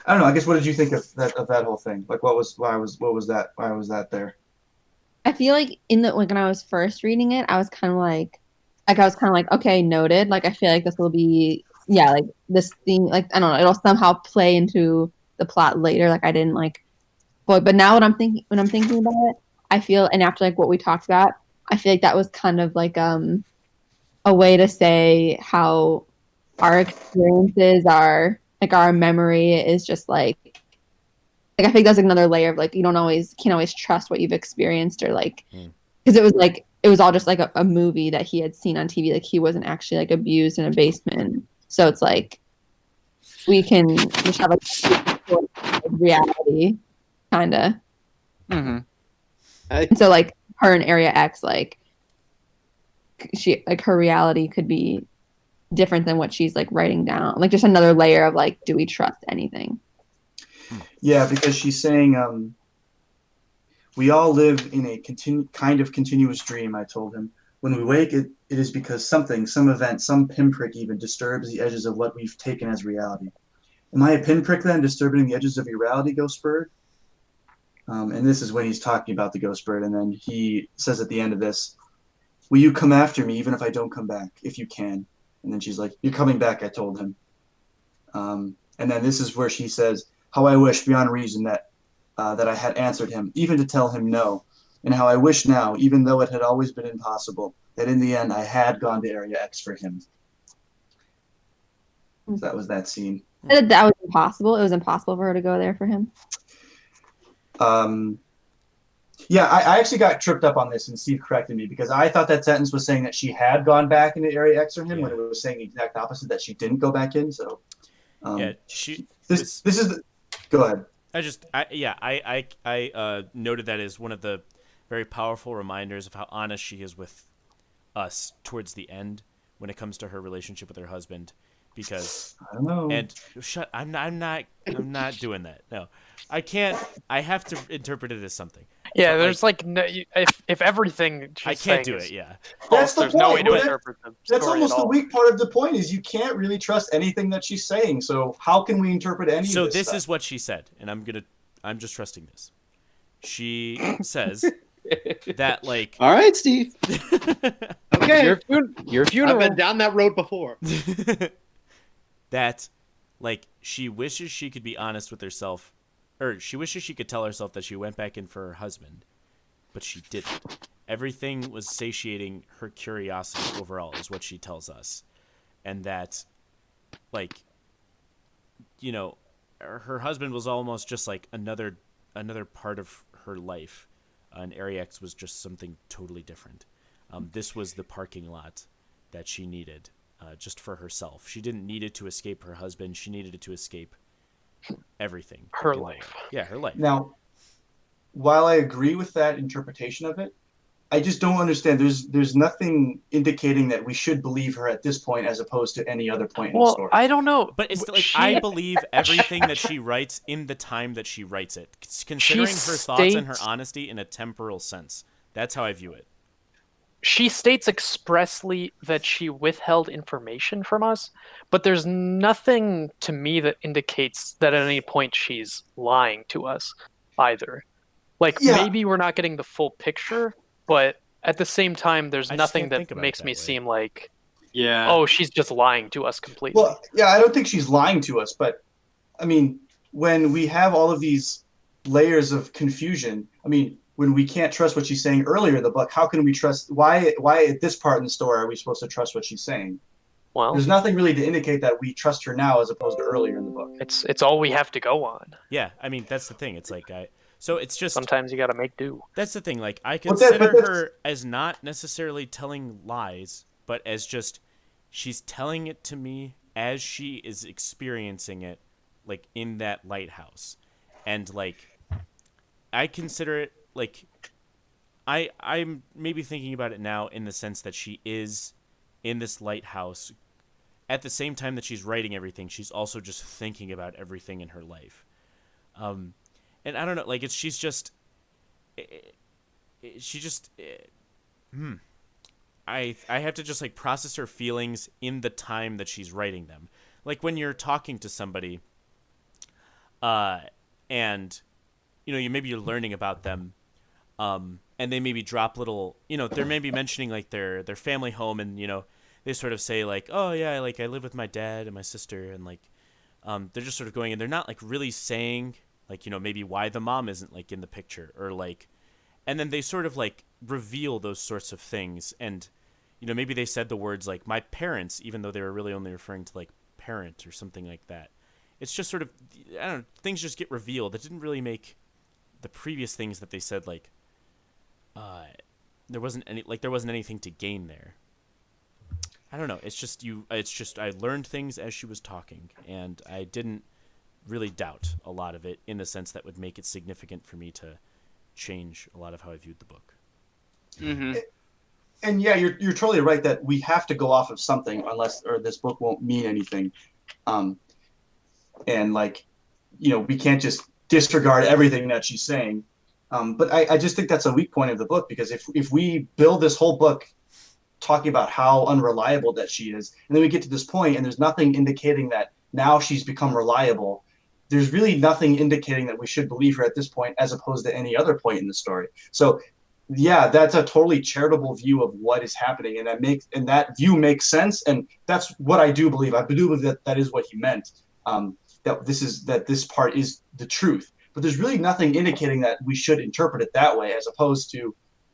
Speaker 3: know. I guess what did you think of that whole thing? Like, why was that there?
Speaker 6: I feel like when I was first reading it, I was kind of like, okay, noted. Like, I feel like this will be, like this thing, like, I don't know, it'll somehow play into the plot later. Like, I didn't like, but now when I'm thinking about it, I feel, and after like what we talked about, I feel like that was kind of like a way to say how our experiences are, like, our memory is just like I think that's another layer of like, you can't always trust what you've experienced, or like, because it was all just like a movie that he had seen on TV. Like, he wasn't actually like abused in a basement. So it's like we can just have like reality, kind of.
Speaker 8: Mm-hmm.
Speaker 6: And so like her in Area X, like she, like, her reality could be different than what she's like writing down. Like, just another layer of like, do we trust anything?
Speaker 3: Yeah, because she's saying, we all live in a kind of continuous dream, I told him. When we wake, it is because something, some event, some pinprick even disturbs the edges of what we've taken as reality. Am I a pinprick then, disturbing the edges of your reality, Ghost Bird? And this is when he's talking about the Ghost Bird, and then he says at the end of this, will you come after me even if I don't come back, if you can? And then she's like, you're coming back, I told him. And then this is where she says, how I wish beyond reason that I had answered him, even to tell him no. And how I wish now, even though it had always been impossible, that in the end I had gone to Area X for him. So that was that scene.
Speaker 6: That was impossible. It was impossible for her to go there for him.
Speaker 3: Yeah, I actually got tripped up on this, and Steve corrected me, because I thought that sentence was saying that she had gone back into Area X for him, when it was saying the exact opposite, that she didn't go back in. So this is the, go ahead.
Speaker 1: I noted that as one of the very powerful reminders of how honest she is with us towards the end when it comes to her relationship with her husband. Because
Speaker 3: I don't know.
Speaker 1: And I'm not doing that. No, I can't. I have to interpret it as something.
Speaker 2: Yeah, there's like no, if everything she's
Speaker 1: I can't do it. Yeah,
Speaker 3: that's the
Speaker 2: there's
Speaker 3: point.
Speaker 2: No way to interpret the
Speaker 3: that's
Speaker 2: story
Speaker 3: almost
Speaker 2: at all.
Speaker 3: the weak part of the point, is you can't really trust anything that she's saying. So how can we interpret any?
Speaker 1: So
Speaker 3: of this
Speaker 1: this
Speaker 3: stuff?
Speaker 1: is what she said, and I'm just trusting this. She says, that like.
Speaker 5: All right, Steve. Okay,
Speaker 2: your funeral.
Speaker 5: I've been down that road before.
Speaker 1: That, like, she wishes she could be honest with herself, or she wishes she could tell herself that she went back in for her husband, but she didn't. Everything was satiating her curiosity overall, is what she tells us, and that, like, you know, her husband was almost just like another part of her life, and Area X was just something totally different. This was the parking lot that she needed. Just for herself. She didn't need it to escape her husband. She needed it to escape everything.
Speaker 2: Her life.
Speaker 1: Yeah, her life.
Speaker 3: Now, while I agree with that interpretation of it, I just don't understand. There's nothing indicating that we should believe her at this point as opposed to any other point in the story.
Speaker 2: I don't know.
Speaker 1: But it's like, I believe everything that she writes in the time that she writes it, considering her thoughts and her honesty in a temporal sense. That's how I view it.
Speaker 2: She states expressly that she withheld information from us, but there's nothing to me that indicates that at any point she's lying to us either. Like, maybe we're not getting the full picture, but at the same time, there's nothing that makes me seem like, oh, she's just lying to us completely.
Speaker 3: Well, yeah, I don't think she's lying to us, but, I mean, when we have all of these layers of confusion, I mean, when we can't trust what she's saying earlier in the book, how can we trust? Why at this part in the story are we supposed to trust what she's saying?
Speaker 2: Well,
Speaker 3: there's nothing really to indicate that we trust her now as opposed to earlier in the book.
Speaker 2: It's all we have to go on.
Speaker 1: Yeah, I mean, that's the thing. It's like so it's just
Speaker 2: sometimes you got to make do.
Speaker 1: That's the thing. Like, I consider her as not necessarily telling lies, but as just she's telling it to me as she is experiencing it, like in that lighthouse, and like I consider it. Like, I'm maybe thinking about it now in the sense that she is in this lighthouse. At the same time that she's writing everything, she's also just thinking about everything in her life. And I don't know, like, I have to just, like, process her feelings in the time that she's writing them. Like, when you're talking to somebody, and, you know, you're learning about them, and they maybe drop little, you know, they're maybe mentioning like their family home, and you know, they sort of say like, oh yeah, like I live with my dad and my sister, and like, they're just sort of going, and they're not like really saying like, you know, maybe why the mom isn't like in the picture, or like, and then they sort of like reveal those sorts of things, and you know, maybe they said the words like my parents, even though they were really only referring to like parent or something like that. It's just sort of, I don't know, things just get revealed that didn't really make the previous things that they said like. There wasn't anything to gain there. I don't know. It's just I learned things as she was talking, and I didn't really doubt a lot of it in the sense that would make it significant for me to change a lot of how I viewed the book.
Speaker 7: Mm-hmm.
Speaker 3: And yeah, you're totally right that we have to go off of something or this book won't mean anything. And like, you know, we can't just disregard everything that she's saying. But I just think that's a weak point of the book, because if we build this whole book talking about how unreliable that she is, and then we get to this point and there's nothing indicating that now she's become reliable, there's really nothing indicating that we should believe her at this point as opposed to any other point in the story. So yeah, that's a totally charitable view of what is happening, and that view makes sense, and that's what I do believe. I do believe that is what he meant. That this part is the truth. But there's really nothing indicating that we should interpret it that way as opposed to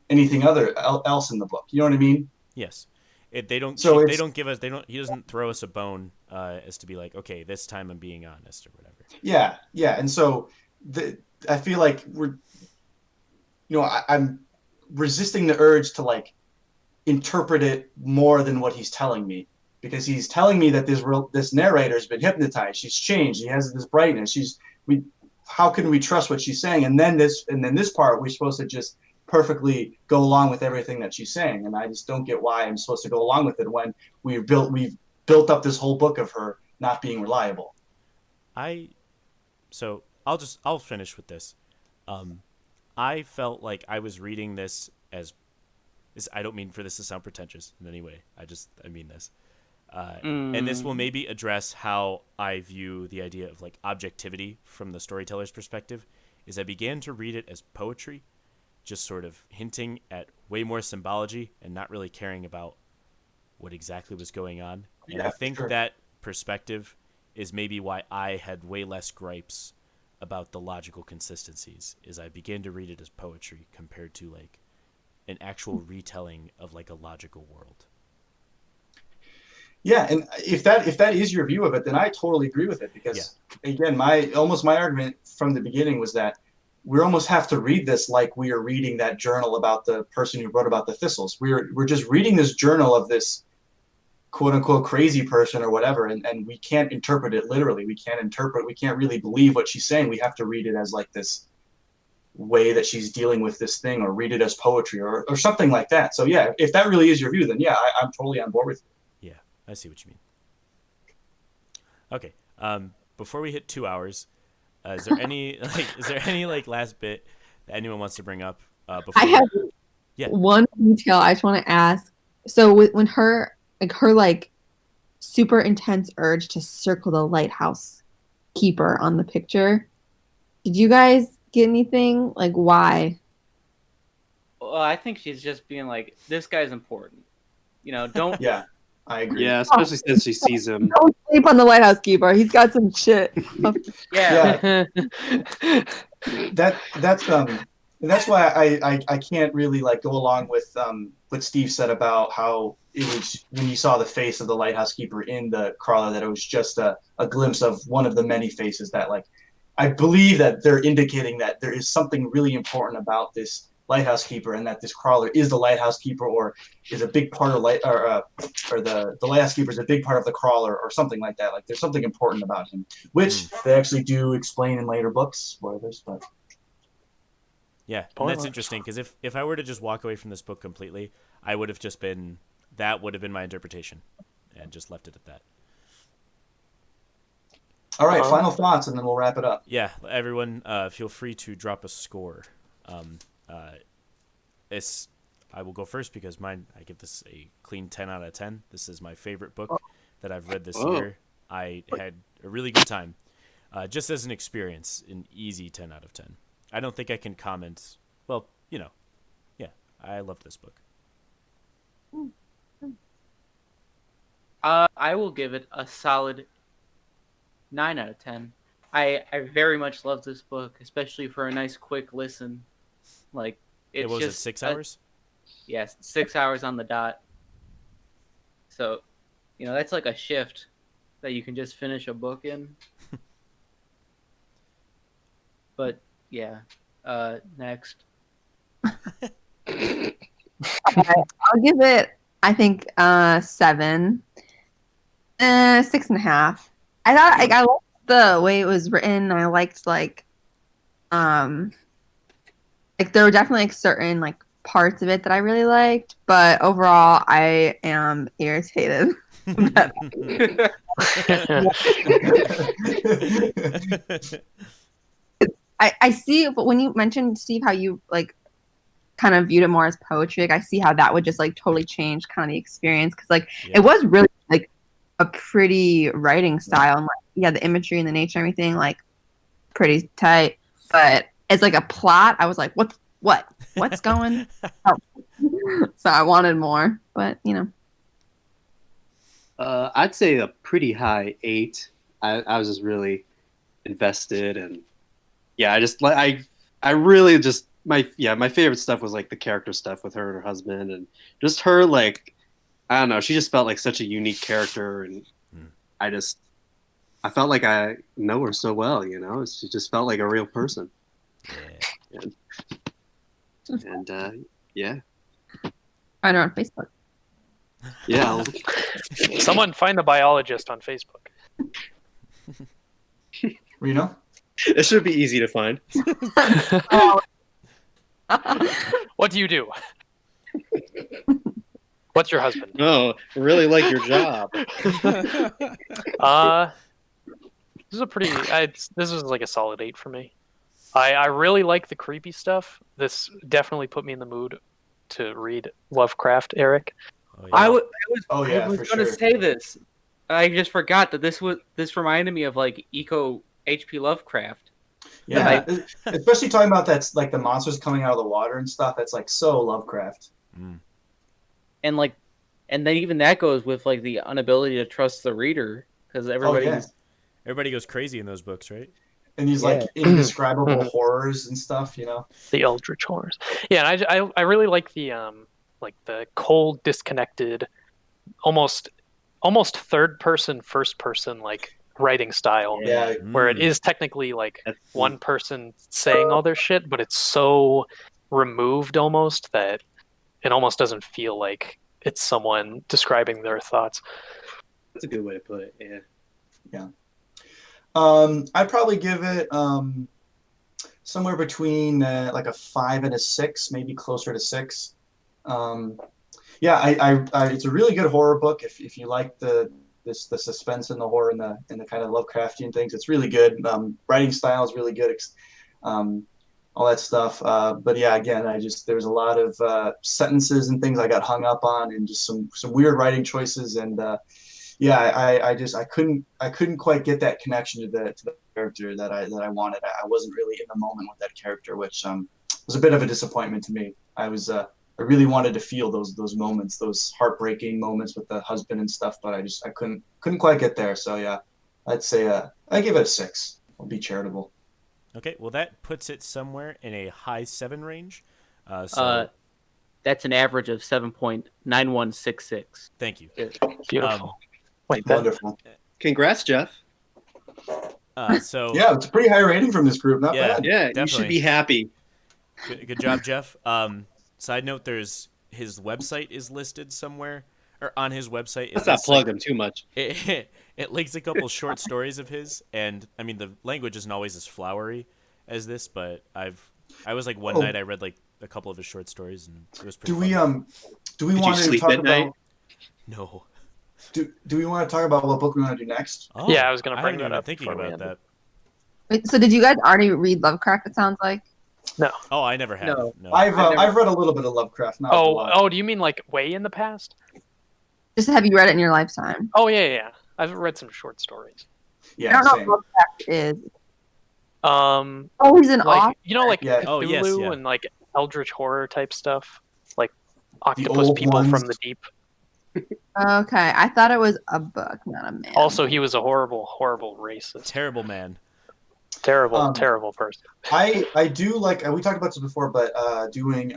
Speaker 3: anything else in the book. You know what I mean?
Speaker 1: Yes. He doesn't throw us a bone as to be like, okay, this time I'm being honest or whatever.
Speaker 3: Yeah. And so I feel like I'm resisting the urge to like interpret it more than what he's telling me, because he's telling me that this narrator's been hypnotized. She's changed. She has this brightness. How can we trust what she's saying? And then this part, we're supposed to just perfectly go along with everything that she's saying. And I just don't get why I'm supposed to go along with it when we've built up this whole book of her not being reliable.
Speaker 1: So I'll finish with this. I felt like I was reading this as I don't mean for this to sound pretentious in any way. I mean this. And this will maybe address how I view the idea of like objectivity from the storyteller's perspective, is I began to read it as poetry, just sort of hinting at way more symbology and not really caring about what exactly was going on. And I think that perspective is maybe why I had way less gripes about the logical consistencies, is I began to read it as poetry compared to like an actual retelling of like a logical world.
Speaker 3: Yeah, and if that is your view of it, then I totally agree with it, because again, my argument from the beginning was that we almost have to read this like we are reading that journal about the person who wrote about the thistles. We're just reading this journal of this quote unquote crazy person or whatever, and we can't interpret it literally. We can't really believe what she's saying. We have to read it as like this way that she's dealing with this thing, or read it as poetry or something like that. So yeah, if that really is your view, then yeah, I'm totally on board with you.
Speaker 1: Yeah, I see what you mean. Okay, before we hit 2 hours, is there any last bit that anyone wants to bring up? Before
Speaker 6: I have one detail I just want to ask. So when her super intense urge to circle the lighthouse keeper on the picture, did you guys get anything? Like, why?
Speaker 7: Well, I think she's just being like, this guy's important. Don't.
Speaker 3: Yeah, I agree.
Speaker 5: Yeah, especially since she sees him.
Speaker 6: Don't sleep on the lighthouse keeper. He's got some shit.
Speaker 7: Yeah.
Speaker 3: That's why I can't really like go along with what Steve said about how it was when you saw the face of the lighthouse keeper in the crawler, that it was just a glimpse of one of the many faces. That like, I believe that they're indicating that there is something really important about this lighthouse keeper, and that this crawler is the lighthouse keeper, or is a big part of the lighthouse keeper is a big part of the crawler, or something like that. Like, there's something important about him, which they actually do explain in later books. Spoilers, but
Speaker 1: yeah, and that's interesting, because if I were to just walk away from this book completely, I would have just been, that would have been my interpretation, and just left it at that.
Speaker 3: All right, final thoughts, and then we'll wrap it up.
Speaker 1: Yeah, everyone, feel free to drop a score. I will go first because I give this a clean 10 out of 10. This is my favorite book that I've read this year. I had a really good time. Just as an experience, an easy 10 out of 10. I don't think I can comment. Well, I loved this book.
Speaker 7: I will give it a solid 9 out of 10. I very much love this book, especially for a nice quick listen. Like,
Speaker 1: it was just 6 hours?
Speaker 7: Yes, 6 hours on the dot. So, that's like a shift that you can just finish a book in. But yeah, next.
Speaker 6: Okay, I'll give it, I think, 7, 6.5. I thought I liked the way it was written. I liked there were definitely certain parts of it that I really liked, but overall I am irritated. I see, but when you mentioned, Steve, how you kind of viewed it more as poetry, I see how that would just totally change kind of the experience, because it was really a pretty writing style, and the imagery and the nature and everything pretty tight, but as a plot, I was like, what's going on? So I wanted more, but
Speaker 5: I'd say a pretty high 8. I was just really invested, and I really just my favorite stuff was the character stuff with her and her husband, and just her I don't know, she just felt like such a unique character, and I felt like I know her so well, she just felt like a real person. And yeah.
Speaker 6: Find her on Facebook.
Speaker 5: Yeah.
Speaker 2: Someone find the biologist on Facebook.
Speaker 3: Reno?
Speaker 5: It should be easy to find.
Speaker 2: What do you do? What's your husband?
Speaker 5: Oh, really like your job.
Speaker 2: This is a pretty. This is a solid 8 for me. I really like the creepy stuff. This definitely put me in the mood to read Lovecraft, Eric.
Speaker 1: Oh, yeah.
Speaker 7: I was going to say this. I just forgot that this reminded me of Eco H.P. Lovecraft.
Speaker 3: Yeah, especially talking about that's like the monsters coming out of the water and stuff. That's like so Lovecraft.
Speaker 8: And like, and then even that goes with like the inability to trust the reader because
Speaker 1: everybody goes crazy in those books, right?
Speaker 3: And these like indescribable horrors and stuff, you know.
Speaker 2: The eldritch horrors. Yeah, and I really like the cold, disconnected, almost third person, first person like writing style.
Speaker 3: Yeah.
Speaker 2: Where it is technically like one person saying all their shit, but it's so removed almost that it almost doesn't feel like it's someone describing their thoughts.
Speaker 5: That's a good way to put it. Yeah.
Speaker 3: Yeah. I'd probably give it somewhere between like a 5 and a 6, maybe closer to 6. Yeah, I it's a really good horror book. If you like the suspense and the horror and the kind of Lovecraftian things, it's really good. Writing style is really good. All that stuff. But yeah, again, there's a lot of sentences and things I got hung up on, and just some weird writing choices. And yeah, I couldn't quite get that connection to the character that I wanted. I wasn't really in the moment with that character, which was a bit of a disappointment to me. I really wanted to feel those moments, those heartbreaking moments with the husband and stuff, but I couldn't quite get there. So yeah, I'd say I give it a 6. I'll be charitable.
Speaker 1: Okay, well that puts it somewhere in a high 7 range.
Speaker 8: That's an average of 7.9166.
Speaker 1: Thank you.
Speaker 2: Beautiful.
Speaker 3: Wonderful.
Speaker 5: Congrats, Jeff.
Speaker 1: So
Speaker 3: yeah, it's a pretty high rating from this group. Not bad.
Speaker 5: Yeah,
Speaker 1: definitely.
Speaker 5: You should be happy.
Speaker 1: Good job, Jeff. Side note: his website is listed somewhere, or on his website.
Speaker 5: Let's not plug him too much.
Speaker 1: It links a couple short stories of his, and I mean the language isn't always as flowery as this, but I was like one night I read like a couple of his short stories, and it was pretty.
Speaker 3: Do we want to talk about?
Speaker 1: No.
Speaker 3: Do we want to talk about what book we want to do next?
Speaker 1: Oh,
Speaker 2: yeah, I was going to bring that up.
Speaker 1: Thinking about that.
Speaker 6: Wait, so did you guys already read Lovecraft? It sounds like.
Speaker 2: No.
Speaker 1: Oh, I never have.
Speaker 7: No.
Speaker 3: I've read a little bit of Lovecraft. Not a lot.
Speaker 2: Do you mean like way in the past?
Speaker 6: Just have you read it in your lifetime?
Speaker 2: Oh yeah. I've read some short stories.
Speaker 3: Yeah,
Speaker 6: I don't know what Lovecraft is. He's an
Speaker 2: like
Speaker 6: author.
Speaker 2: Like
Speaker 3: Yeah.
Speaker 2: Cthulhu and like eldritch horror type stuff, like octopus
Speaker 3: old
Speaker 2: people
Speaker 3: ones.
Speaker 2: from the deep.
Speaker 6: Okay, I thought it was a book, not a man.
Speaker 2: Also, he was a horrible, horrible racist.
Speaker 1: Terrible man.
Speaker 2: Terrible person.
Speaker 3: I do like, we talked about this before, but doing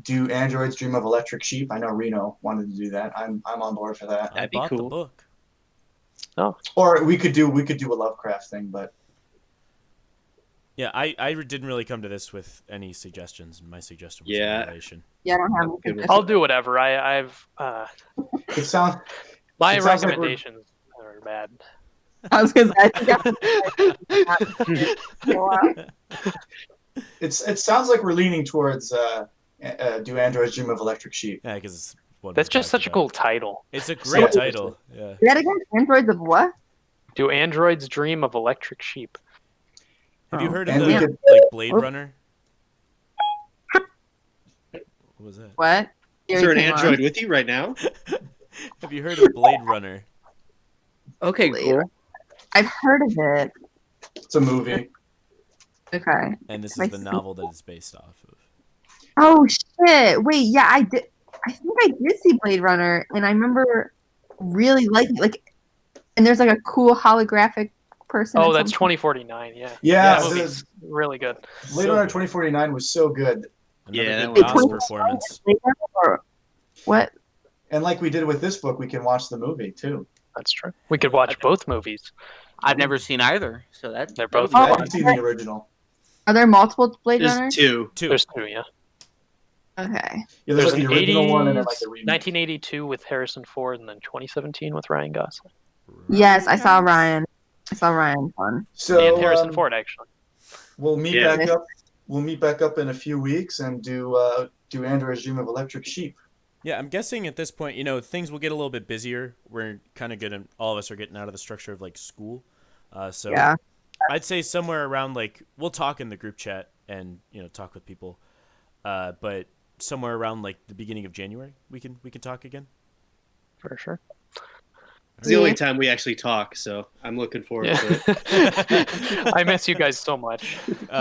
Speaker 3: do androids dream of electric sheep? I know Reno wanted to do that. I'm on board for that.
Speaker 8: That'd be
Speaker 1: I bought
Speaker 8: cool.
Speaker 1: the book.
Speaker 2: Oh.
Speaker 3: Or we could do a Lovecraft thing, but
Speaker 1: Yeah, I didn't really come to this with any suggestions. My suggestion was Annihilation.
Speaker 6: Yeah, I don't have.
Speaker 2: I'll do whatever. I've
Speaker 3: it sounds.
Speaker 2: my
Speaker 3: it sounds like
Speaker 2: recommendations are bad.
Speaker 6: I was gonna say.
Speaker 3: It sounds like we're leaning towards do androids dream of electric sheep?
Speaker 1: Yeah, because it's what
Speaker 2: That's
Speaker 1: we
Speaker 2: just
Speaker 1: talked
Speaker 2: such a
Speaker 1: about.
Speaker 2: cool title.
Speaker 1: It's a great title. Yeah.
Speaker 6: Say that again. Androids of what?
Speaker 2: Do androids dream of electric sheep?
Speaker 1: Have you heard of
Speaker 3: And we
Speaker 1: the
Speaker 3: could-
Speaker 1: like Blade Runner? What was that?
Speaker 6: What?
Speaker 5: Is there an android with you right now?
Speaker 1: Have you heard of Blade Runner?
Speaker 8: Okay, cool.
Speaker 6: I've heard of it.
Speaker 3: It's a movie.
Speaker 6: Okay.
Speaker 1: And this
Speaker 6: Like
Speaker 1: is the novel that it's based off of.
Speaker 6: Oh shit! Wait, yeah, I did. I think I did see Blade Runner, and I remember really liking and there's like a cool holographic person.
Speaker 2: Oh,
Speaker 6: at
Speaker 2: that's
Speaker 6: some point.
Speaker 2: 2049. Yeah.
Speaker 3: Yeah,
Speaker 2: That
Speaker 3: the
Speaker 2: movie's really good.
Speaker 3: Blade Runner 2049 was so good.
Speaker 1: Another
Speaker 5: Yeah,
Speaker 1: good
Speaker 5: that
Speaker 1: Nas
Speaker 5: was-
Speaker 1: performance.
Speaker 6: Or what?
Speaker 3: And like we did with this book, we can watch the movie too.
Speaker 2: That's true. We could watch both movies.
Speaker 7: I've never seen either, so
Speaker 2: They're both
Speaker 3: I
Speaker 6: Oh,
Speaker 3: haven't seen the original.
Speaker 6: Are there multiple Blade Runners?
Speaker 5: There's two.
Speaker 2: There's two, yeah.
Speaker 6: Okay.
Speaker 3: Yeah,
Speaker 2: There's
Speaker 3: like the
Speaker 2: an
Speaker 3: original one and then
Speaker 2: 80s,
Speaker 3: like the remake.
Speaker 2: 1982 with Harrison Ford, and then 2017 with Ryan Gosling.
Speaker 6: Yes, I saw Ryan. One.
Speaker 3: So
Speaker 2: And Harrison Ford, actually.
Speaker 3: we'll meet
Speaker 5: Yeah.
Speaker 3: back up. We'll meet back up in a few weeks and do Android's Dream of Electric Sheep.
Speaker 1: Yeah, I'm guessing at this point, things will get a little bit busier. We're kind of getting, all of us are getting out of the structure of like school. So
Speaker 6: Yeah.
Speaker 1: I'd say somewhere around like, we'll talk in the group chat and, talk with people. But somewhere around like the beginning of January, we can talk again.
Speaker 2: For sure.
Speaker 5: It's the only time we actually talk, so I'm looking forward to it.
Speaker 2: I miss you guys so much.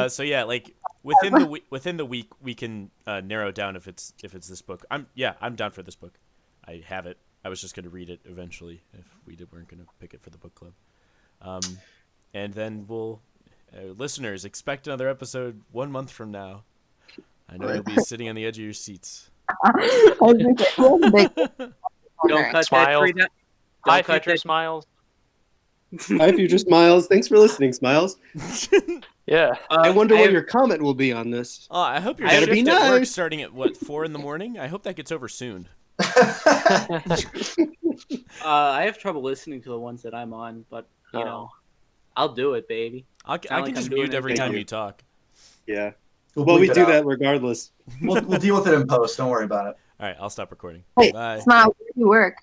Speaker 1: So yeah, like within the week we can narrow down if it's this book. I'm down for this book. I have it. I was just gonna read it eventually if we weren't gonna pick it for the book club. And then we'll listeners expect another episode 1 month from now. I know you'll be sitting on the edge of your seats.
Speaker 7: Don't cut
Speaker 2: Smile.
Speaker 7: that tree down.
Speaker 2: Hi,
Speaker 7: Don't cut
Speaker 2: future
Speaker 7: that-
Speaker 2: Smiles.
Speaker 5: Hi, future Smiles. Thanks for listening, Smiles.
Speaker 2: Yeah.
Speaker 5: I wonder what your comment will be on this.
Speaker 1: Oh, I hope your
Speaker 5: Better
Speaker 1: shift
Speaker 5: be
Speaker 1: at work
Speaker 5: nice.
Speaker 1: starting at what 4 a.m. I hope that gets over soon.
Speaker 8: I have trouble listening to the ones that I'm on, but you know, I'll do it, baby.
Speaker 1: I
Speaker 8: Sound
Speaker 1: can
Speaker 8: like
Speaker 1: just
Speaker 8: I'm doing
Speaker 1: mute every
Speaker 8: it.
Speaker 1: time you talk.
Speaker 5: Yeah.
Speaker 3: We'll
Speaker 5: Well, we
Speaker 3: bleep it
Speaker 5: do
Speaker 3: out.
Speaker 5: that regardless.
Speaker 3: We'll deal with it in post. Don't worry about it.
Speaker 1: All right, I'll stop recording.
Speaker 6: Wait,
Speaker 1: Bye.
Speaker 6: Smile, where do you work?